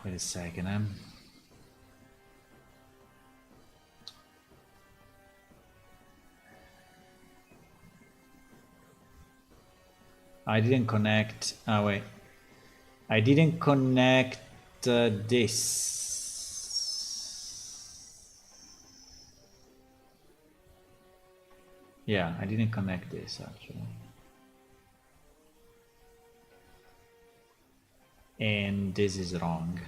Wait a second, I didn't connect. Oh wait, I didn't connect this. Yeah, I didn't connect this actually. And this is wrong.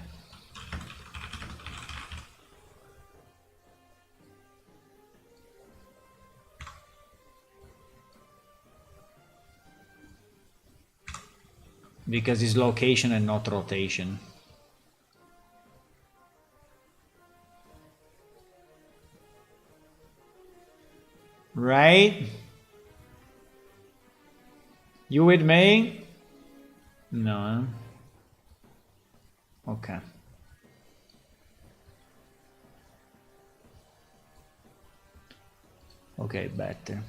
Because it's location and not rotation. Right? You with me? No. Okay. Okay, better.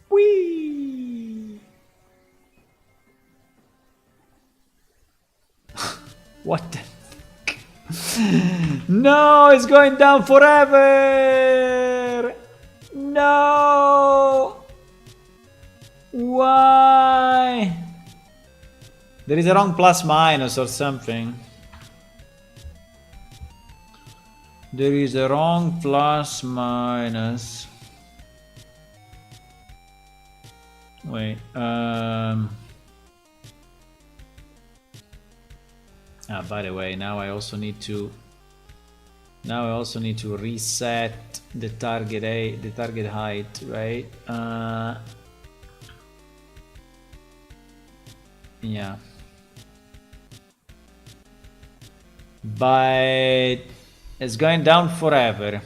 Whee! What the fuck? No, it's going down forever! No! Why? There is a wrong plus minus or something. There is a wrong plus minus. Wait, by the way, now I also need to reset the target height, right? Yeah. But it's going down forever.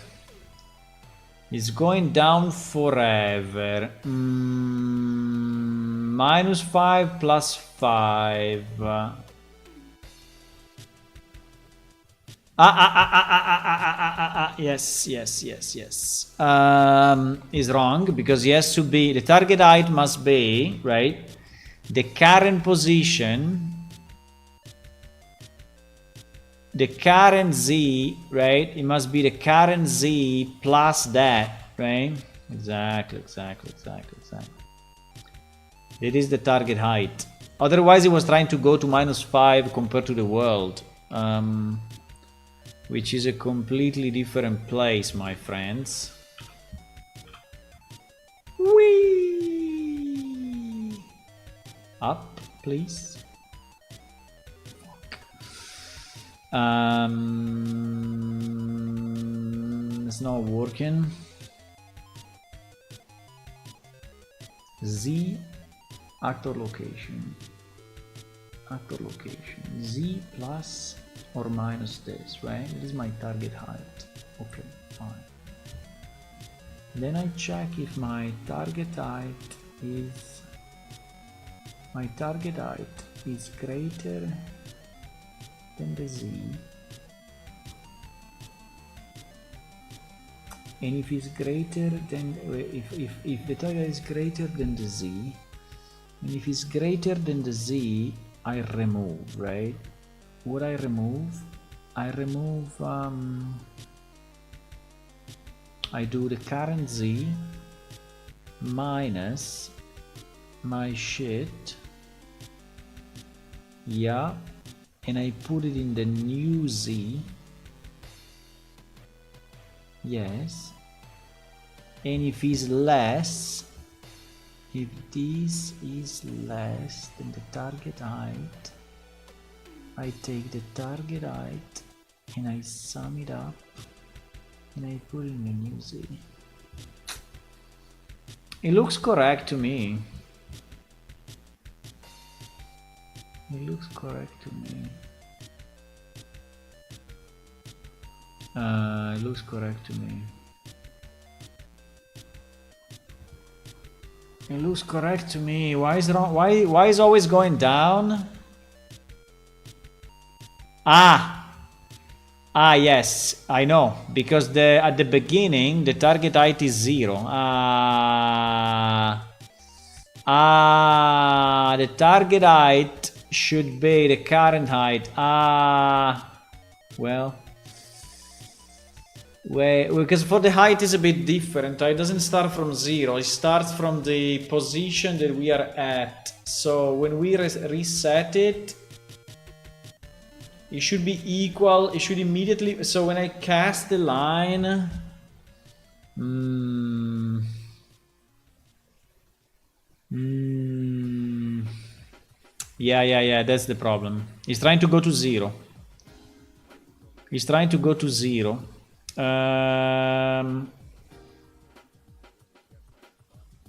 It's going down forever. -5 plus 5. Yes. Is wrong, because he has to be, the target height must be, right, the current position, the current z, right? It must be the current z plus that, right? Exactly. It is the target height. Otherwise, it was trying to go to -5 compared to the world, which is a completely different place, my friends. Whee! Up, please. It's not working. Z actor location. Actor location. Z plus or minus this, right? This is my target height. Okay, fine. Then I check if my target height is greater than the Z. And if it's greater than, if the target is greater than the Z, and if it's greater than the Z, I remove, right? What I remove? I remove, I do the current Z minus my shit, yeah, and I put it in the new Z, yes, and if it's less, if this is less than the target height, I take the target height and I sum it up and I put it in the new Z. It looks correct to me. It looks correct to me. It looks correct to me. It looks correct to me. Why is wrong? Why is always going down? Yes, I know, because at the beginning the target height is 0. The target height should be the current height. Well, because for the height is a bit different. It doesn't start from 0. It starts from the position that we are at. So when we reset it, it should be equal. It should immediately. So when I cast the line, yeah. That's the problem. He's trying to go to 0. He's trying to go to 0.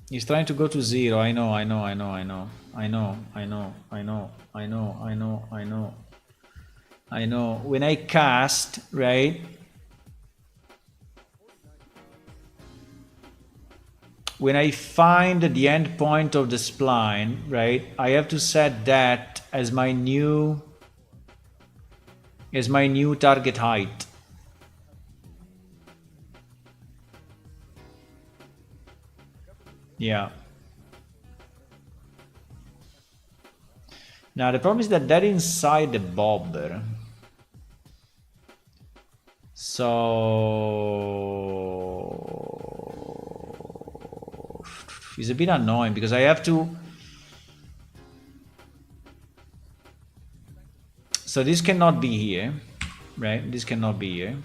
He's trying to go to 0. I know. When I cast, right? When I find the end point of the spline, right? I have to set that as my new target height. Yeah. Now the problem is that they're inside the bobber. So it's a bit annoying because I have to. So this cannot be here, right? This cannot be here.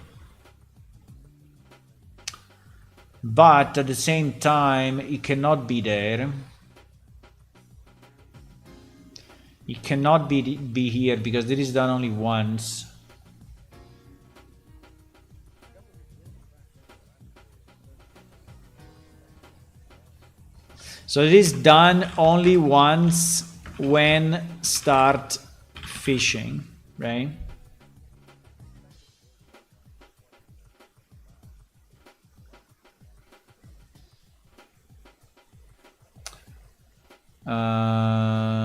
But at the same time, it cannot be there. It cannot be here because this is done only once. So it is done only once when start fishing, right?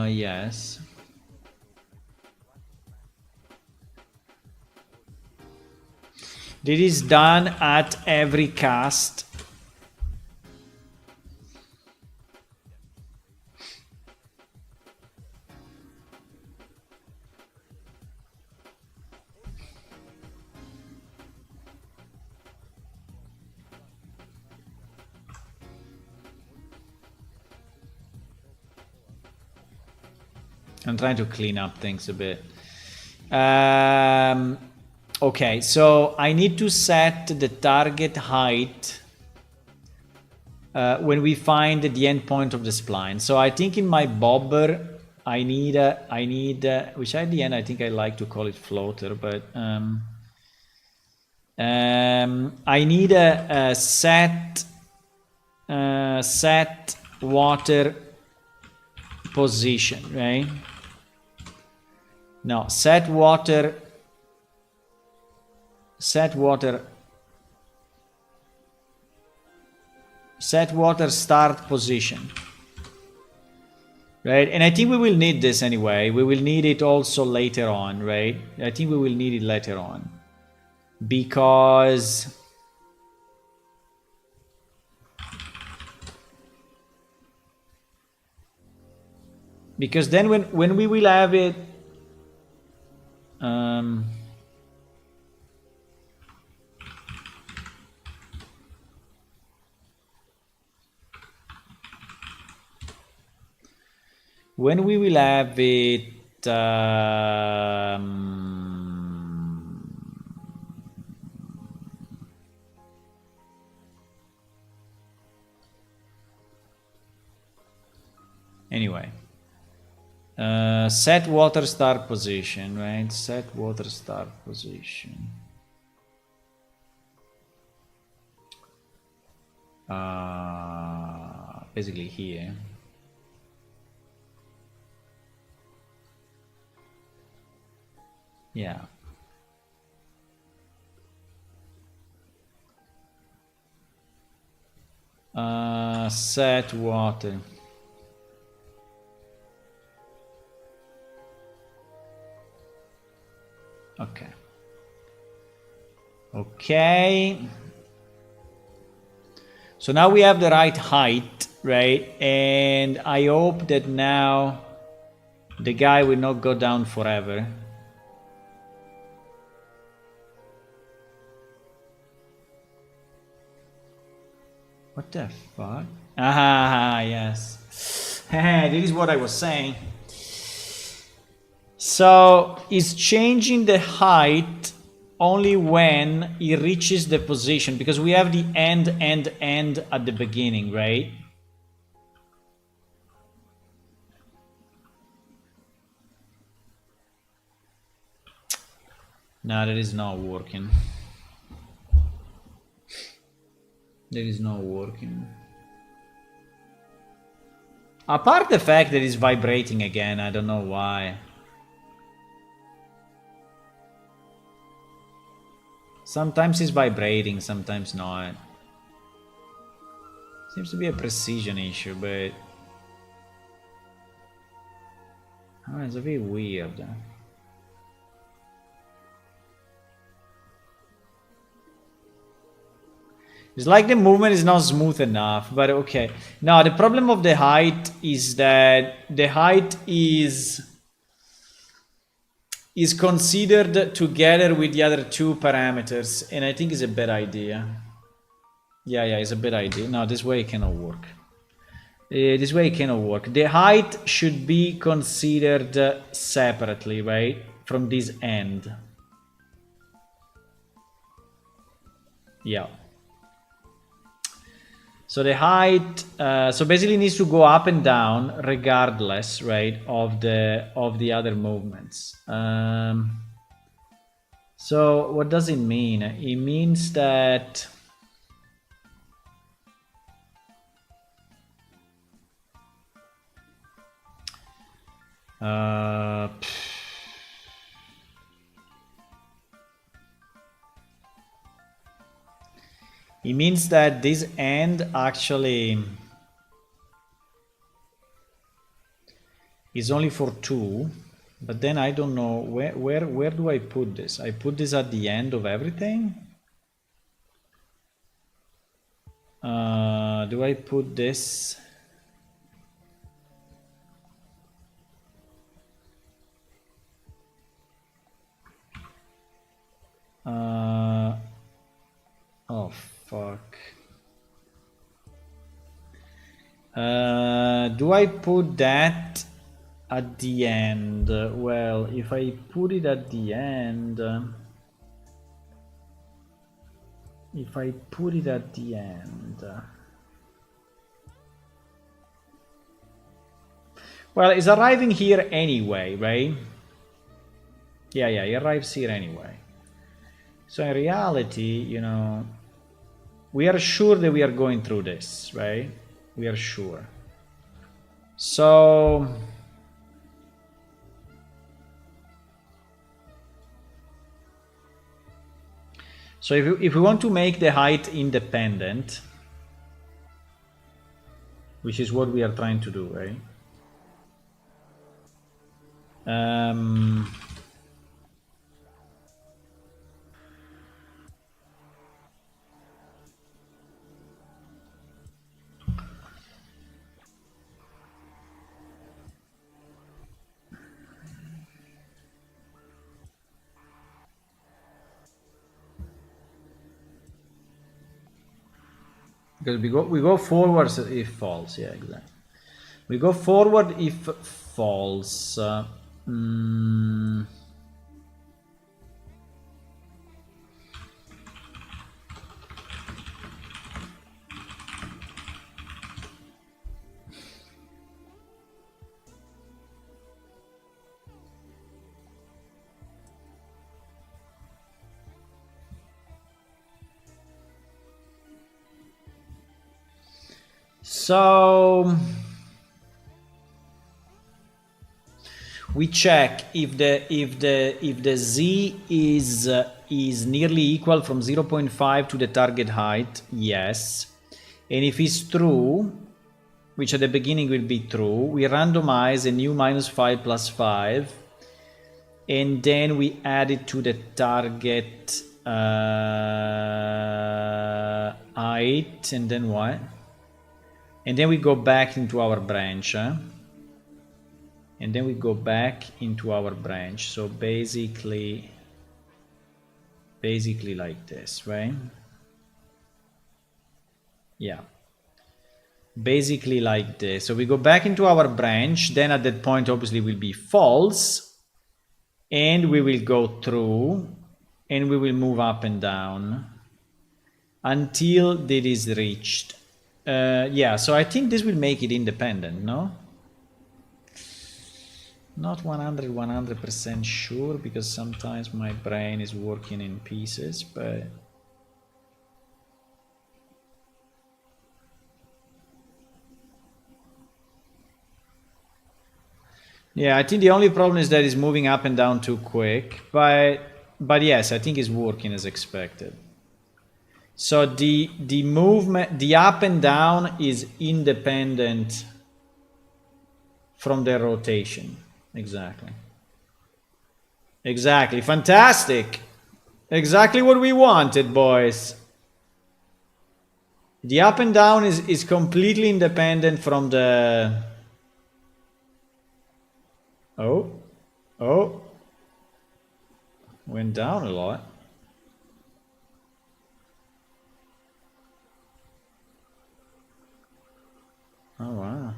Yes. This is done at every cast. I'm trying to clean up things a bit. Okay, so I need to set the target height when we find the end point of the spline. So I think in my bobber, I need which at the end I think I like to call it floater, but I need a set water position, right? No, set water start position, right? And I think we will need this anyway. We will need it also later on, right? I think we will need it later on because then when we will have it when we will have it anyway, set water start position, right? Set water start position. Basically here. Yeah. Set water. Okay. Okay. So now we have the right height, right? And I hope that now the guy will not go down forever. What the fuck? Ah, yes. This is what I was saying. So it's changing the height only when it reaches the position, because we have the end at the beginning, right? No, that is not working. That is not working. Apart the fact that it's vibrating again, I don't know why. Sometimes it's vibrating, sometimes not. Seems to be a precision issue, but it's a bit weird. It's like the movement is not smooth enough, but okay. Now, the problem of the height is that the height is considered together with the other two parameters, and I think it's a bad idea. Yeah, it's a bad idea. No, this way it cannot work. This way it cannot work. The height should be considered separately, right? From this end. Yeah. So the height, so basically needs to go up and down regardless, right, of the other movements. So what does it mean? It means that it means that this end actually is only for 2, but then I don't know where do I put this? I put this at the end of everything? Do I put this? Oh fuck. Do I put that at the end. Well, if I put it at the end, if I put it at the end, well, it's arriving here anyway, right? Yeah, it arrives here anyway. So in reality, you know, we are sure that we are going through this, right? We are sure. So if we want to make the height independent, which is what we are trying to do, right? Because we go forward if false, yeah, exactly. We go forward if false. So we check if the z is nearly equal from 0.5 to the target height, yes. And if it's true, which at the beginning will be true, we randomize a new -5 plus 5, and then we add it to the target height, and then what? And then we go back into our branch. And then we go back into our branch. So basically like this, right? Yeah. Basically like this. So we go back into our branch. Then at that point, obviously, will be false. And we will go through. And we will move up and down. Until that is reached. Yeah, so I think this will make it independent, no? Not 100% sure, because sometimes my brain is working in pieces, but yeah, I think the only problem is that it's moving up and down too quick, but yes, I think it's working as expected. So the movement, the up and down is independent from the rotation. Exactly. Exactly. Fantastic. Exactly what we wanted, boys. The up and down is completely independent from the... Oh. Went down a lot. Oh, wow.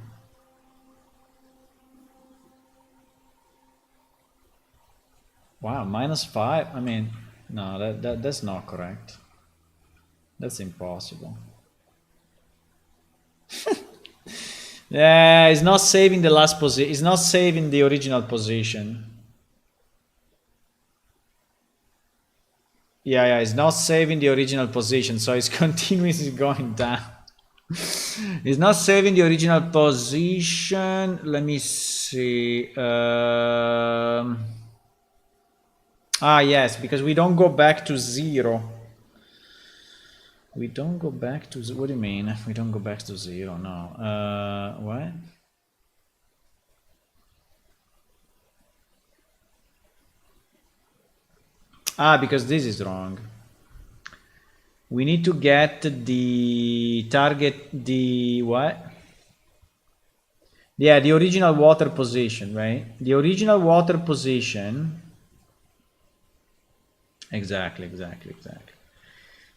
Wow, -5? I mean, no, that's not correct. That's impossible. Yeah, it's not saving the last position. It's not saving the original position. Yeah, it's not saving the original position, so it's continuously going down. It's not saving the original position. Let me see. Yes, because we don't go back to 0. We don't go back to... What do you mean? We don't go back to 0, no. What? Because this is wrong. We need to get the target, the what? Yeah, the original water position, right? The original water position. Exactly.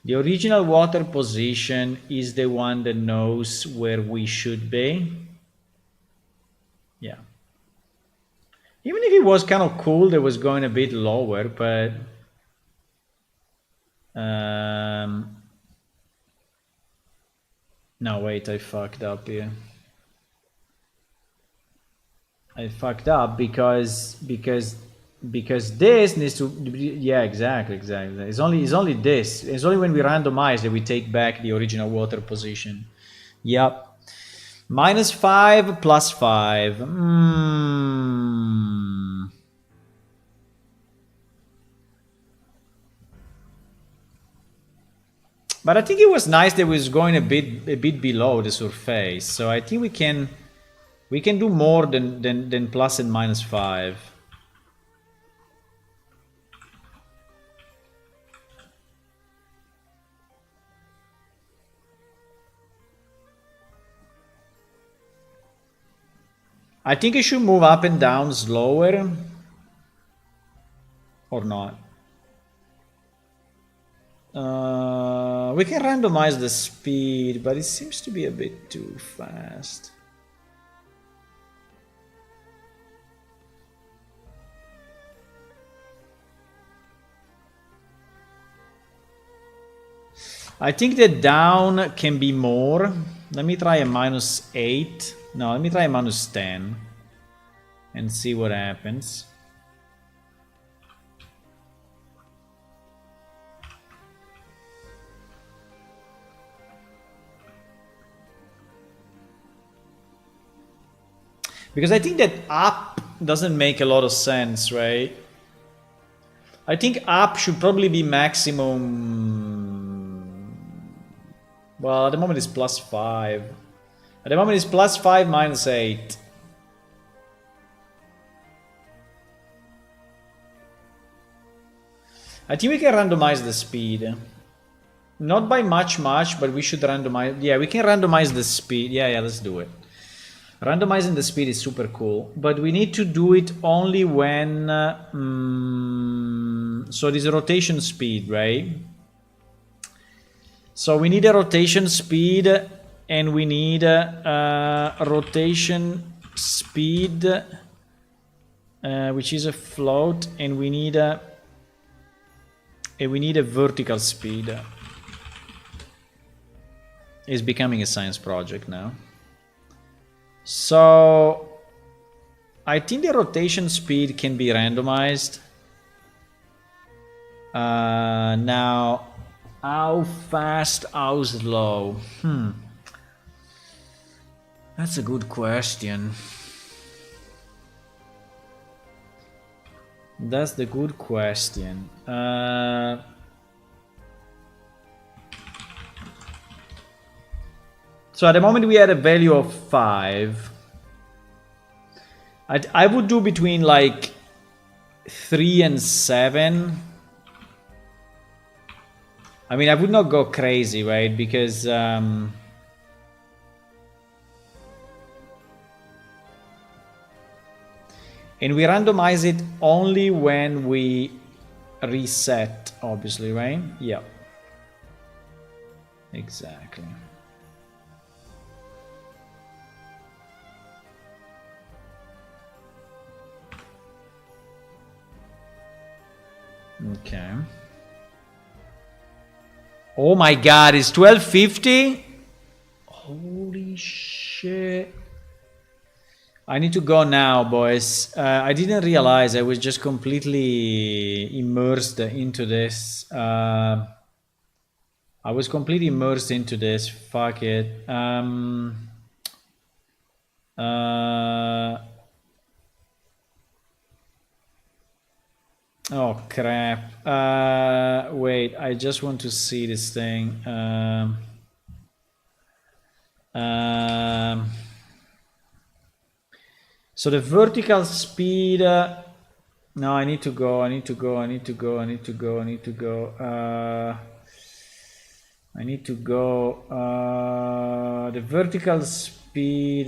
The original water position is the one that knows where we should be. Yeah. Even if it was kind of cool, that was going a bit lower, but no, wait, I fucked up here. I fucked up because this needs to, yeah, exactly. It's only this. It's only when we randomize that we take back the original water position. Yep. -5 +5. But I think it was nice that it was going a bit below the surface. So I think we can do more than plus and -5. I think it should move up and down slower. Or not. We can randomize the speed, but it seems to be a bit too fast. I think that down can be more. Let me try a -8. No, let me try a -10 and see what happens. Because I think that up doesn't make a lot of sense, right? I think up should probably be maximum. Well, at the moment it's +5. At the moment it's +5 -8. I think we can randomize the speed. Not by much, but we should randomize. Yeah, we can randomize the speed. Yeah, let's do it. Randomizing the speed is super cool, but we need to do it only when... so this is rotation speed, right? So we need a rotation speed, and we need a rotation speed, which is a float, and we need a vertical speed. It's becoming a science project now. So I think the rotation speed can be randomized. Now, how fast, how slow? That's a good question. That's the good question. So at the moment we had a value of 5. I would do between like 3 and 7. I mean, I would not go crazy, right? Because and we randomize it only when we reset, obviously, right? Yeah. Exactly. Okay. Oh my god, it's 12:50? Holy shit. I need to go now, boys. I didn't realize I was just completely immersed into this. I was completely immersed into this. Fuck it. Oh crap. Wait, I just want to see this thing. So the vertical speed. No, I need to go. I need to go. The vertical speed.